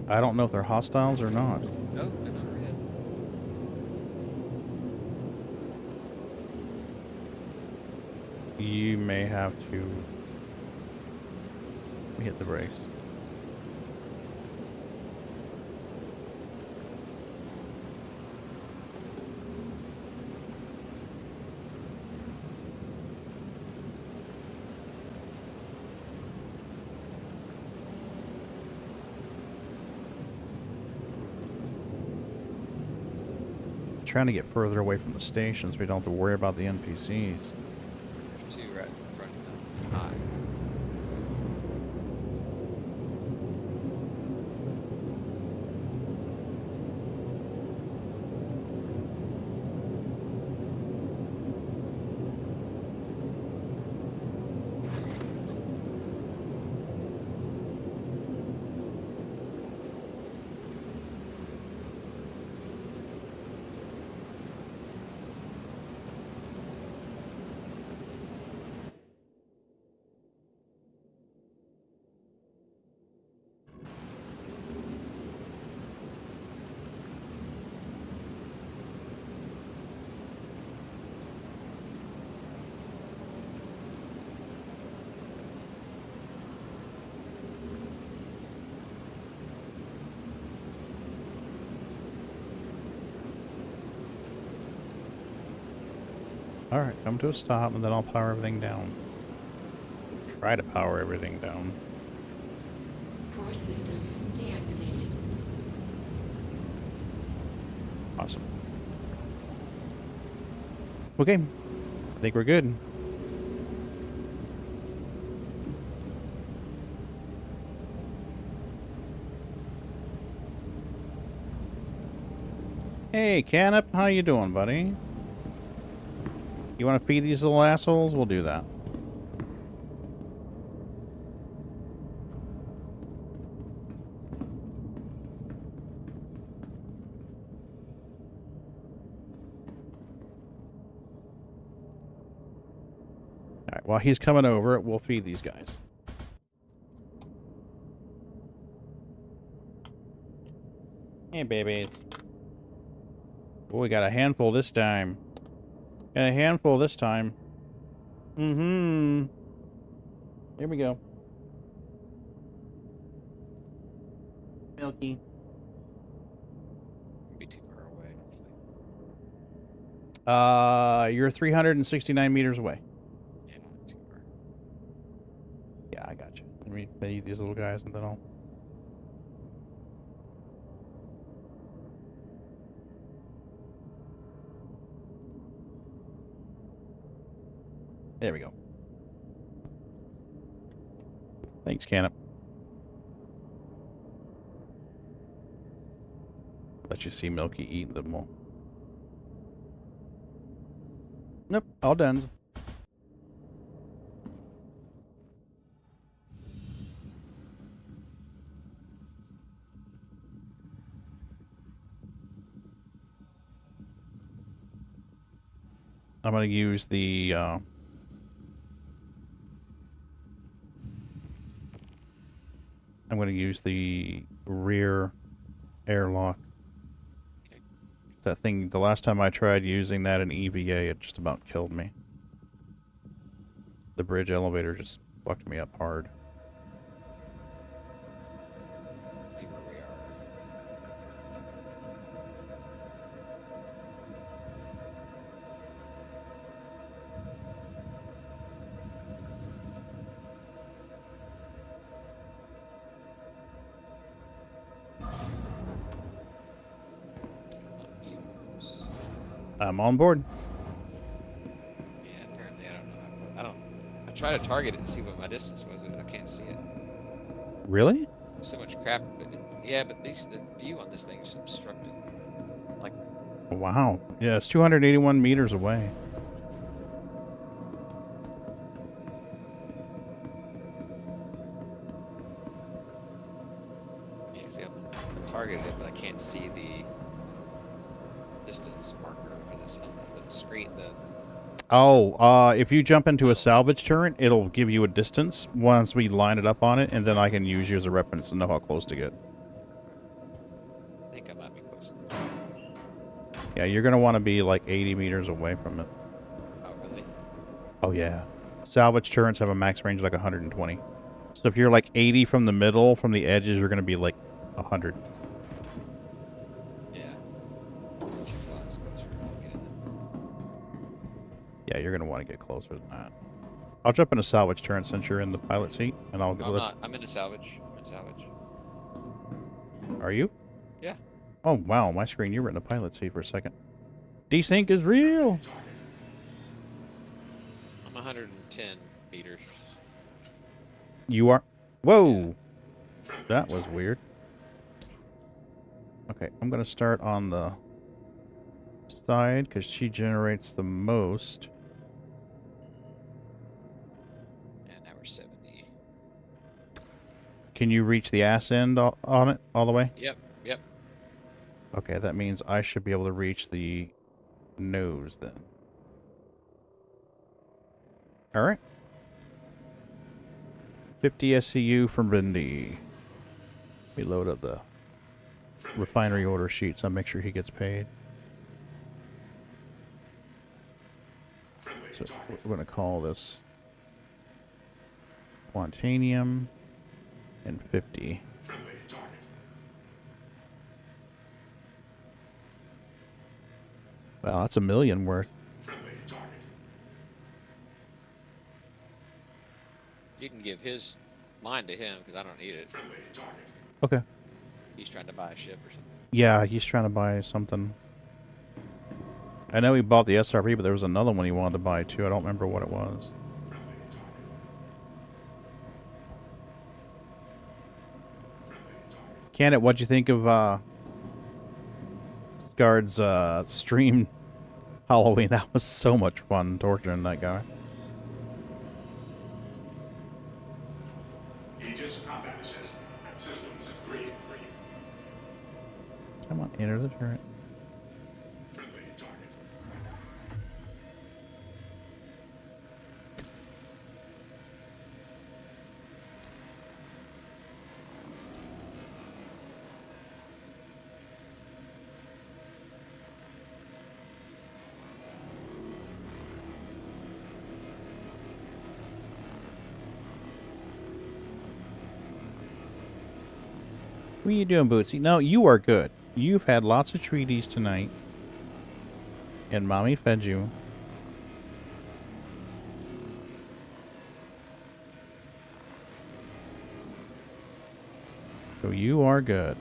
I don't know if they're hostiles or not. No, they're not red. You may have to hit the brakes. Trying to get further away from the station so we don't have to worry about the NPCs. There's 2 right in front of the eye. Alright, come to a stop and then I'll power everything down. Try to power everything down. Core system deactivated. Awesome. Okay, I think we're good. Hey, Canop, how you doing, buddy? You want to feed these little assholes? We'll do that. Alright, while he's coming over, we'll feed these guys. Hey, babies. Oh, we got a handful this time. Got a handful this time. Mm-hmm. Here we go. Milky. Be too far away. You're 369 meters away. Yeah, not too far. Yeah, I got you. Let me feed these little guys and then I'll... There we go. Thanks, Canop. Let you see Milky eating them all. Nope, all done. I'm going to use the... I'm going to use the rear airlock. That thing, the last time I tried using that in EVA, it just about killed me. The bridge elevator just fucked me up hard. Let's see where we are. I'm on board. Yeah, apparently I don't know. I tried to target it and see what my distance was, but I can't see it. Really? So much crap. Yeah, but the view on this thing is obstructed. Like, Wow. Yeah, it's 281 meters away. you see, I'm targeted it, but I can't see the distance marker for this on the screen. If you jump into a salvage turret, it'll give you a distance once we line it up on it, and then I can use you as a reference to know how close to get. I think I might be close. Yeah, you're going to want to be like 80 meters away from it. Oh, really? Oh, yeah. Salvage turrets have a max range of like 120. So if you're like 80 from the middle, from the edges, you're going to be like 100. Yeah. Yeah, you're going to want to get closer than that. I'll jump in a salvage turret since you're in the pilot seat, and I'll... I'm not. I'm in a salvage. I'm in salvage. Are you? Yeah. Oh, wow. My screen, you were in the pilot seat for a second. Desync is real! I'm 110 meters. You are... Whoa! Yeah. That was weird. Okay, I'm going to start on the side, because she generates the most. And now we're 70. Can you reach the ass end on it all the way? Yep, yep. Okay, that means I should be able to reach the nose then. Alright. 50 SCU from Bindi. We load up the refinery order sheet, so I'll make sure he gets paid. So we're going to call this Quantanium and 50. Wow, that's $1 million worth. You can give mine to him because I don't need it. Okay. He's trying to buy a ship or something. Yeah, he's trying to buy something. I know he bought the SRP, but there was another one he wanted to buy too. I don't remember what it was. Candid, what'd you think of Scarred's stream Halloween? That was so much fun torturing that guy. Aegis combat assist. Systems is green. Come on, enter the turret. Friendly target. What are you doing, Bootsy? No, you are good. You've had lots of treaties tonight. And Mommy fed you. So you are good.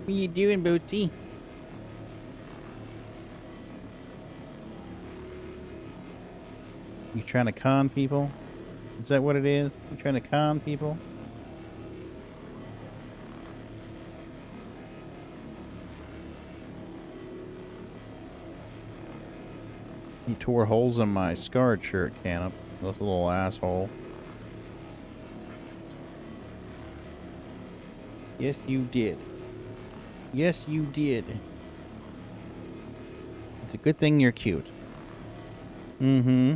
What are you doing, Bootsy? You trying to con people? Is that what it is? You trying to con people? He tore holes in my scarred shirt canop. That's a little asshole. Yes, you did. Yes, you did. It's a good thing you're cute. Mm-hmm.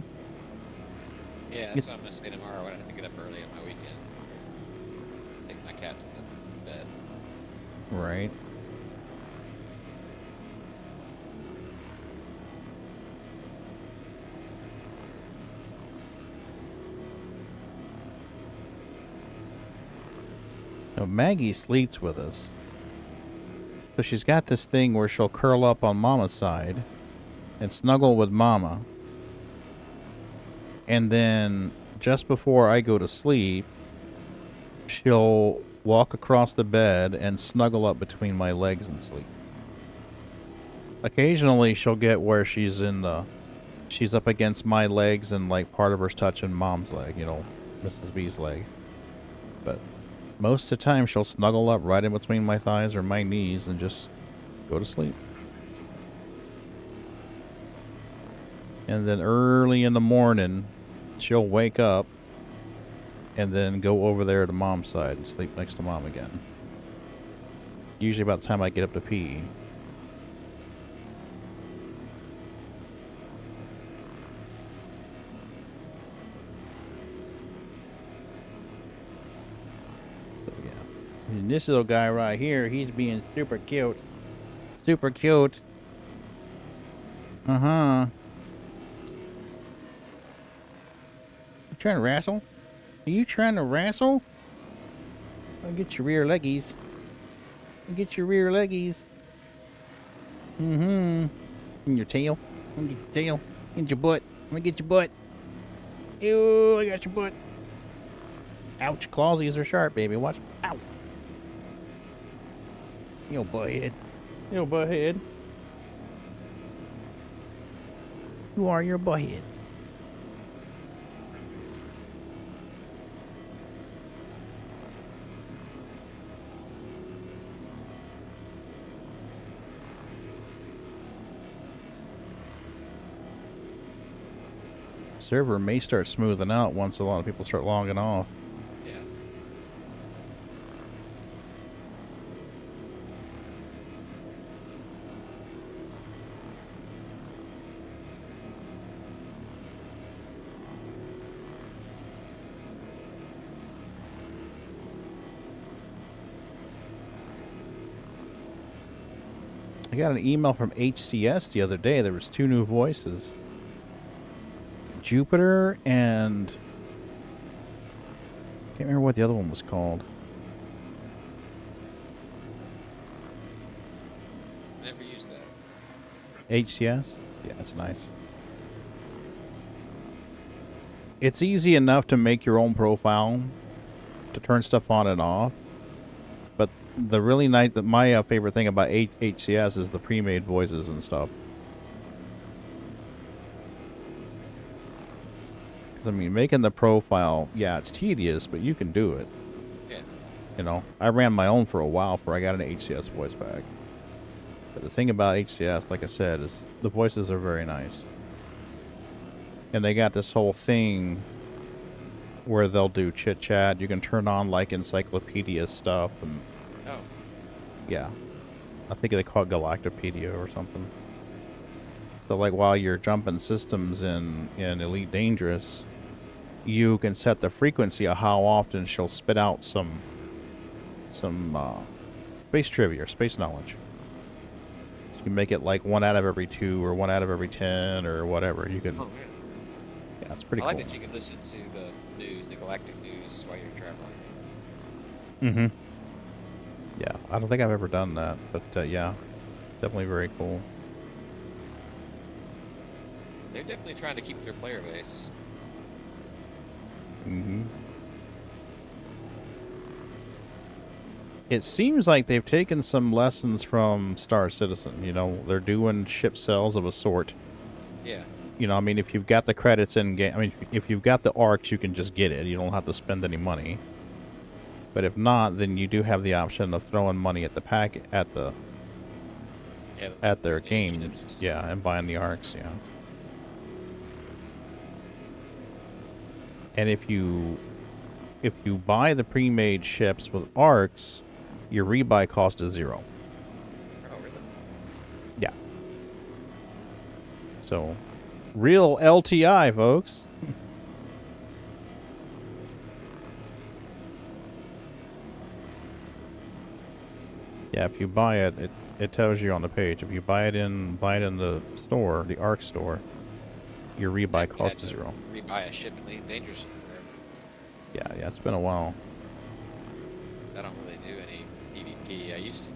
Yeah, that's what I'm gonna say tomorrow when I have to get up early on my weekend. Take my cat to the bed. Right. Now, Maggie sleeps with us. So she's got this thing where she'll curl up on Mama's side and snuggle with Mama. And then, just before I go to sleep, she'll walk across the bed and snuggle up between my legs and sleep. Occasionally, she'll get where she's up against my legs and like part of her's touching Mom's leg, you know, Mrs. B's leg. But most of the time, she'll snuggle up right in between my thighs or my knees and just go to sleep. And then early in the morning, she'll wake up and then go over there to Mom's side and sleep next to Mom again. Usually about the time I get up to pee. And this little guy right here, he's being super cute. Super cute. Uh-huh. You trying to wrestle? Are you trying to wrestle? I'll get your rear leggies. I'll get your rear leggies. Mm-hmm. And your tail. I'll get your tail. And your butt. I'm gonna get your butt. Ew, I got your butt. Ouch, clawsies are sharp, baby. Watch. Ow. Yo, butthead. Yo, butthead. You are your butthead. Server may start smoothing out once a lot of people start logging off. I got an email from HCS the other day. There was 2 new voices. Jupiter and... can't remember what the other one was called. Never used that. HCS? Yeah, that's nice. It's easy enough to make your own profile, to turn stuff on and off. But the really nice, my favorite thing about HCS is the pre-made voices and stuff. I mean, making the profile, yeah, it's tedious, but you can do it. Yeah. You know, I ran my own for a while before I got an HCS voice pack. But the thing about HCS, like I said, is the voices are very nice. And they got this whole thing where they'll do chit chat. You can turn on like encyclopedia stuff, and Oh. yeah, I think they call it Galactopedia or something. So like while you're jumping systems in Elite Dangerous, you can set the frequency of how often she'll spit out some space trivia or space knowledge. So you can make it like 1 out of every 2 or 1 out of every 10 or whatever. You can. Oh, man. Yeah, it's pretty I like cool. that you can listen to the news, the galactic news, while you're traveling. Mm-hmm. Yeah, I don't think I've ever done that, but yeah, definitely very cool. They're definitely trying to keep their player base. Mm-hmm. It seems like they've taken some lessons from Star Citizen. You know, they're doing ship sells of a sort. Yeah. You know, I mean, if you've got the credits in game, I mean, if you've got the ARCs, you can just get it. You don't have to spend any money. But if not, then you do have the option of throwing money at the at their games. Ships. Yeah, and buying the ARCs. Yeah. And if you buy the pre-made ships with ARCs, your rebuy cost is 0. Oh, really? Yeah. So, real LTI, folks. Yeah, if you buy it, it tells you on the page. If you buy it in the store, the ARC store, your rebuy cost is 0. Rebuy a ship in Elite Dangerous forever. Yeah, it's been a while. 'Cause I don't really do any PvP. I used to.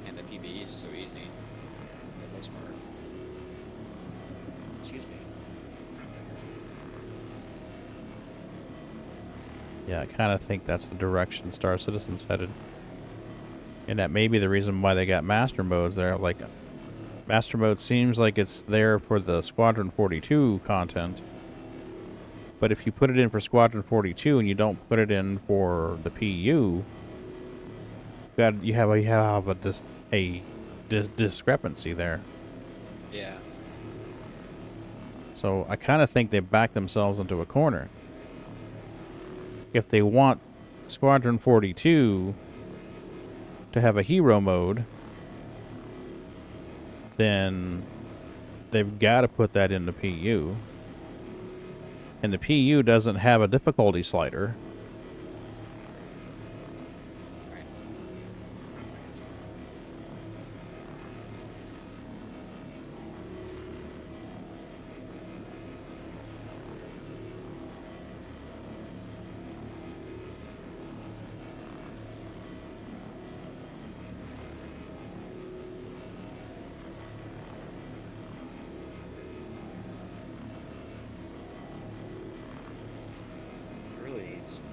And the PvE is so easy. For the most part. Excuse me. Yeah, I kind of think that's the direction Star Citizen's headed. And that may be the reason why they got master modes there. Like, master mode seems like it's there for the Squadron 42 content. But if you put it in for Squadron 42 and you don't put it in for the PU, you have a discrepancy there. Yeah. So I kind of think they backed themselves into a corner. If they want Squadron 42 to have a hero mode, then they've got to put that in the PU. And the PU doesn't have a difficulty slider.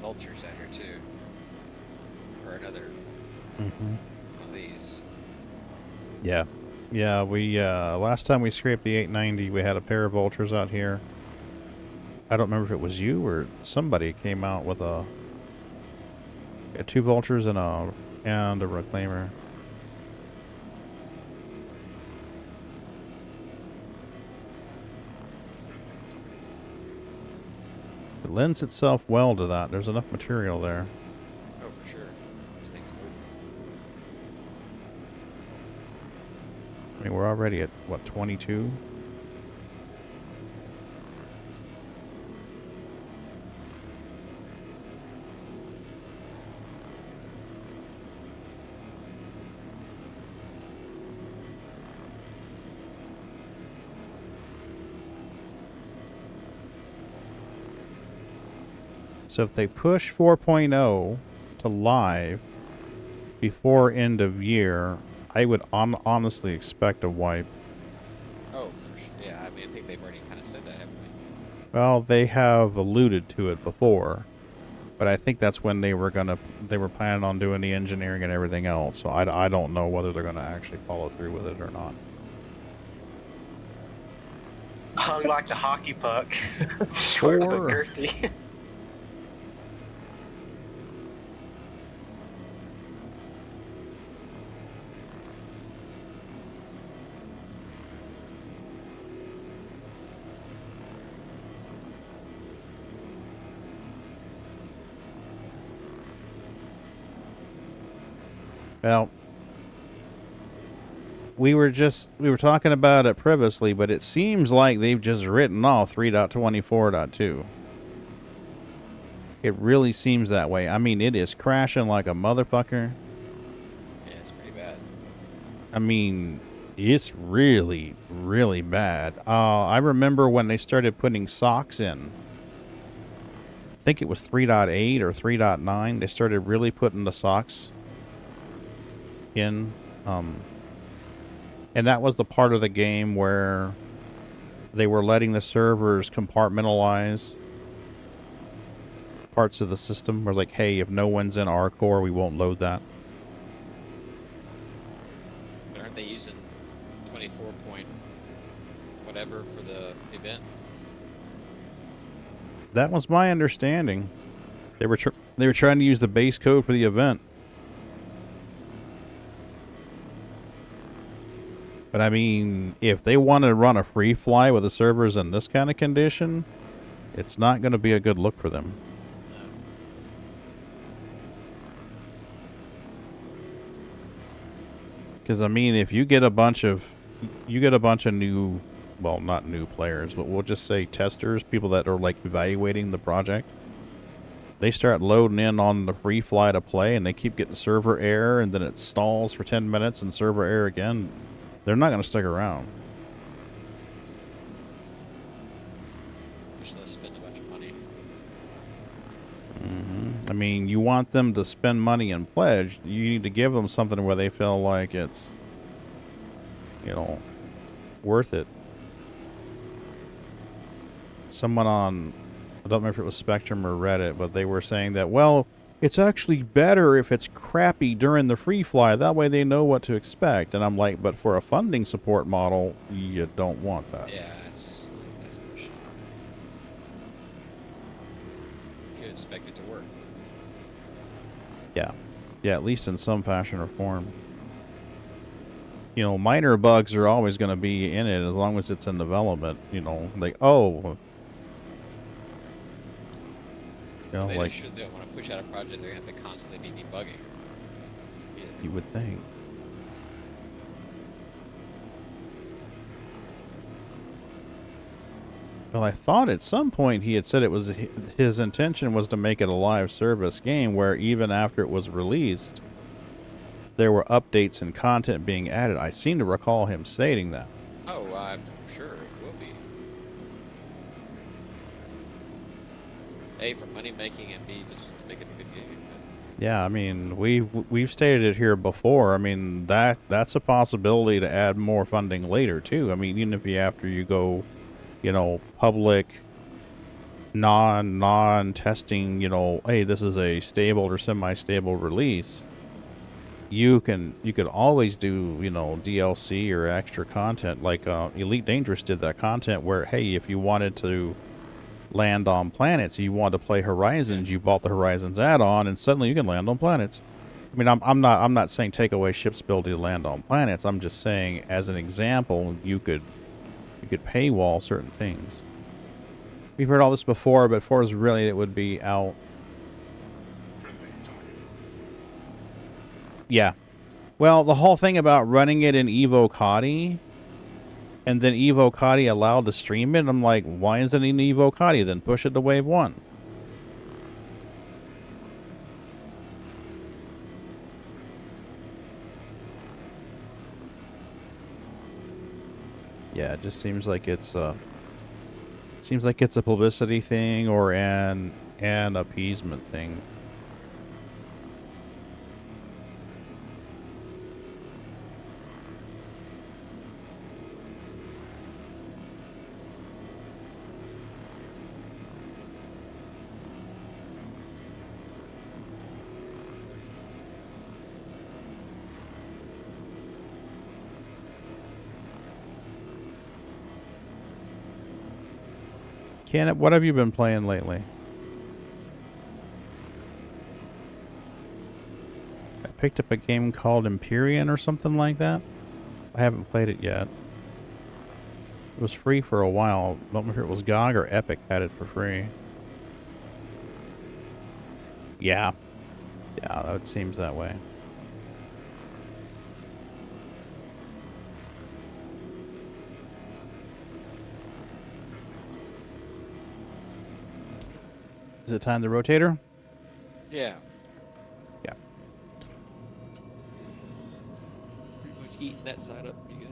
Vultures out here too, or another Mm-hmm. one of these. Yeah. We last time we scraped the 890, we had a pair of vultures out here. I don't remember if it was you or somebody came out with a 2 vultures and a reclaimer. It lends itself well to that. There's enough material there. Oh, for sure. These things move. I mean, we're already at, what, 22? So if they push 4.0 to live before end of year, I would honestly expect a wipe. Oh, for sure. Yeah, I mean, I think they've already kind of said that, haven't they? Well, they have alluded to it before, but I think that's when they were planning on doing the engineering and everything else. So I don't know whether they're gonna actually follow through with it or not. Hung like the hockey puck. Short but Or- girthy. Well, we were talking about it previously, but it seems like they've just written off 3.24.2. It really seems that way. I mean, it is crashing like a motherfucker. Yeah, it's pretty bad. I mean, it's really, really bad. I remember when they started putting socks in. I think it was 3.8 or 3.9. They started really putting the socks in. And that was the part of the game where they were letting the servers compartmentalize parts of the system. Where like, hey, if no one's in our core, we won't load that. But aren't they using 24 point whatever for the event? That was my understanding. They were trying to use the base code for the event. But I mean, if they want to run a free fly with the servers in this kind of condition, it's not going to be a good look for them. Because I mean, if you get a bunch of new, well, not new players, but we'll just say testers, people that are like evaluating the project, they start loading in on the free fly to play, and they keep getting server error, and then it stalls for 10 minutes and server error again. They're not going to stick around. Wish they'll spend a bunch of money. I mean, you want them to spend money and pledge. You need to give them something where they feel like it's, you know, worth it. Someone on, I don't remember if it was Spectrum or Reddit, but they were saying that, well, it's actually better if it's crappy during the free fly. That way they know what to expect. And I'm like, but for a funding support model, you don't want that. Yeah, that's bullshit. You expect it to work. Yeah. Yeah, at least in some fashion or form. You know, minor bugs are always going to be in it as long as it's in development. You know, like, oh. You know, They like, should do it. When I push out a project, they're going to have to constantly be debugging. you would think. Well, I thought at some point he had said it was his intention was to make it a live service game where even after it was released, there were updates and content being added. I seem to recall him stating that. Oh, I'm sure it will be. A, for money making, and B, just to make it a good game. Yeah, I mean, we've stated it here before. I mean, that's a possibility to add more funding later too. I mean, even if after you go, you know, public non-testing, you know, hey, this is a stable or semi-stable release. You could always do, you know, DLC or extra content like Elite Dangerous did that content where, hey, if you wanted to land on planets, you want to play Horizons, you bought the Horizons add-on, and suddenly you can land on planets. I mean, I'm not saying take away ship's ability to land on planets. I'm just saying, as an example, you could paywall certain things. We've heard all this before, but for us, really, it would be out. Yeah. Well, the whole thing about running it in Evo Kadi, and then Evo Kadi allowed to stream it, I'm like, why isn't it in Evo Kadi? Then push it to Wave 1. Yeah, it just seems like it's a publicity thing or an appeasement thing. Ken, what have you been playing lately? I picked up a game called Empyrean or something like that. I haven't played it yet. It was free for a while. I don't remember if it was GOG or Epic had it for free. Yeah. Yeah, it seems that way. Is it time to rotator? Yeah. Yeah. Pretty much eating that side up pretty good.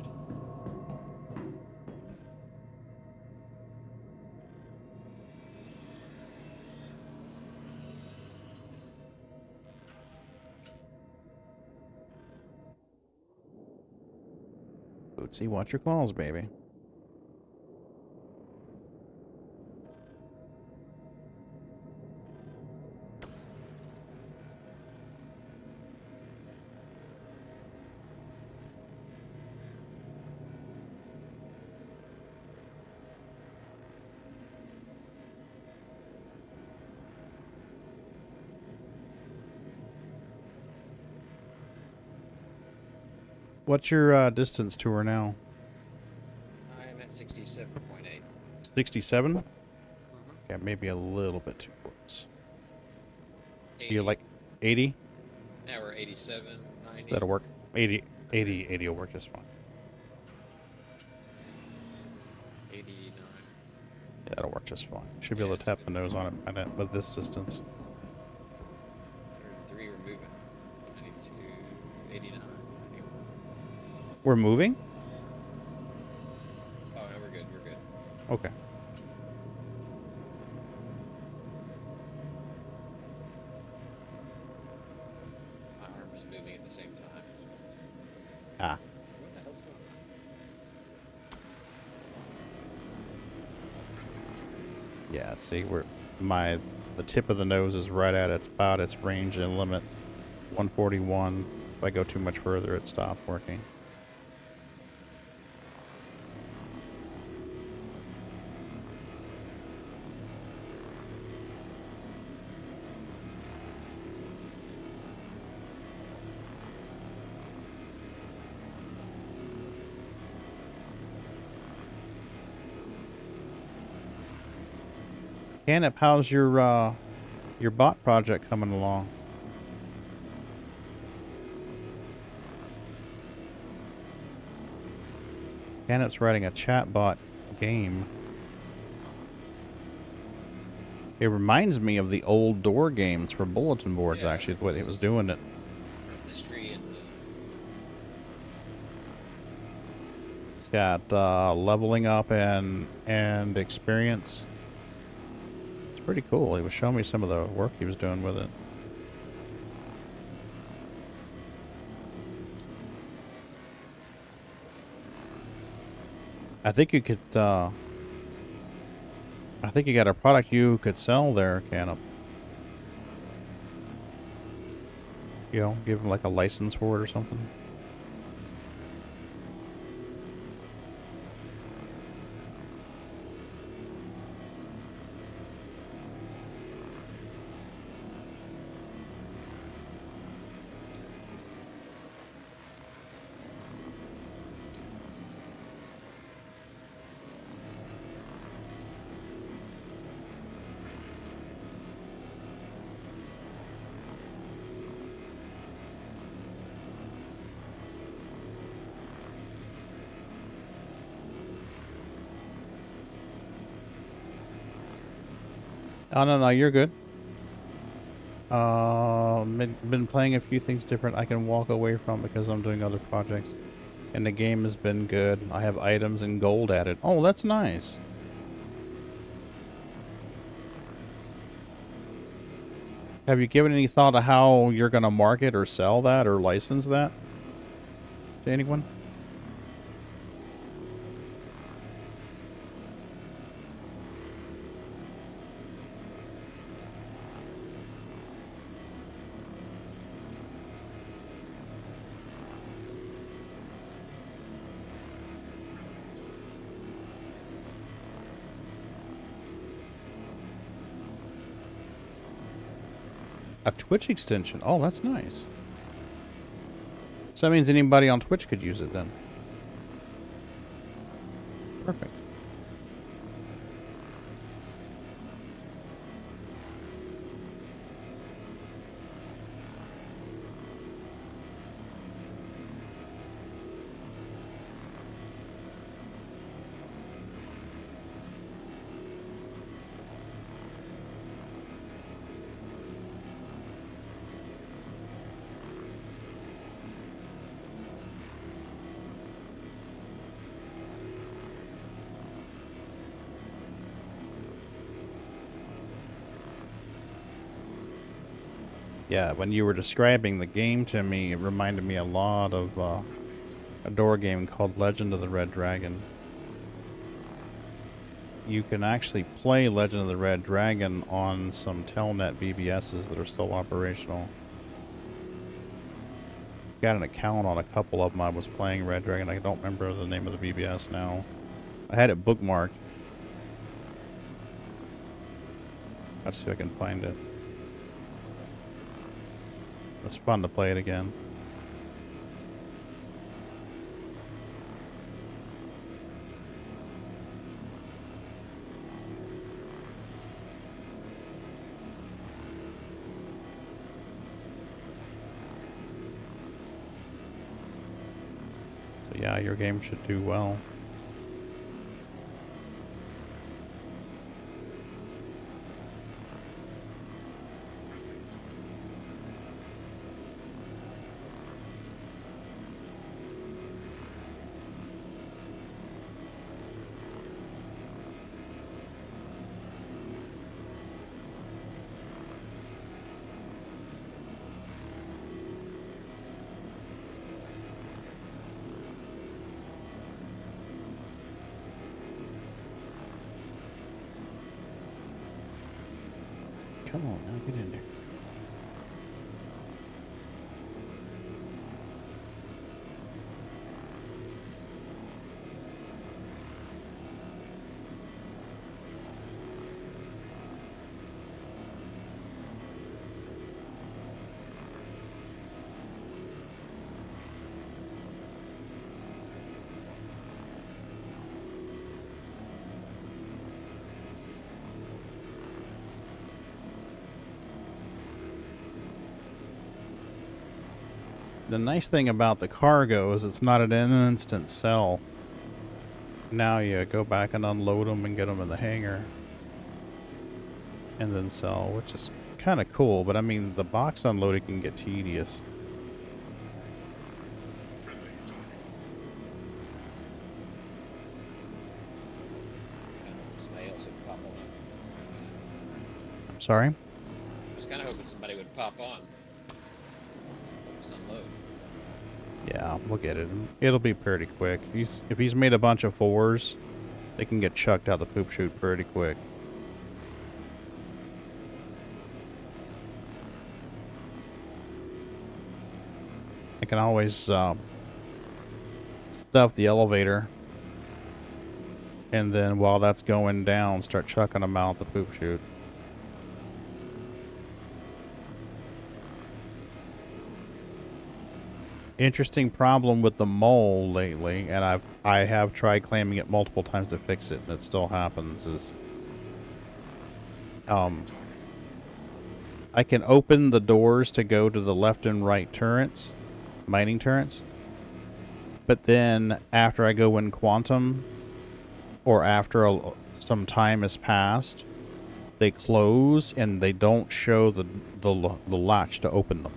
Bootsy, watch your claws, baby. What's your distance to her now? I'm at 67.8. 67? Okay, maybe a little bit too close. You're like 80? Now we're 87, 90. That'll work. 80 will work just fine. 89. Yeah, that'll work just fine. Should be able to tap the nose on it with this distance. 103, we're moving. 92, 89, 91. We're moving? Oh, no, we're good, we're good. Okay. My arm is moving at the same time. Ah. What the hell's going on? Yeah, see, the tip of the nose is right at about its range and limit. 141. If I go too much further, it stops working. Canip, how's your bot project coming along? Canip's writing a chatbot game. It reminds me of the old door games for bulletin boards, actually, the way it was doing it. History and It's got leveling up and experience. It's pretty cool. He was showing me some of the work he was doing with it. I think you could, I think you got a product you could sell there, Canop. You know, give him like a license for it or something. Oh, no, you're good. Been playing a few things different I can walk away from because I'm doing other projects. And the game has been good. I have items and gold added. Oh, that's nice. Have you given any thought to how you're going to market or sell that or license that to anyone? A Twitch extension. Oh, that's nice. So that means anybody on Twitch could use it then. Perfect. Yeah, when you were describing the game to me, it reminded me a lot of a door game called Legend of the Red Dragon. You can actually play Legend of the Red Dragon on some Telnet BBSs that are still operational. Got an account on a couple of them. I was playing Red Dragon. I don't remember the name of the BBS now. I had it bookmarked. Let's see if I can find it. It's fun to play it again. So yeah, your game should do well. Come on, now get in there. The nice thing about the cargo is it's not an instant sell. Now you go back and unload them and get them in the hangar. And then sell, which is kind of cool, but I mean, the box unloading can get tedious. Somebody else would pop on. I'm sorry? I was kind of hoping somebody would pop on. Unload. Yeah, we'll get it. It'll be pretty quick. If he's made a bunch of 4s, they can get chucked out the poop chute pretty quick. I can always stuff the elevator, and then while that's going down, start chucking them out the poop chute. Interesting problem with the mole lately, and I have tried claiming it multiple times to fix it, and it still happens, is I can open the doors to go to the left and right turrets, mining turrets, but then after I go in quantum, or after some time has passed, they close and they don't show the latch to open them.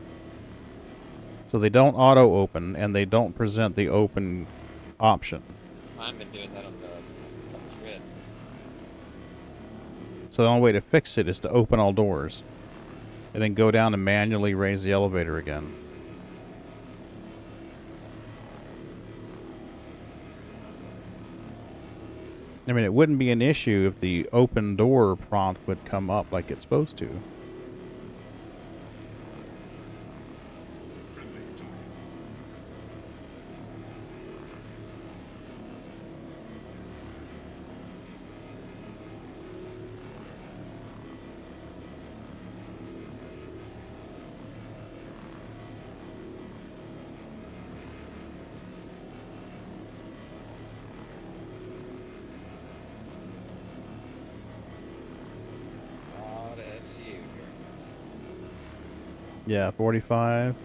So they don't auto-open, and they don't present the open option. I've been doing that on the Compass Red. So the only way to fix it is to open all doors. And then go down and manually raise the elevator again. I mean, it wouldn't be an issue if the open door prompt would come up like it's supposed to. Yeah, 45.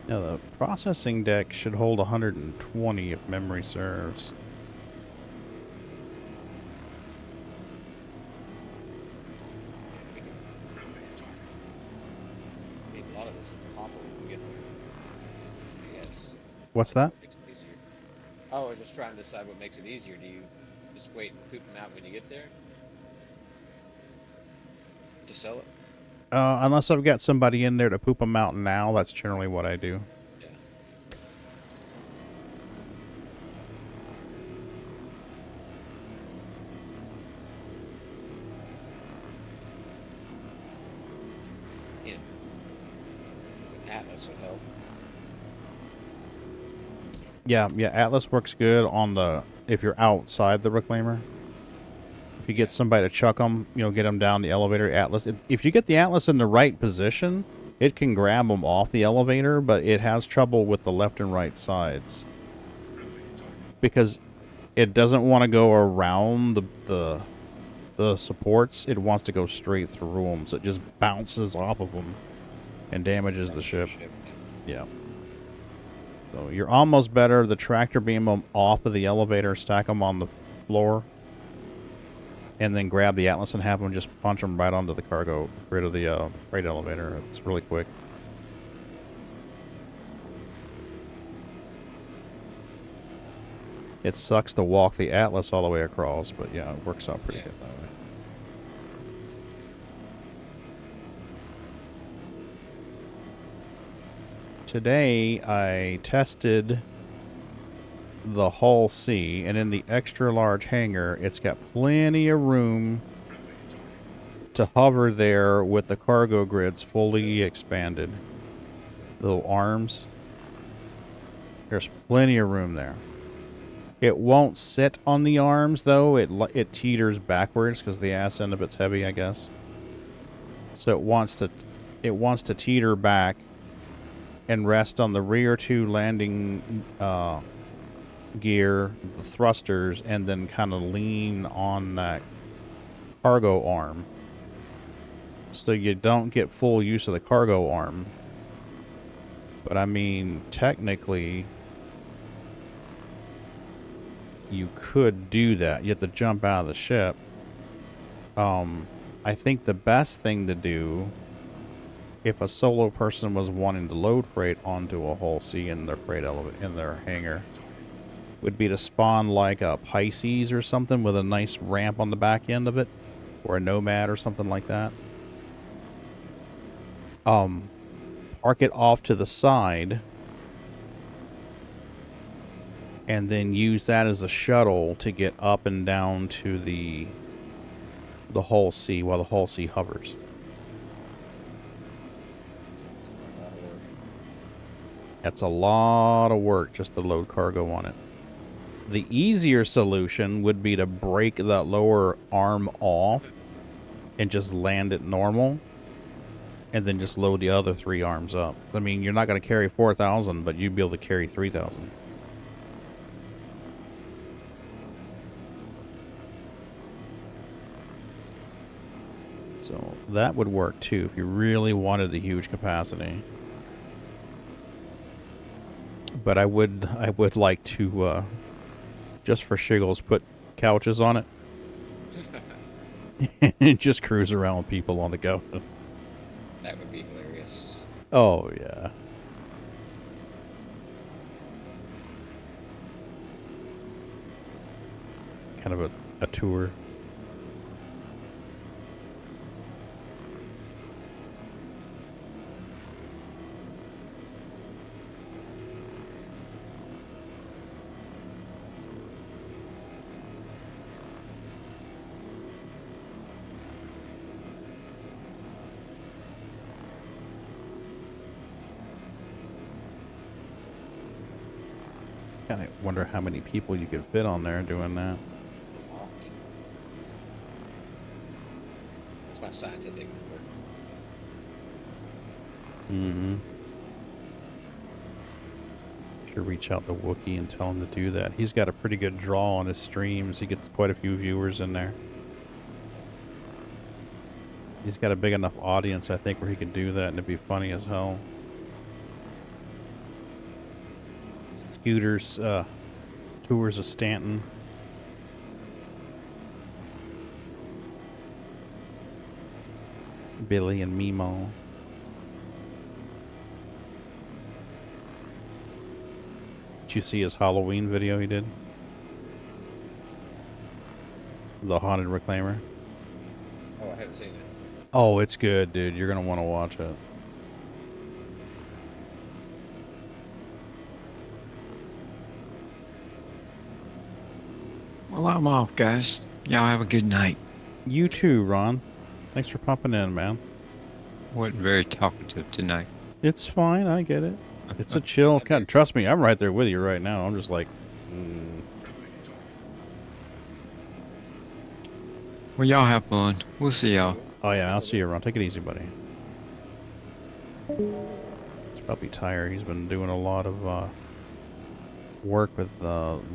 Now the processing deck should hold 120 if memory serves. A lot of this is popper when we get there. guess. What's that? Makes it easier. Oh, we're just trying to decide what makes it easier. Do you just wait and poop them out when you get there? To sell it? Unless I've got somebody in there to poop them out now, that's generally what I do. Yeah. Yeah. Atlas would help. Yeah, Atlas works good on the if you're outside the reclaimer. If you get somebody to chuck them, get them down the elevator. Atlas. If you get the Atlas in the right position, it can grab them off the elevator, but it has trouble with the left and right sides because it doesn't want to go around the supports. It wants to go straight through them, so it just bounces off of them and damages the ship. Yeah. So you're almost better. The tractor beam them off of the elevator, stack them on the floor, and then grab the Atlas and have them just punch them right onto the cargo, right of the freight elevator. It's really quick. It sucks to walk the Atlas all the way across, but yeah, it works out pretty good that way. Today, I tested the Hull C, and in the extra large hangar, it's got plenty of room to hover there with the cargo grids fully expanded. Little arms. There's plenty of room there. It won't sit on the arms, though. It teeters backwards because the ass end of it's heavy, I guess. So it wants to teeter back and rest on the rear two landing gear, the thrusters, and then kind of lean on that cargo arm. So you don't get full use of the cargo arm. But I mean, technically, you could do that. You have to jump out of the ship. I think the best thing to do, if a solo person was wanting to load freight onto a Hull C in their freight in their hangar, would be to spawn like a Pisces or something with a nice ramp on the back end of it, or a Nomad or something like that. Park it off to the side, and then use that as a shuttle to get up and down to the Hull C while the Hull C hovers. That's a lot of work just to load cargo on it. The easier solution would be to break that lower arm off and just land it normal, and then just load the other three arms up. I mean, you're not going to carry 4,000, but you'd be able to carry 3,000. So that would work too if you really wanted the huge capacity. But I would like to, just for shiggles, put couches on it. And just cruise around with people on the go. That would be hilarious. Oh, yeah. Kind of a tour. I wonder how many people you could fit on there doing that. That's my scientific number. Mm-hmm. Should reach out to Wookiee and tell him to do that. He's got a pretty good draw on his streams. He gets quite a few viewers in there. He's got a big enough audience, I think, where he could do that, and it'd be funny as hell. Scooters, Tours of Stanton. Billy and Mimo. Did you see his Halloween video he did? The Haunted Reclaimer. Oh, I haven't seen it. Oh, it's good, dude. You're gonna want to watch it. Well, I'm off, guys. Y'all have a good night. You too, Ron. Thanks for popping in, man. Wasn't very talkative tonight. It's fine. I get it. It's a chill kind. Trust me, I'm right there with you right now. I'm just like, Well, y'all have fun. We'll see y'all. Oh yeah, I'll see you, Ron. Take it easy, buddy. He's probably tired. He's been doing a lot of work with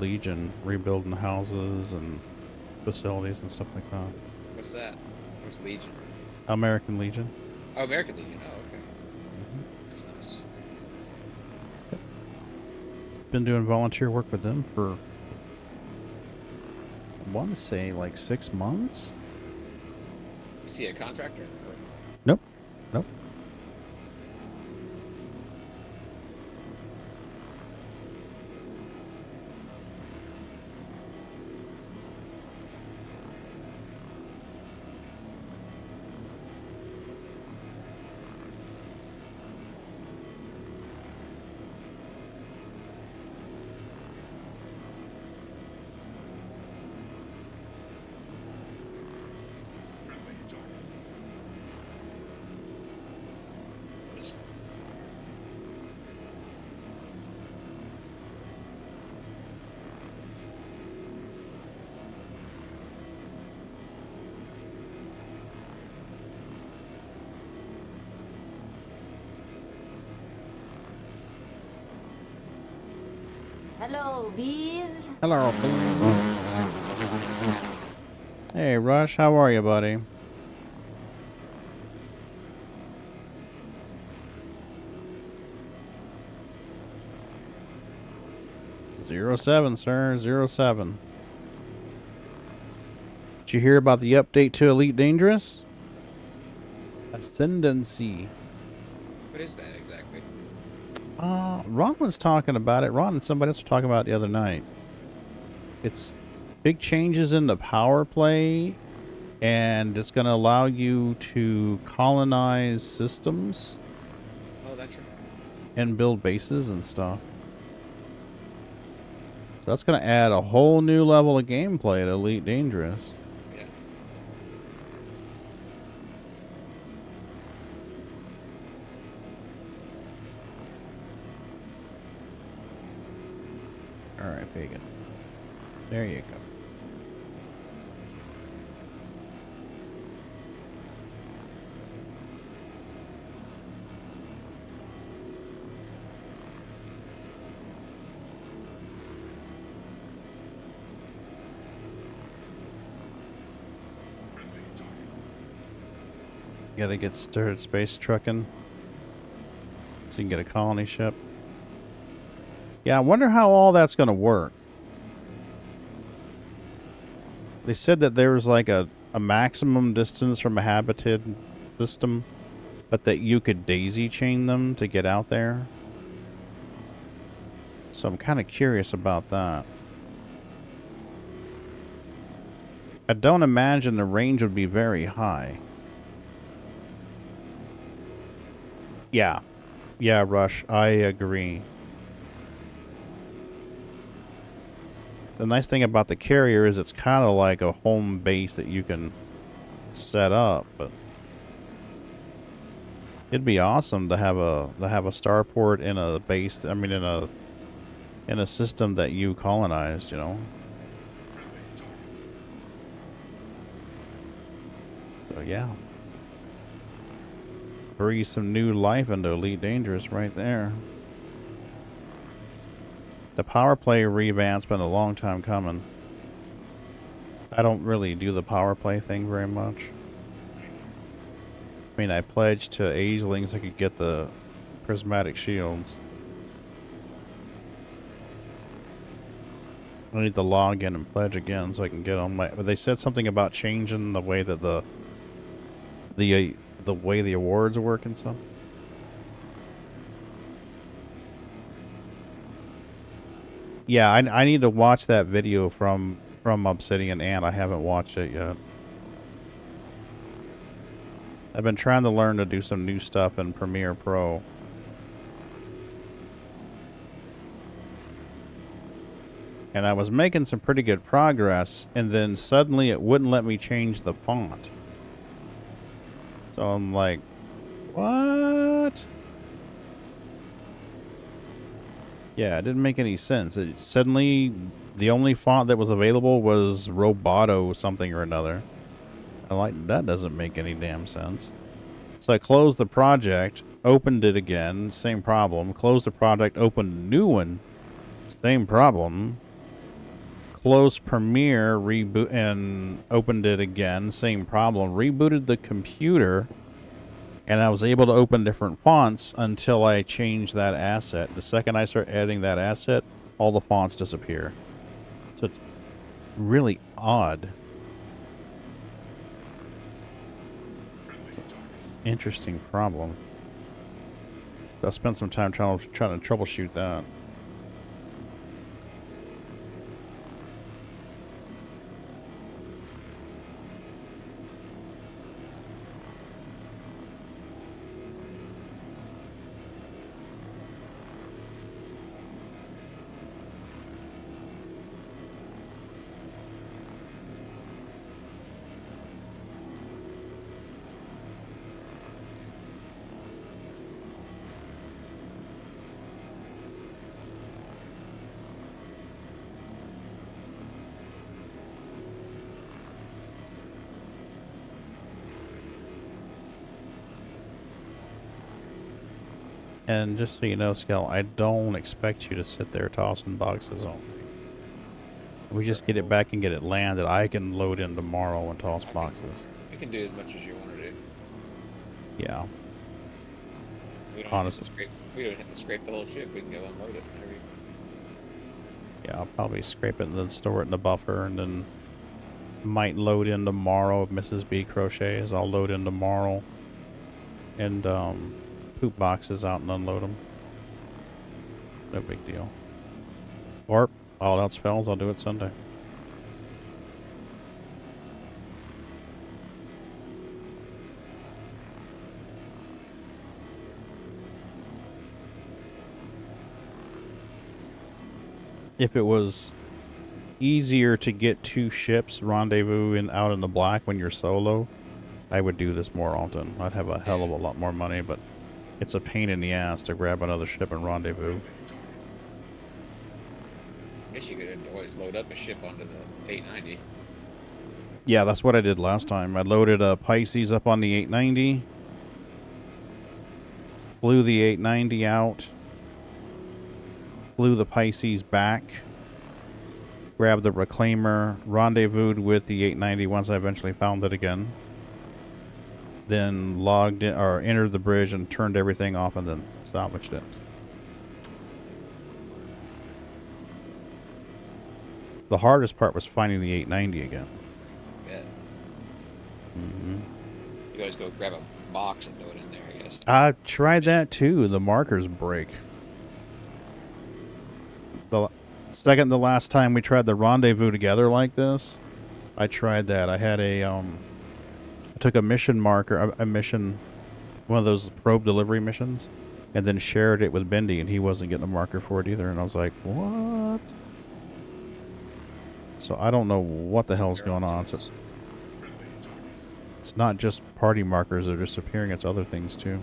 Legion, rebuilding houses and facilities and stuff like that. What's that? What's Legion? American Legion. Oh, American Legion. Oh, okay. That's nice. Been doing volunteer work with them for, I want to say, like 6 months. Is he a contractor? Nope. Nope. Hello, bees. Hello, Hey, Rush. How are you, buddy? Zero 07, sir. 07. Did you hear about the update to Elite Dangerous? Ascendancy. What is that exactly? Ron was talking about it. Ron and somebody else were talking about it the other night. It's big changes in the power play, and it's going to allow you to colonize systems. Oh, that's right. And build bases and stuff. So that's going to add a whole new level of gameplay to Elite Dangerous. Yeah. Alright, Pagan. There you go. Gotta get started space trucking so you can get a colony ship. Yeah, I wonder how all that's gonna work. They said that there was like a maximum distance from a habited system, but that you could daisy chain them to get out there. So I'm kind of curious about that. I don't imagine the range would be very high. Yeah. Yeah, Rush, I agree. The nice thing about the carrier is it's kind of like a home base that you can set up, but it'd be awesome to have a starport in a base. I mean, in a system that you colonized, you know. So yeah, breathe some new life into Elite Dangerous right there. The power play revamp's been a long time coming. I don't really do the power play thing very much. I mean, I pledged to Agelings I could get the prismatic shields. I need to log in and pledge again so I can get on my... But they said something about changing the way that the way the awards work and stuff. Yeah, I need to watch that video from Obsidian Ant. I haven't watched it yet. I've been trying to learn to do some new stuff in Premiere Pro. And I was making some pretty good progress, and then suddenly it wouldn't let me change the font. So I'm like, what? Yeah, it didn't make any sense. Suddenly, the only font that was available was Roboto something or another. I'm like, that doesn't make any damn sense. So I closed the project, opened it again, same problem. Closed the project, opened a new one, same problem. Closed Premiere, reboot, and opened it again, same problem. Rebooted the computer, and I was able to open different fonts until I changed that asset. The second I start editing that asset, all the fonts disappear. So it's really odd. It's an interesting problem. I spent some time trying to troubleshoot that. And just so you know, Skel, I don't expect you to sit there tossing boxes on me. We just get it back and get it landed. I can load in tomorrow and toss boxes. You can do as much as you want to do. Yeah. We don't Honestly. we don't have to scrape the whole ship. We can go unload it. Yeah, I'll probably scrape it and then store it in the buffer, and then might load in tomorrow if Mrs. B crochets. I'll load in tomorrow and poop boxes out and unload them. No big deal. Or all else fails, I'll do it Sunday. If it was easier to get 2 ships rendezvous out in the black when you're solo, I would do this more often. I'd have a hell of a lot more money, but it's a pain in the ass to grab another ship and rendezvous. I guess you could always load up a ship onto the 890. Yeah, that's what I did last time. I loaded a Pisces up on the 890, flew the 890 out, flew the Pisces back, grabbed the Reclaimer, rendezvoused with the 890 once I eventually found it again, then logged in or entered the bridge and turned everything off and then salvaged it. The hardest part was finding the 890 again. Yeah. Mm-hmm. You always go grab a box and throw it in there, I guess. I tried that too. The markers break. The second to last time we tried the rendezvous together like this, I tried that. I had a I took a mission marker, a mission, one of those probe delivery missions, and then shared it with Bendy, and he wasn't getting a marker for it either. And I was like, what? So I don't know what the hell's going on. So it's not just party markers that are disappearing, it's other things too.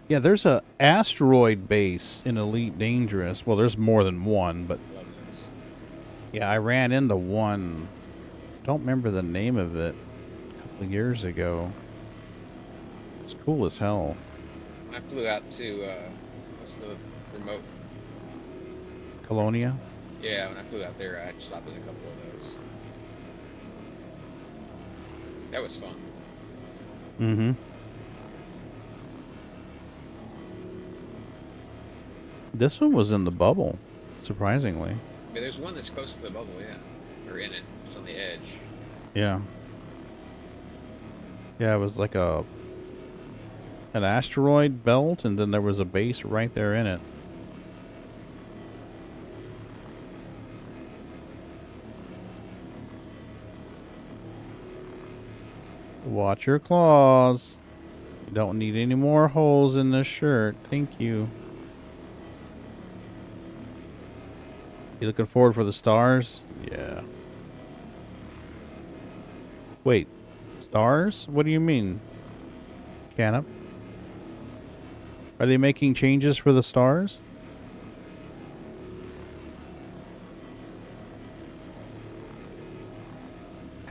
Yeah, there's a asteroid base in Elite Dangerous. Well, there's more than one, but yeah, I ran into one. Don't remember the name of it. A couple of years ago. It's cool as hell. I flew out to what's the remote? Colonia? Yeah, when I flew out there, I stopped in a couple of those. That was fun. Mm-hmm. This one was in the bubble, surprisingly. I mean, there's one that's close to the bubble, yeah. Or in it. It's on the edge. Yeah. Yeah, it was like an asteroid belt, and then there was a base right there in it. Watch your claws. You don't need any more holes in this shirt. Thank you. You looking forward for the stars? Yeah. Wait. Stars? What do you mean? Canop? Are they making changes for the stars?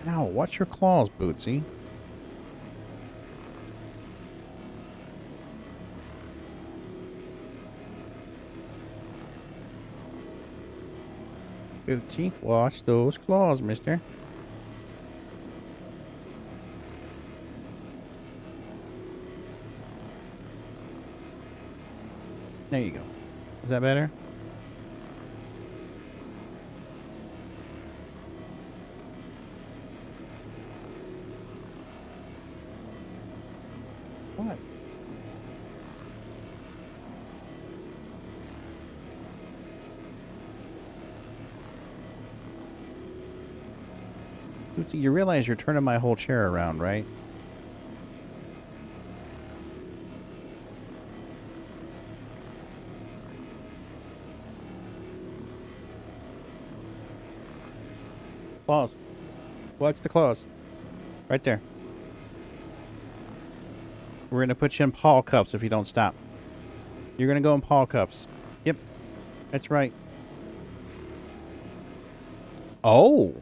Ow, watch your claws, Bootsy. Bootsy, watch those claws, mister. There you go. Is that better? What? You realize you're turning my whole chair around, right? Claws. Watch the claws. Right there. We're going to put you in paw cups if you don't stop. You're going to go in paw cups. Yep. That's right. Oh.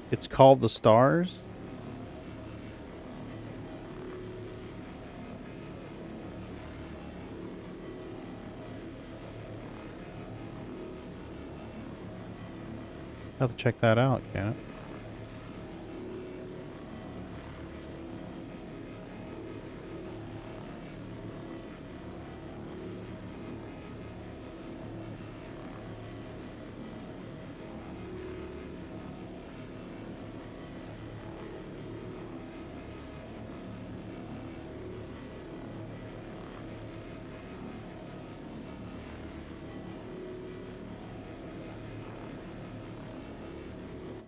It's called the stars? I'll have to check that out, can't it?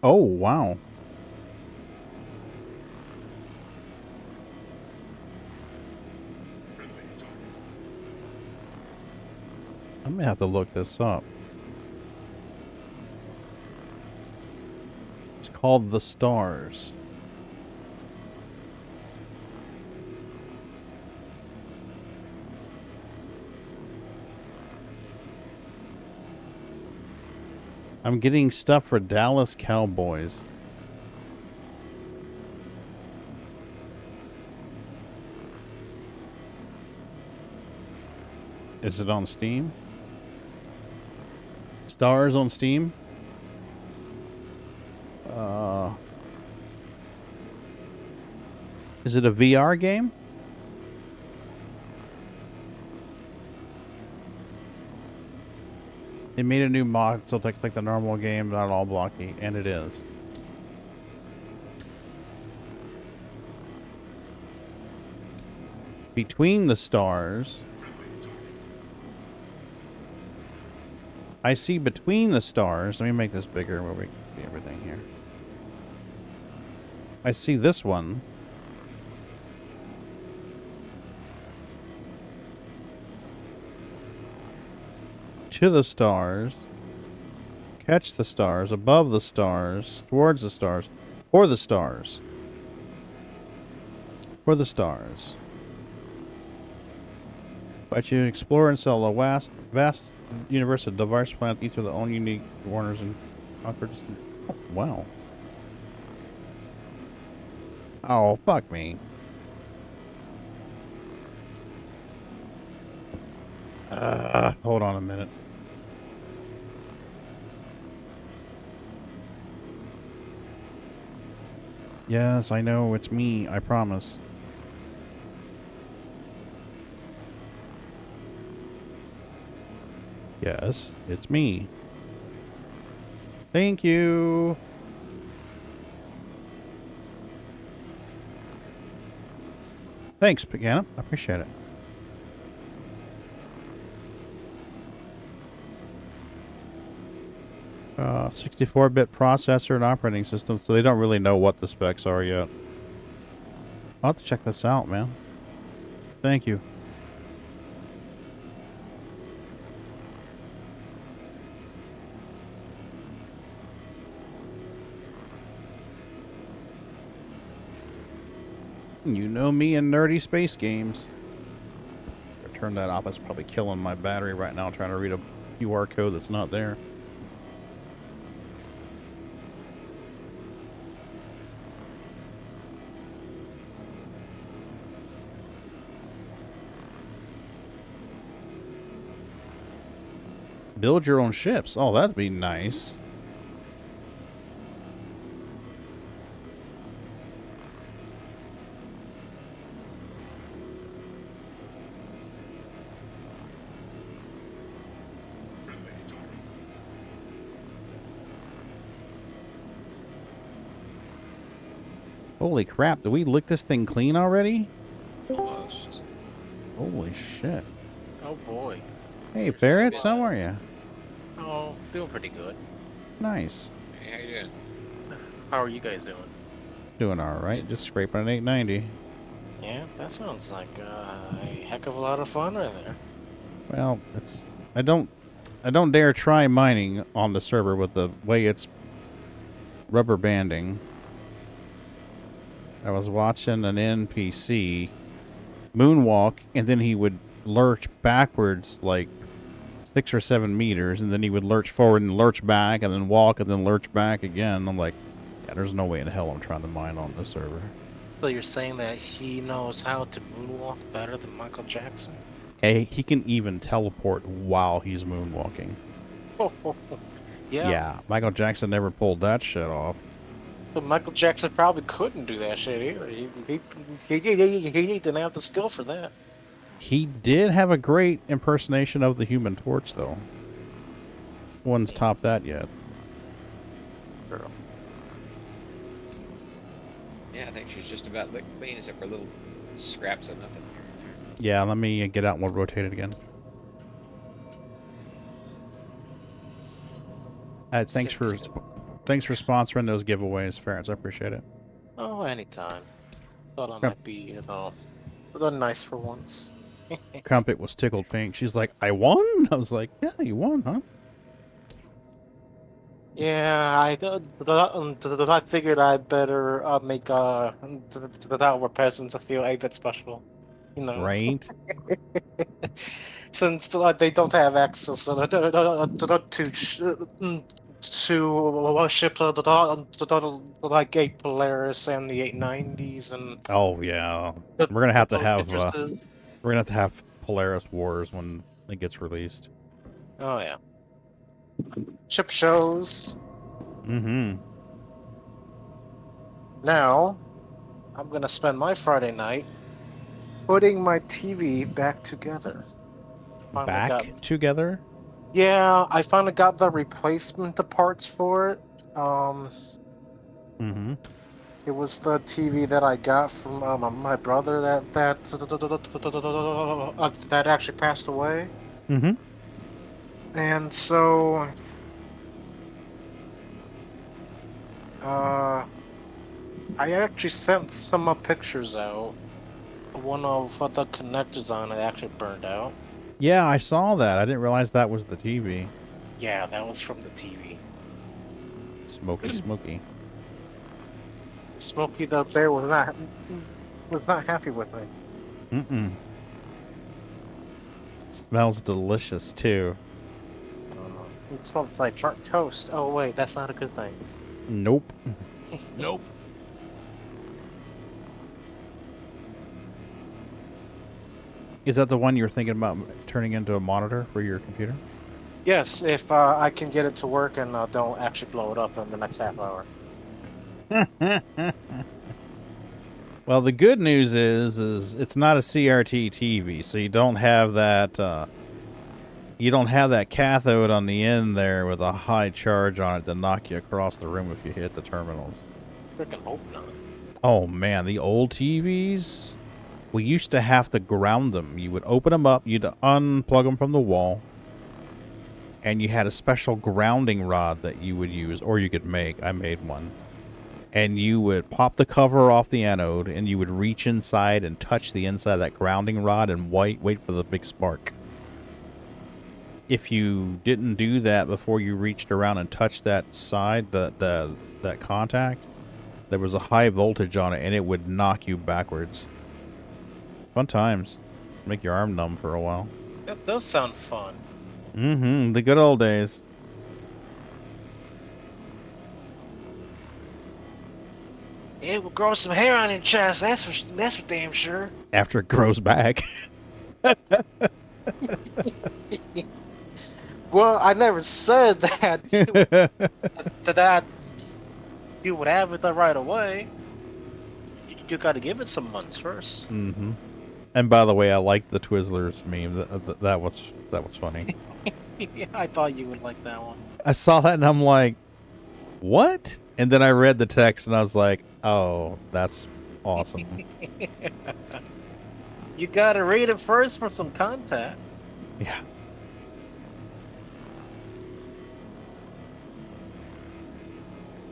Oh, wow. I'm gonna have to look this up. It's called the Stars. I'm getting stuff for Dallas Cowboys. Is it on Steam? Stars on Steam? Is it a VR game? They made a new mod, so it looks like the normal game, not all blocky, and it is. Between the Stars. I see Between the Stars. Let me make this bigger where we can see everything here. I see this one. To the stars. Catch the stars. Above the stars. Towards the stars. For the stars. For the stars. But you explore and sell a vast universe of diverse planets, each with their own unique corners and conquers. Oh, wow. Oh, fuck me. Hold on a minute. Yes, I know, it's me, I promise. Yes, it's me. Thank you. Thanks, Pagana. I appreciate it. 64-bit processor and operating system, so they don't really know what the specs are yet. I'll have to check this out, man. Thank you. You know me and nerdy space games. I turn that off. It's probably killing my battery right now trying to read a QR code that's not there. Build your own ships. Oh, that'd be nice. Holy crap, did we lick this thing clean already? Almost. Holy shit. Oh boy. Hey, Ferrets, how are you? Oh, doing pretty good. Nice. Hey, how you doing? How are you guys doing? Doing alright, just scraping an 890. Yeah, that sounds like a heck of a lot of fun right there. Well, it's... I don't dare try mining on the server with the way it's rubber banding. I was watching an NPC moonwalk, and then he would lurch backwards like 6 or 7 meters, and then he would lurch forward and lurch back, and then walk, and then lurch back again. I'm like, yeah, there's no way in hell I'm trying to mine on this server. So you're saying that he knows how to moonwalk better than Michael Jackson? Hey, he can even teleport while he's moonwalking. Yeah. Yeah, Michael Jackson never pulled that shit off. But Michael Jackson probably couldn't do that shit either. He didn't have the skill for that. He did have a great impersonation of the Human Torch, though. No one's topped that yet. Girl. Yeah, I think she's just about licked clean except for little scraps of nothing. Yeah, let me get out and we'll rotate it again. Thanks for sponsoring those giveaways, Ferrets. I appreciate it. Oh, anytime. Thought I might be, you know, nice for once. Crumpet was tickled pink. She's like, I won? I was like, yeah, you won, huh? Yeah, I figured I better make the Tower peasants feel a bit special, you know. Right. Since they don't have access to ships like 8 Polaris and the 890s and. Oh yeah, we're gonna have to have Polaris Wars when it gets released. Oh yeah. Ship shows. Mm-hmm. Now, I'm gonna spend my Friday night putting my TV back together. Together? Yeah, I finally got the replacement parts for it. Mm-hmm. It was the TV that I got from my brother that actually passed away. Mm-hmm. And so, I actually sent some pictures out. One of the connectors on it actually burned out. Yeah, I saw that. I didn't realize that was the TV. Yeah, that was from the TV. Smoky. Smokey the Bear was not happy with me. Mm-mm. It smells delicious, too. It smells like burnt toast. Oh, wait, that's not a good thing. Nope. Nope. Is that the one you were thinking about turning into a monitor for your computer? Yes, if I can get it to work and don't actually blow it up in the next half hour. Well, the good news is it's not a CRT TV, so you don't have that You don't have that cathode on the end there with a high charge on it to knock you across the room if you hit the terminals. Freaking hope not. Oh man, the old TVs, we used to have to ground them. You would open them up, you'd unplug them from the wall, and you had a special grounding rod that you would use, or you could make. I made one. And you would pop the cover off the anode, and you would reach inside and touch the inside of that grounding rod and wait for the big spark. If you didn't do that before you reached around and touched that side, that contact, there was a high voltage on it, and it would knock you backwards. Fun times. Make your arm numb for a while. That does sound fun. Mm-hmm. The good old days. It will grow some hair on your chest. That's for damn sure. After it grows back. Well, I never said that. that you would have it right away. You got to give it some months first. Mm-hmm. And by the way, I liked the Twizzlers meme. That was funny. Yeah, I thought you would like that one. I saw that and I'm like, what? And then I read the text and I was like, oh, that's awesome. You gotta read it first for some content. Yeah.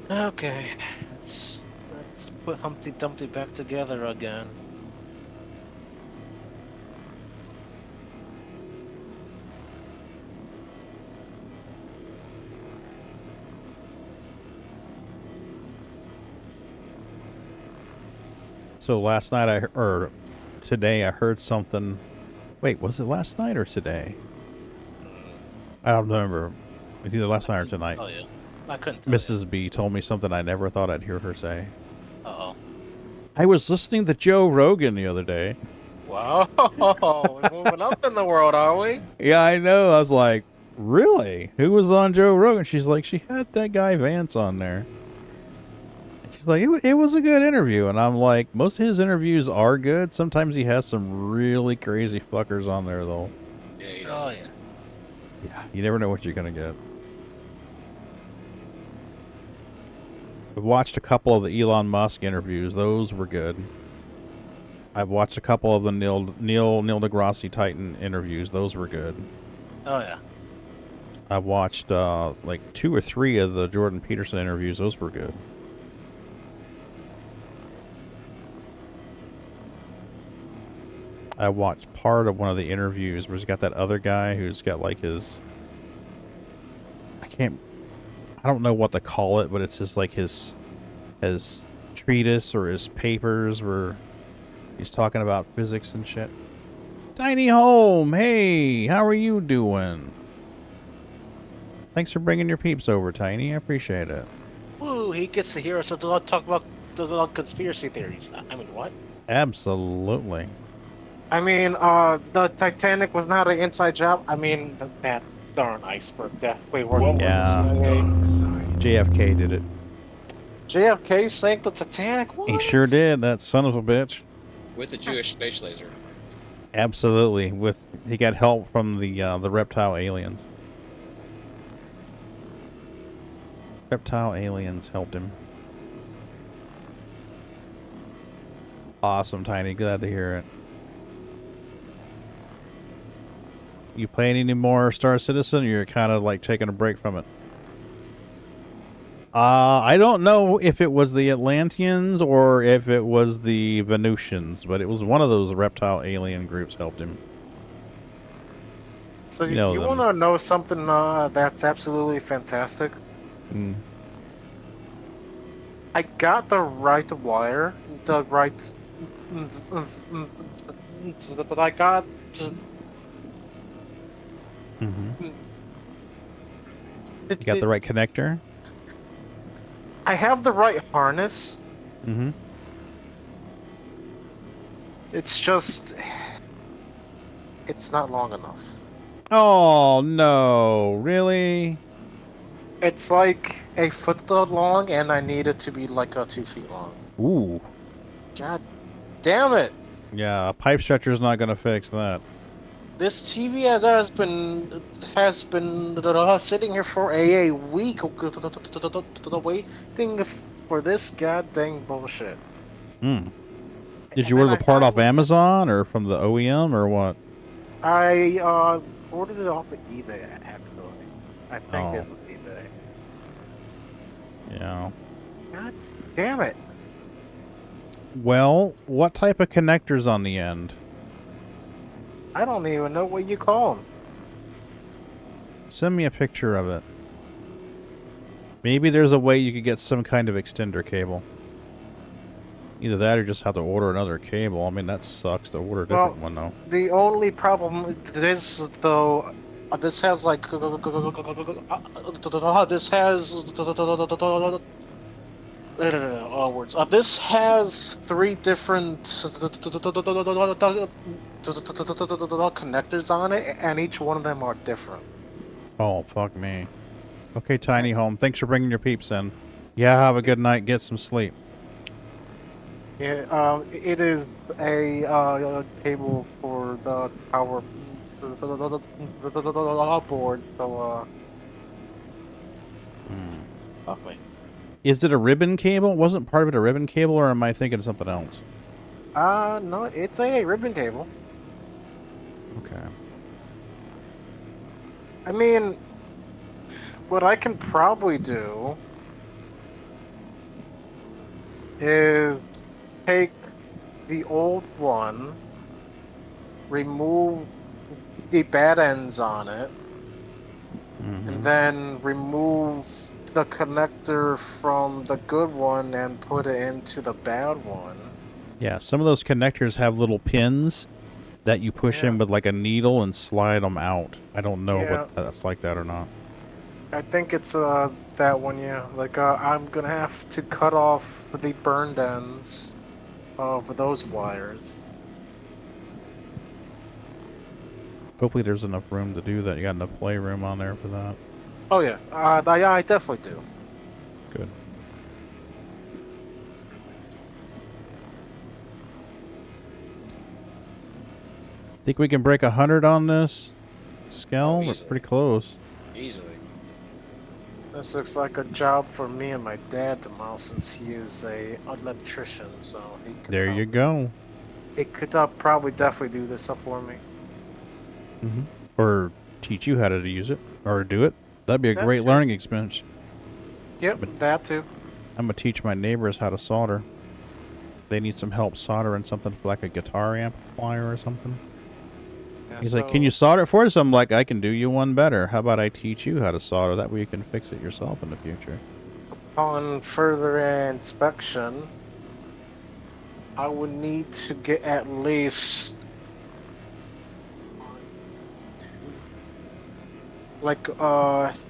Okay, let's put Humpty Dumpty back together again. So last night or today I heard something. Wait, was it last night or today? I don't remember. It's either last night or tonight. Oh yeah, I couldn't. Mrs. B told me something I never thought I'd hear her say. Uh-oh. I was listening to Joe Rogan the other day. Wow, we're moving up in the world, are we? Yeah, I know. I was like, really? Who was on Joe Rogan? She's like, she had that guy Vance on there. And she's like, it was a good interview. And I'm like, most of his interviews are good. Sometimes he has some really crazy fuckers on there, though. Yeah, Oh yeah. Yeah, you never know what you're going to get. I've watched a couple of the Elon Musk interviews. Those were good. I've watched a couple of the Neil deGrasse Titan interviews. Those were good. Oh yeah. I've watched like 2 or 3 of the Jordan Peterson interviews. Those were good. I watched part of one of the interviews where he's got that other guy who's got like his... I don't know what to call it, but it's just like his treatise or his papers where he's talking about physics and shit. Tiny Home, hey, how are you doing? Thanks for bringing your peeps over, Tiny. I appreciate it. Woo, he gets to hear us talk about the conspiracy theories. I mean, what? Absolutely. I mean, the Titanic was not an inside job. I mean, that darn iceberg definitely worked. Yeah. JFK did it. JFK sank the Titanic? What? He sure did, that son of a bitch. With a Jewish space laser. Absolutely. He got help from the reptile aliens. Reptile aliens helped him. Awesome, Tiny. Glad to hear it. You playing any more Star Citizen, or you're kind of like taking a break from it? I don't know if it was the Atlanteans or if it was the Venusians, but it was one of those reptile alien groups helped him. So you want to know something that's absolutely fantastic? Mm. I got the right wire, but I got... Mm-hmm. You got the right connector? I have the right harness. Mm-hmm. It's just... it's not long enough. Oh, no. Really? It's like a foot long, and I need it to be like 2 feet long. Ooh. God damn it! Yeah, a pipe stretcher's not going to fix that. This TV has been sitting here for a week waiting for this goddamn bullshit. Hmm. Did And you then order the I part off finally- Amazon or from the OEM or what? I ordered it off of eBay actually. I think it was eBay. Yeah. God damn it! Well, what type of connector's on the end? I don't even know what you call them. Send me a picture of it. Maybe there's a way you could get some kind of extender cable. Either that or just have to order another cable. I mean, that sucks to order a different one, though. The only problem is, though, this has like this has words. This has 3 different connectors on it, and each one of them are different. Oh, fuck me. Okay, Tiny Home. Thanks for bringing your peeps in. Yeah, have a good night. Get some sleep. Yeah, it is a cable for the power board, so fuck me. Is it a ribbon cable? Wasn't part of it a ribbon cable, or am I thinking of something else? No, it's a ribbon cable. Okay. I mean, what I can probably do is take the old one, remove the bad ends on it, and then remove the connector from the good one and put it into the bad one. Yeah, some of those connectors have little pins that you push in with like a needle and slide them out. I don't know what that's like that or not. I think it's that one, yeah. Like I'm gonna have to cut off the burned ends of those wires. Hopefully there's enough room to do that. You got enough playroom on there for that. Oh yeah, I definitely do. Good. Think we can break 100 on this? Skell? We're pretty close. Easily. This looks like a job for me and my dad tomorrow, since he is a electrician. So he could There you go. He could probably definitely do this up for me. Or teach you how to use it, or do it. That'd be a great learning experience. Yep, that too. I'm gonna teach my neighbors how to solder. They need some help soldering something for like a guitar amplifier or something. Yeah, He's like, "Can you solder it for us?" I'm like, "I can do you one better. How about I teach you how to solder? That way you can fix it yourself in the future." Upon further inspection, I would need to get at least like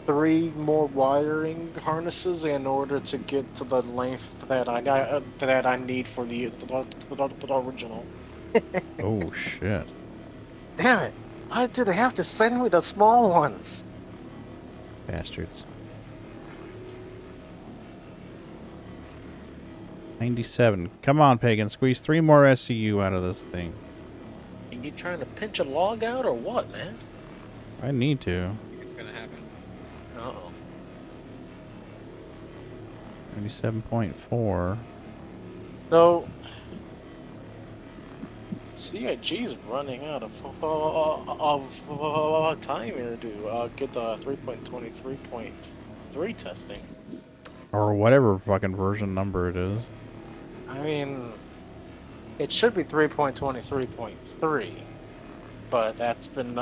3 more wiring harnesses in order to get to the length that I need for the original. Oh shit. Damn it! Why do they have to send me the small ones? Bastards. 97. Come on, Pagan. Squeeze 3 more SCU out of this thing. Are you trying to pinch a log out or what, man? I need to. It's gonna happen. Uh-oh. 97.4. So, CIG's running out of time here to get the 3.23.3 testing. Or whatever fucking version number it is. I mean, it should be 3.23.3, but that's been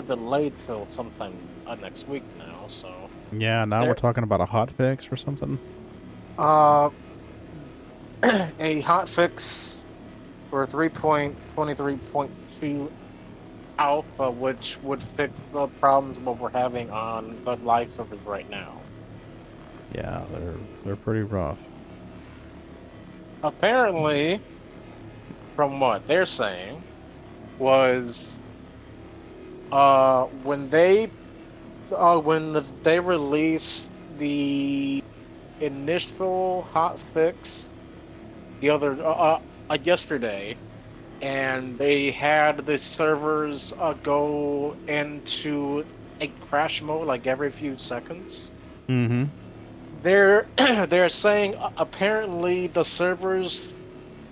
delayed till sometime next week now, so... Yeah, now we're talking about a hot fix or something? A hotfix for 3.23.2 alpha, which would fix the problems what we're having on the live servers right now. Yeah, they're pretty rough. Apparently, from what they're saying, was when they released the initial hotfix the other yesterday, and they had the servers go into a crash mode like every few seconds. Mm-hmm. They're they're saying apparently the servers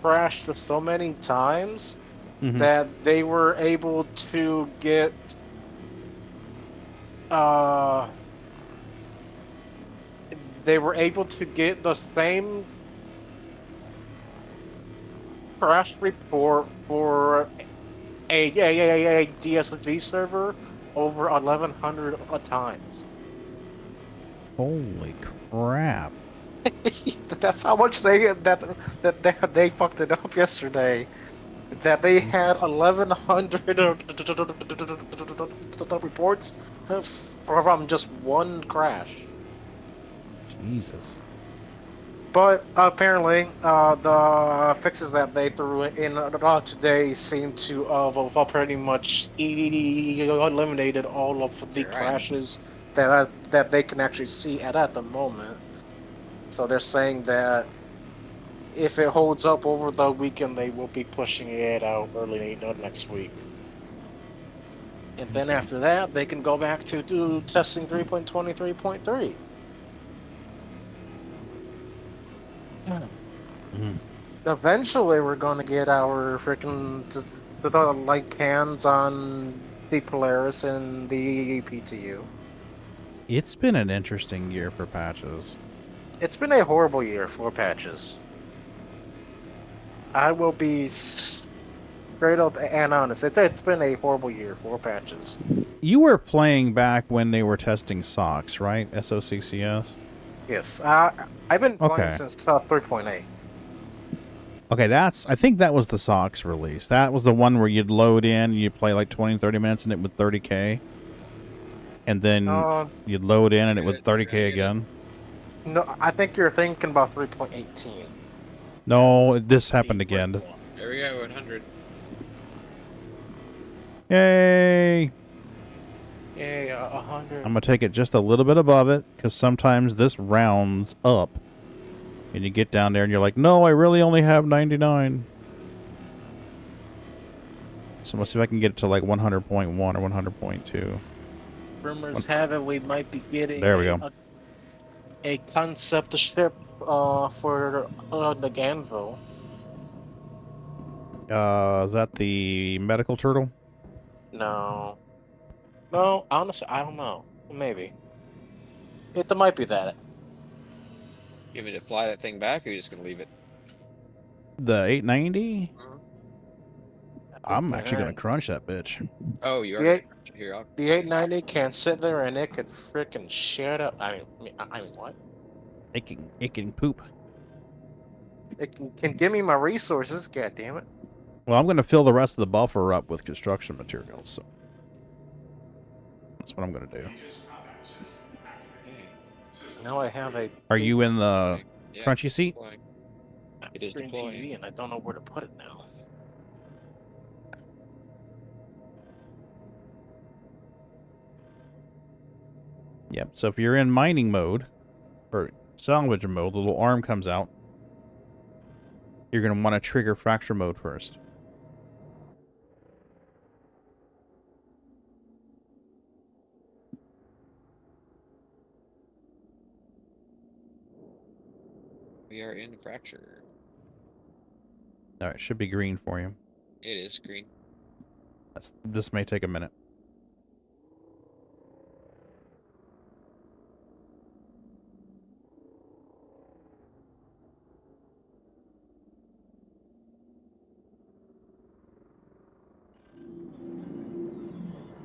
crashed so many times that they were able to get the same crash report for a DSV server over 1,100 times. Holy crap! That's how much they fucked it up yesterday. That they had 1,100 reports from just one crash. Jesus. But apparently, the fixes that they threw in today seem to have pretty much eliminated all of the crashes that they can actually see at the moment. So they're saying that if it holds up over the weekend, they will be pushing it out early next week. And then after that, they can go back to do testing 3.23.3. Eventually, we're going to get our freaking light cans on the Polaris and the PTU. It's been an interesting year for patches. It's been a horrible year for patches. I will be straight up and honest. It's been a horrible year for patches. You were playing back when they were testing SOCs, right? SOCCS? Yes. I've been playing since 3.8. Okay, I think that was the SOCs release. That was the one where you'd load in, you'd play like 20, 30 minutes and it would 30k. And then you'd load in and it would 30k again. No, I think you're thinking about 3.18. No, this happened again. There we go, 100. Yay! Yay, 100. I'm going to take it just a little bit above it, because sometimes this rounds up. And you get down there and you're like, no, I really only have 99. So let's see if I can get it to like 100.1 or 100.2. Rumors have it we might be getting there we go. A concept ship for the Ganville. Is that the medical turtle? No. No, honestly, I don't know. Maybe. It might be that. You want me to fly that thing back, or are you just going to leave it? The 890? I'm actually going to crunch that bitch. Oh, you are? Here, the 890 can sit there and it could freaking shut up. I mean, what? It can poop. It can give me my resources, god damn it. Well, I'm going to fill the rest of the buffer up with construction materials, so that's what I'm going to do. Now I have a... Are you in the crunchy seat? It is deploying. TV and I don't know where to put it now. Yep, so if you're in mining mode, or salvage mode, the little arm comes out. You're going to want to trigger fracture mode first. We are in fracture. Alright, should be green for you. It is green. This may take a minute.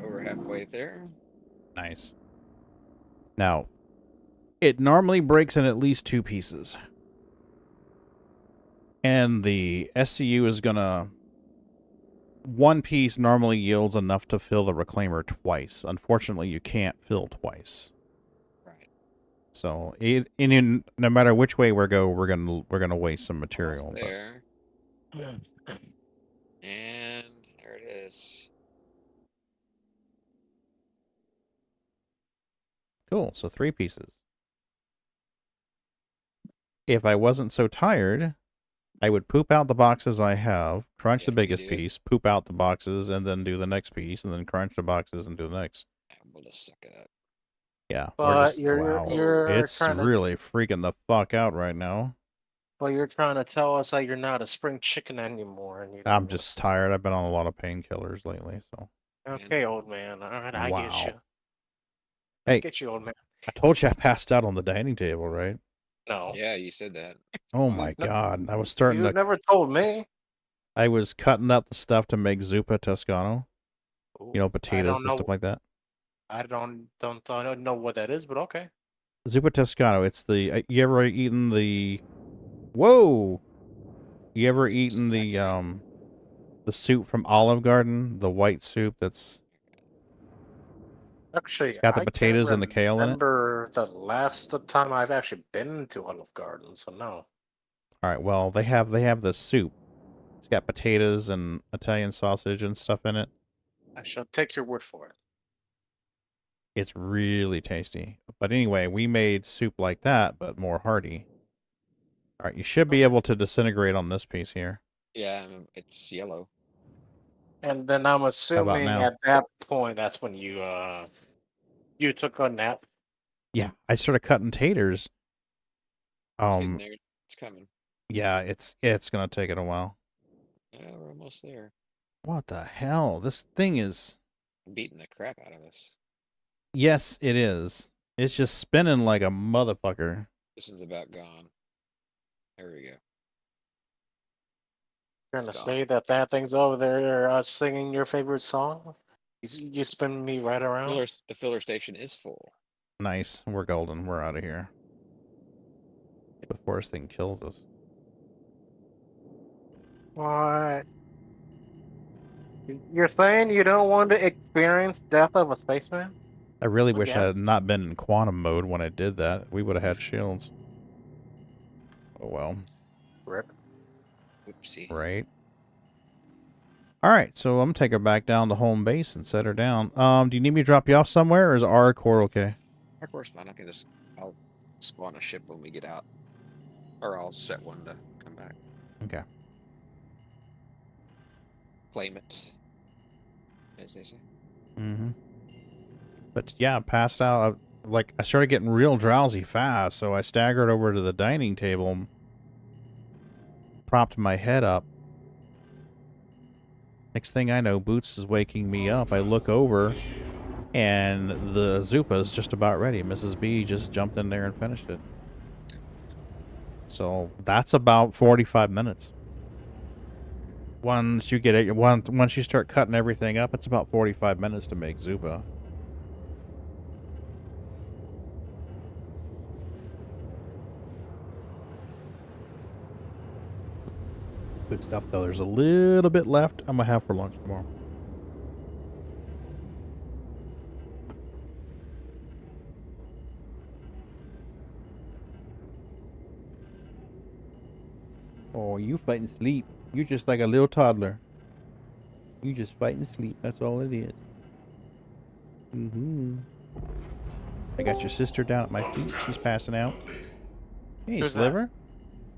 Over halfway there. Nice. Now, it normally breaks in at least 2 pieces. And the SCU is gonna... 1 piece normally yields enough to fill the reclaimer twice. Unfortunately, you can't fill twice. Right. So, no matter which way we go, we're gonna waste some material. There. And there it is. Cool, so 3 pieces. If I wasn't so tired, I would poop out the boxes I have, crunch the Yeah, you biggest do. piece, poop out the boxes, and then do the next piece, and then crunch the boxes and do the next. We'll just suck it up. Yeah, we're But just wow. you're It's trying to really freaking the fuck out right now. you're trying to tell us that you're not a spring chicken anymore, and you don't I'm want just to. tired. I've been on a lot of painkillers lately, so. Okay, old man. All right, I get you. Wow. I Hey, get you, old man. I told you I passed out on the dining table, right? No. Yeah, you said that. Oh my god. I was starting You to. never told me. I was cutting up the stuff to make zuppa toscano. You know, I potatoes don't and stuff know. like that. I don't know what that is, but okay. Zuppa toscano. It's the. You ever eaten the. Whoa! You ever eaten the soup from Olive Garden? The white soup that's. Actually, It's got the I can't potatoes and the kale in it. remember the last time I've actually been to Olive Garden, so no. All right. Well, they have this soup. It's got potatoes and Italian sausage and stuff in it. I shall take your word for it. It's really tasty. But anyway, we made soup like that, but more hearty. All right, you should be able to disintegrate on this piece here. Yeah, it's yellow. And then I'm assuming now? at that point that's when you took a nap. Yeah, I started cutting taters. It's getting there. It's coming. Yeah, it's gonna take it a while. Yeah, we're almost there. What the hell? This thing is. Beating the crap out of us. Yes, it is. It's just spinning like a motherfucker. This one's about gone. There we go. Trying to say that thing's over there singing your favorite song? You spin me right around? The filler station is full. Nice. We're golden. We're out of here. Before this thing kills us. What? You're saying you don't want to experience death of a spaceman? I really wish I Yeah. had not been in quantum mode when I did that. We would have had shields. Oh well. Rip. Oopsie. Right. Alright, so I'm gonna take her back down to home base and set her down. Do you need me to drop you off somewhere, or is our core okay? Our core's fine. I'll spawn a ship when we get out. Or I'll set one to come back. Okay. Claim it. As they say. Mm-hmm. But yeah, passed out. I started getting real drowsy fast, so I staggered over to the dining table and propped my head up. Next thing I know, Boots is waking me up. I look over, and the Zuppa's just about ready. Mrs. B just jumped in there and finished it. So that's about 45 minutes. Once you get it, once you start cutting everything up, it's about 45 minutes to make Zuppa. Good stuff, though. There's a little bit left I'm going to have for lunch tomorrow. Oh, you fighting sleep. You're just like a little toddler. You just fighting sleep. That's all it is. Mm-hmm. I got your sister down at my feet. She's passing out. Hey, Who's Sliver.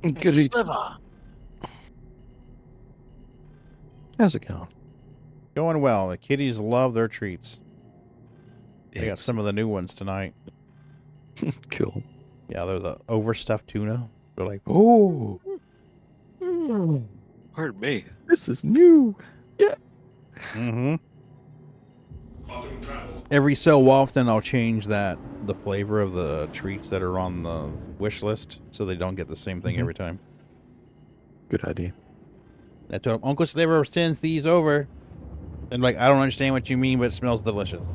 Good Sliver. How's it going? Going well. The kitties love their treats. They got Yes. some of the new ones tonight. Cool. Yeah, they're the overstuffed tuna. They're like, oh. Pardon me. This is new. Yeah. Mm-hmm. Every so often, I'll change the flavor of the treats that are on the wish list, so they don't get the same thing every time. Good idea. I told him, Uncle Sliver sends these over. And like, I don't understand what you mean, but it smells delicious.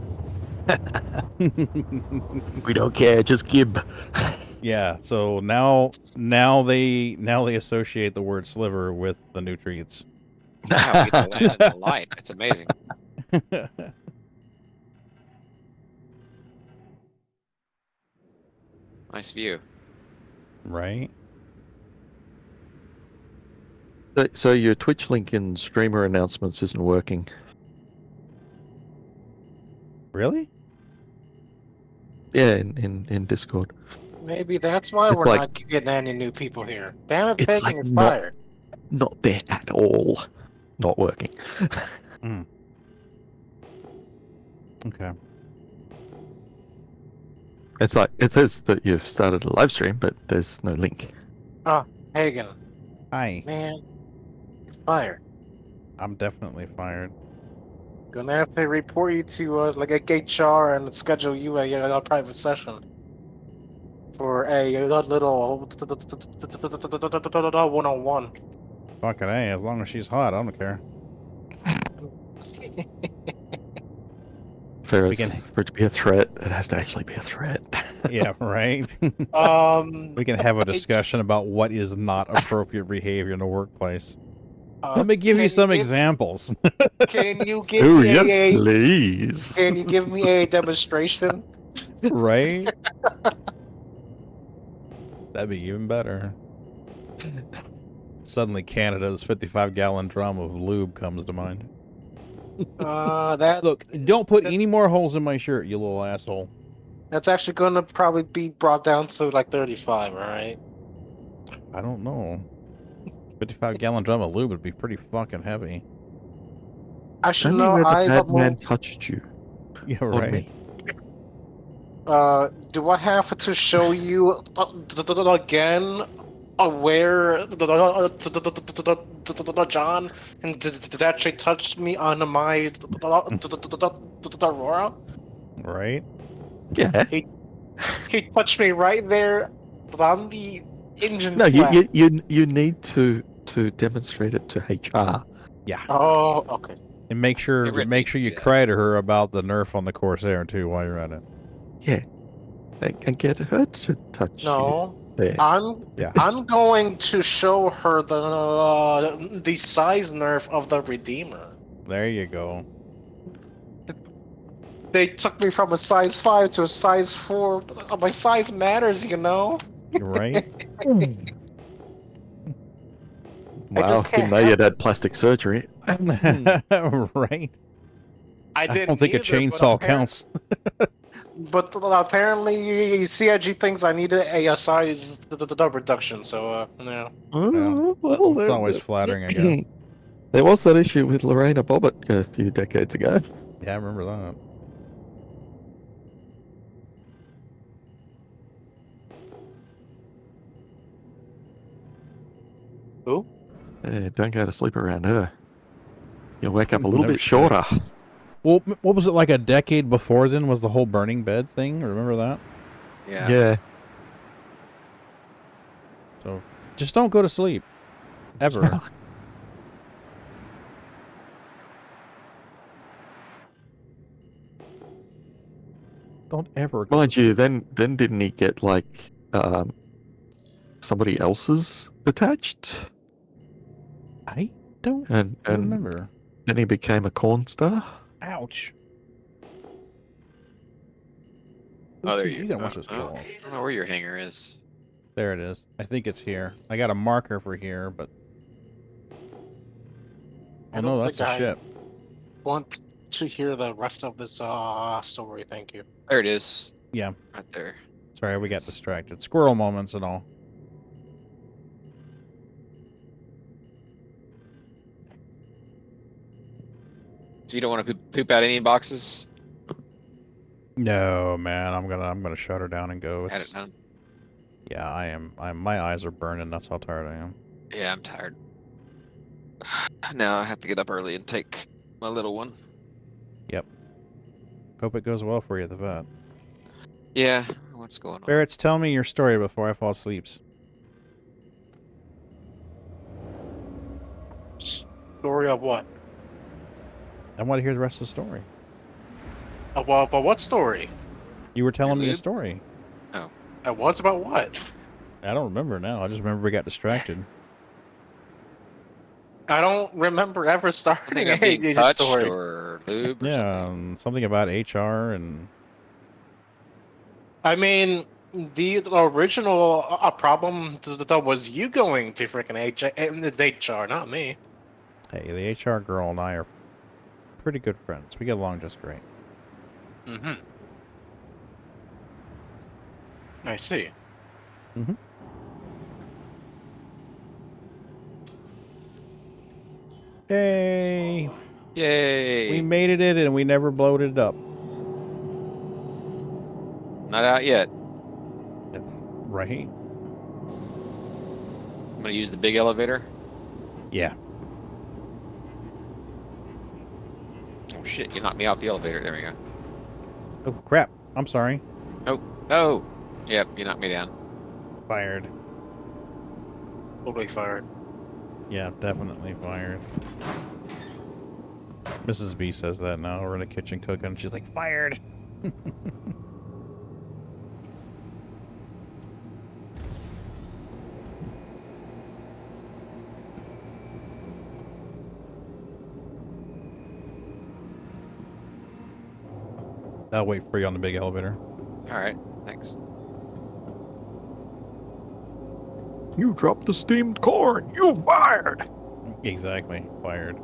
We don't care, just gib. Yeah, so now they associate the word sliver with the new treats. Wow, we get to land in the light. It's amazing. Nice view. Right? So your Twitch link and streamer announcements isn't working. Really? Yeah, in Discord. Maybe that's why It's we're like- not getting any new people here. Damn it, It's Pagan like is not- fired. not there at all. Not working. Okay. It's like it says that you've started a live stream, but there's no link. Oh, Hagen. Hi. Man, fired. I'm definitely fired. Gonna have to report you to like a HR and schedule you a private session for a little one-on-one. Fucking A, as long as she's hot, I don't care. For We can- it to be a threat, it has to actually be a threat. Yeah, right? We can have a discussion about what is not appropriate behavior in the workplace. Let me give you some examples. Can you give Oh, me yes, please. Can you give me a demonstration? Right? That'd be even better. Suddenly Canada's 55-gallon drum of lube comes to mind. Look, don't put any more holes in my shirt, you little asshole. That's actually gonna probably be brought down to like 35, alright? I don't know. 55-gallon drum of lube would be pretty fucking heavy. I should Tell me know where the I bad man touched you. Yeah, On right. me. Do I have to show you again where John and actually touched me on my Aurora? Right? Yeah. He touched me right there on the engine No, flap. you need to demonstrate it to HR. Yeah. Oh, okay. And make sure you cry to her about the nerf on the Corsair too while you're at it. Yeah. And get her to touch No, you. There. I'm going to show her the size nerf of the Redeemer. There you go. They took me from a size 5 to a size 4. My size matters, you know? Right? Wow, you know you'd had plastic surgery. Right? I don't think a chainsaw counts. But apparently CIG thinks I need a size reduction, so, no. Oh, well, It's always flattering, I guess. There was that issue with Lorena Bobbitt a few decades ago. Yeah, I remember that. Who? Don't go to sleep around her. You'll wake up a little No bit shit. shorter. Well, what was it, like a decade before then was the whole burning bed thing? Remember that? Yeah. So, just don't go to sleep. Ever. Don't ever go. Mind you, then didn't he get like somebody else's attached? I don't And remember. Then he became a corn star. Ouch. Oh, there You gotta watch this go. I don't know where your hanger is. There it is. I think it's here. I got a marker for here, but... Oh no, that's the ship. Want to hear the rest of this story, thank you. There it is. Yeah. Right there. Sorry, we got distracted. Squirrel moments and all. So you don't want to poop out any boxes? No, man, I'm gonna shut her down and go. Had it done. Yeah, I am. My eyes are burning. That's how tired I am. Yeah, I'm tired. Now I have to get up early and take my little one. Yep. Hope it goes well for you at the vet. Yeah, what's going on? Barrett's, tell me your story before I fall asleep. Story of what? I want to hear the rest of the story. Well, but what story? You were telling me a story. Oh. What's about what? I don't remember now. I just remember we got distracted. I don't remember ever starting I think I'm being a touched story. or lube or Yeah, something about HR and... I mean, the original problem that was you going to freaking HR, not me. Hey, the HR girl and I are pretty good friends. We get along just great. Mm-hmm. I see. Mm-hmm. Yay! Yay! We made it in and we never blowed it up. Not out yet. Right? I'm gonna use the big elevator. Yeah. Oh shit! You knocked me off the elevator. There we go. Oh crap! I'm sorry. Oh. Yep, you knocked me down. Fired. Totally fired. Yeah, definitely fired. Mrs. B says that now. We're in the kitchen cooking. She's like, fired. I'll wait for you on the big elevator. All right, thanks. You dropped the steamed corn. You fired. Exactly. Fired.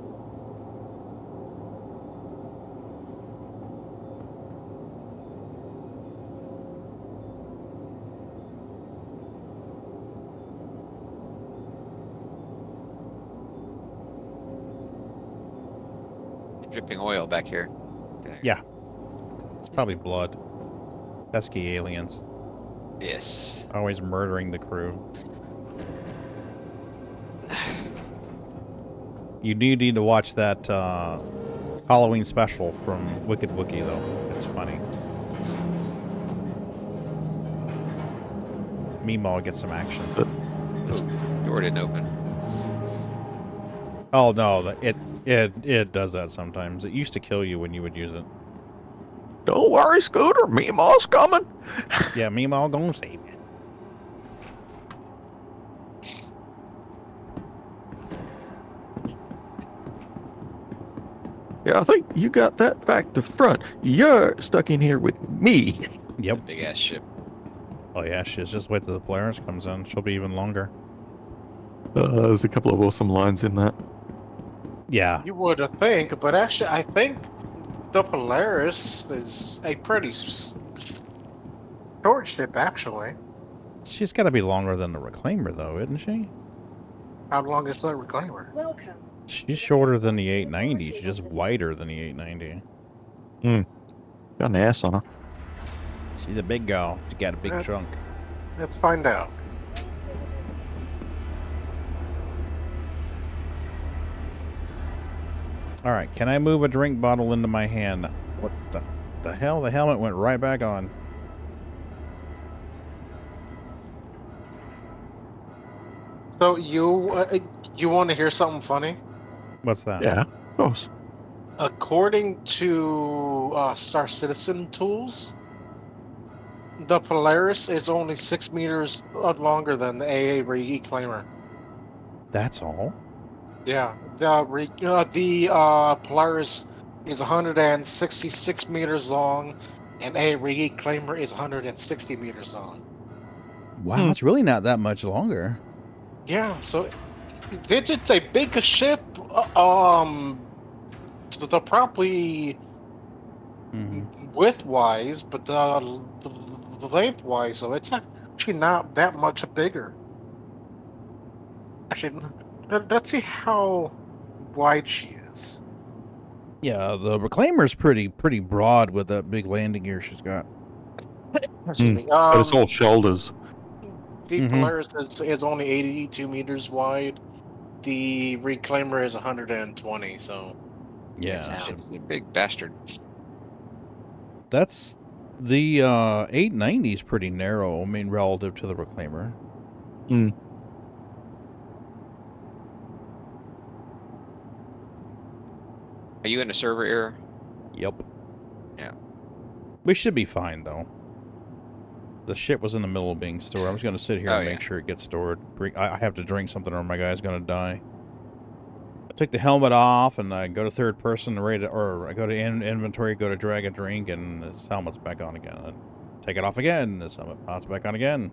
Dripping oil back here. Yeah. It's probably blood. Pesky aliens. Yes. Always murdering the crew. You do need to watch that Halloween special from Wicked Wookie, though. It's funny. Meemaw gets some action. Door didn't open. Oh no, it does that sometimes. It used to kill you when you would use it. Don't worry, Scooter. Meemaw's coming. Yeah, Meemaw gonna save you. Yeah, I think you got that back to front. You're stuck in here with me. Yep. Big ass ship. Oh yeah, she's just wait till the Polaris comes in. She'll be even longer. There's a couple of awesome lines in that. Yeah. You would think, but actually, I think the Polaris is a pretty short ship, actually. She's got to be longer than the Reclaimer, though, isn't she? How long is the Reclaimer? Welcome. She's shorter than the 890. She's just wider than the 890. Got an ass on her. She's a big girl. She got a big trunk. Let's find out. All right, can I move a drink bottle into my hand? What the hell? The helmet went right back on. So you want to hear something funny? What's that? Yeah, of course. According to Star Citizen tools, the Polaris is only 6 meters longer than the AA Reclaimer. That's all? Yeah, the Polaris is 166 meters long, and a Reclaimer is 160 meters long. Wow, it's really not that much longer. Yeah, so it's a big ship. The probably width-wise, but the length-wise, so it's actually not that much bigger. Actually, let's see how wide she is. Yeah, the Reclaimer's pretty broad with that big landing gear she's got. Excuse me. But it's all shoulders. The Polaris is only 82 meters wide. The Reclaimer is 120, so... Yeah. It's a big bastard. That's... The 890 is pretty narrow, I mean, relative to the Reclaimer. Are you in a server error? Yep. Yeah. We should be fine, though. The ship was in the middle of being stored. I was going to sit here and make sure it gets stored. I have to drink something or my guy's going to die. I took the helmet off and I go to third person, or I go to inventory, go to drag a drink, and his helmet's back on again. I take it off again, his helmet pops back on again.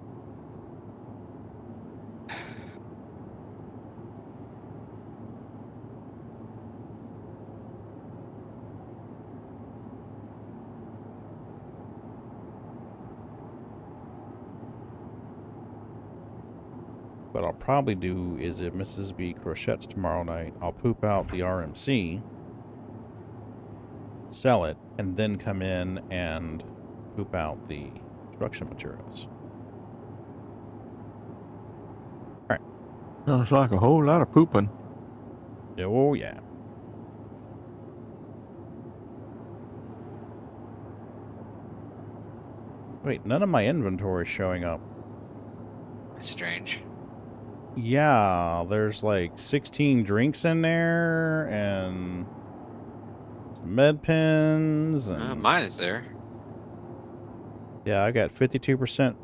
What I'll probably do is if Mrs. B crochets tomorrow night, I'll poop out the RMC, sell it, and then come in and poop out the construction materials. Alright. Sounds like a whole lot of pooping. Oh, yeah. Wait, none of my inventory is showing up. That's strange. Yeah, there's like 16 drinks in there and some med pens. And Mine is there. yeah, I got 52%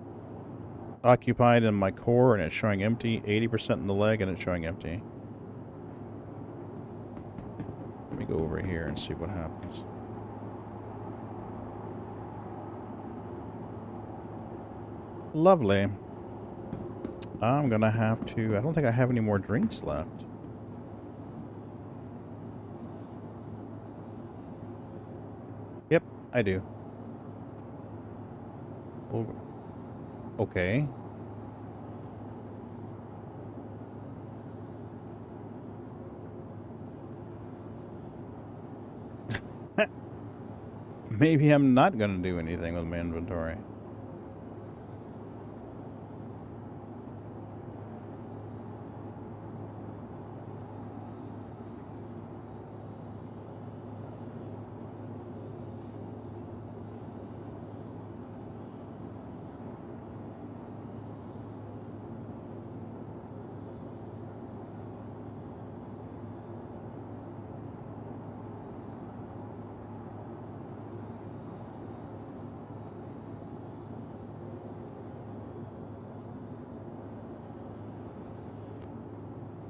occupied in my core and it's showing empty. 80% in the leg and it's showing empty. Let me go over here and see what happens. Lovely. I'm gonna have to... I don't think I have any more drinks left. Yep, I do. Oh, okay. Maybe I'm not gonna do anything with my inventory.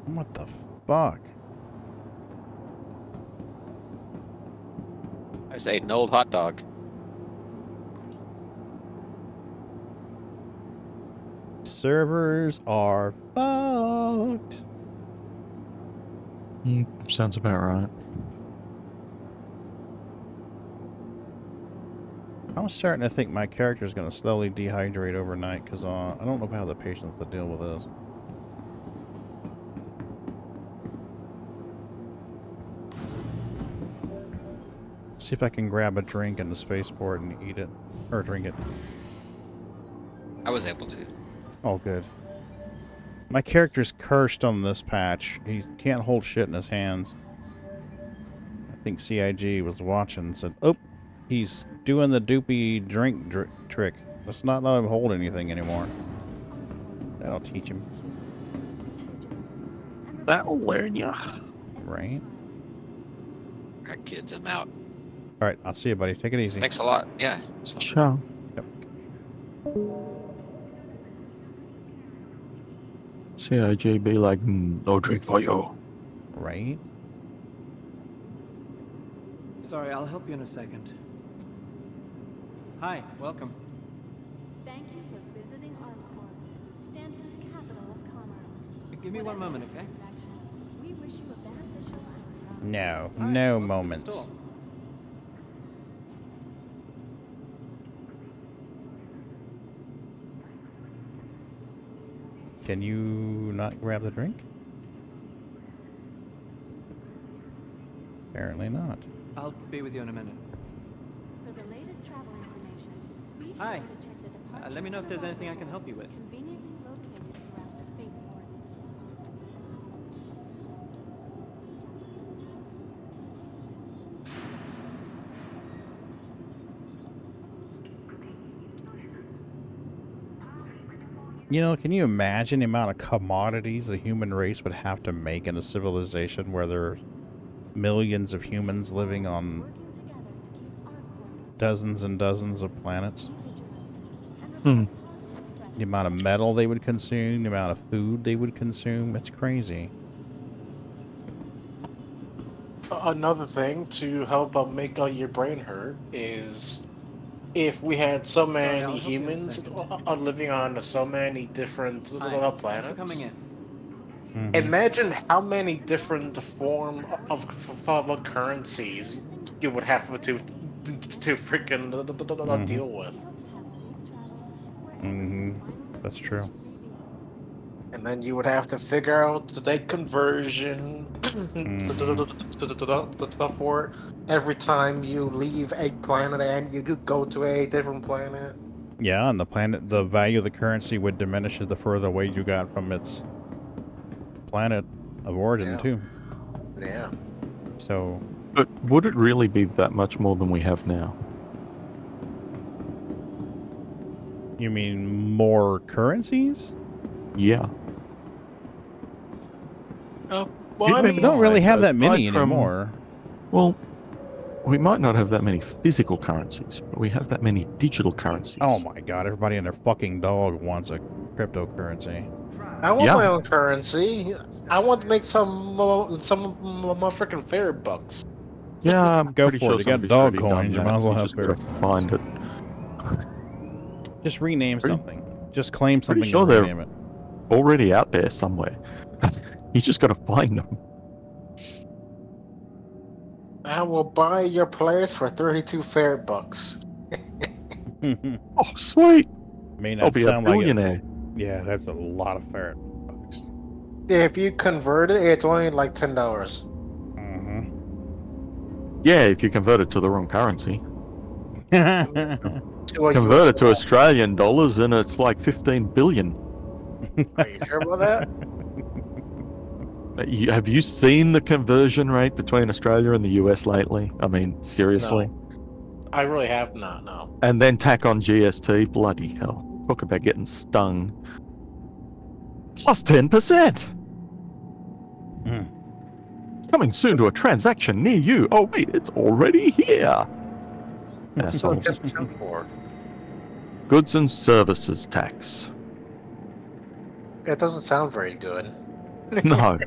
What the fuck? I just ate an old hot dog. Servers are fucked. Sounds about right. I'm starting to think my character is going to slowly dehydrate overnight because I don't know if I have the patience to deal with this. See if I can grab a drink in the spaceport and eat it. Or drink it. I was able to. Oh, good. My character's cursed on this patch. He can't hold shit in his hands. I think CIG was watching and said, oh, he's doing the doopy drink trick. Let's not let him hold anything anymore. That'll teach him. That'll learn ya. Right? Alright, kids, I'm out. Alright, I'll see you, buddy. Take it easy. Thanks a lot. Yeah. Ciao. Yep. CIG be like, no drink for you. Right? Sorry, I'll help you in a second. Hi, welcome. Thank you for visiting Arcor, Stanton's capital of commerce. Give me one moment, okay? We wish you a beneficial and No, All right, no welcome to the moments. store. Can you not grab the drink? Apparently not. I'll be with you in a minute. For the latest travel information, be sure Hi. to check the departure Let me know if there's anything I can help you with. conveniently located throughout the spaceport. You know, can you imagine the amount of commodities the human race would have to make in a civilization where there are millions of humans living on dozens and dozens of planets? The amount of metal they would consume, the amount of food they would consume, it's crazy. Another thing to help make your brain hurt is if we had so many humans living on so many different Thanks planets. for coming in. Imagine how many different form of currencies you would have to freaking deal with. That's true. And then you would have to figure out the conversion for every time you leave a planet and you go to a different planet. Yeah, and the value of the currency would diminish the further away you got from its planet of origin, too. Yeah. So... But would it really be that much more than we have now? You mean more currencies? Yeah. Well, I we mean, don't really have that aside many from- anymore. Well, we might not have that many physical currencies, but we have that many digital currencies. Oh my god, everybody and their fucking dog wants a cryptocurrency. I want my own currency. I want to make some of my freaking favorite bucks. Yeah, I'm Go pretty for sure it. You got somebody's dog already done coins. You that. might as well You have just gotta favorite. find it. Just rename something. Just claim something Pretty sure and they're rename it. already out there somewhere. You just gotta find them. I will buy your place for 32 ferret bucks. Oh, sweet! May I'll not be a sound like it. billionaire. Yeah, that's a lot of ferret bucks. If you convert it, it's only like $10. Yeah, if you convert it to the wrong currency. To a Convert US it to Australian dollars and it's like 15 billion. Are you sure about that? Have you seen the conversion rate between Australia and the US lately? I mean, seriously? I really have not, no. And then tack on GST, bloody hell. Talk about getting stung. Plus 10%! Coming soon to a transaction near you. Oh wait, it's already here! What's that Assholes. 10% for? Goods and services tax. It doesn't sound very good. No.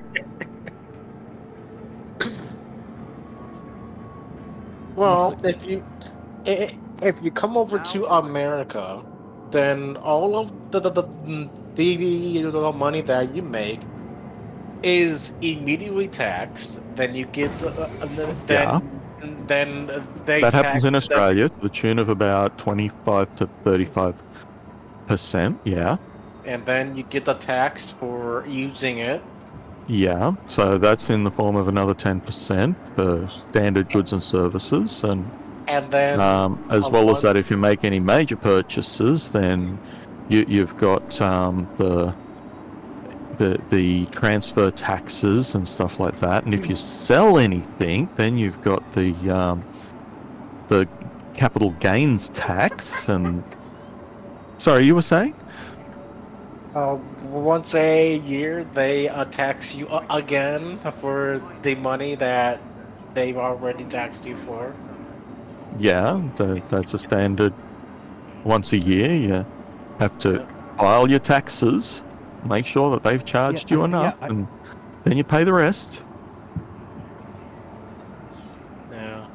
Well, if you come over to America, then all of the money that you make is immediately taxed. Then you get then they That happens tax in the- Australia to the tune of about 25 to 35%, yeah. and then you get the tax for using it. Yeah, so that's in the form of another 10% for standard goods and services, and then as a well as lot- that, if you make any major purchases, then you've got the transfer taxes and stuff like that. And if you sell anything, then you've got the capital gains tax. And sorry, you were saying? Once a year, they tax you again for the money that they've already taxed you for. Yeah, that's a standard. Once a year, you have to file your taxes, make sure that they've charged you enough, and then you pay the rest. Yeah.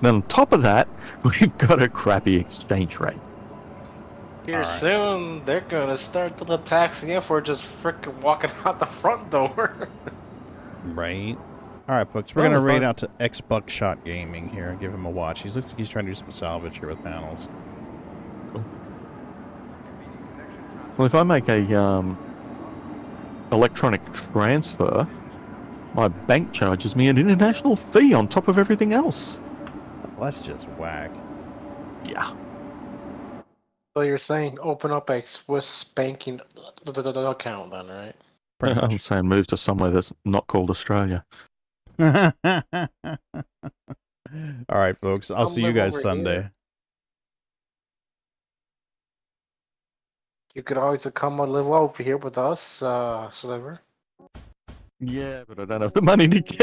Then on top of that, we've got a crappy exchange rate. Here soon, they're gonna start to taxing you for just frickin' walking out the front door. Right. Alright, folks, we're Well, going to if raid I- out to X Buckshot Gaming here and give him a watch. He looks like he's trying to do some salvage here with panels. Well, if I make a electronic transfer, my bank charges me an international fee on top of everything else. Well, that's just whack. Yeah. So you're saying open up a Swiss banking account then, right? I'm saying move to somewhere that's not called Australia. Alright, folks, I'll see you live guys over Sunday. here. You could always come and live over here with us, Sliver. Yeah, but I don't have the money to get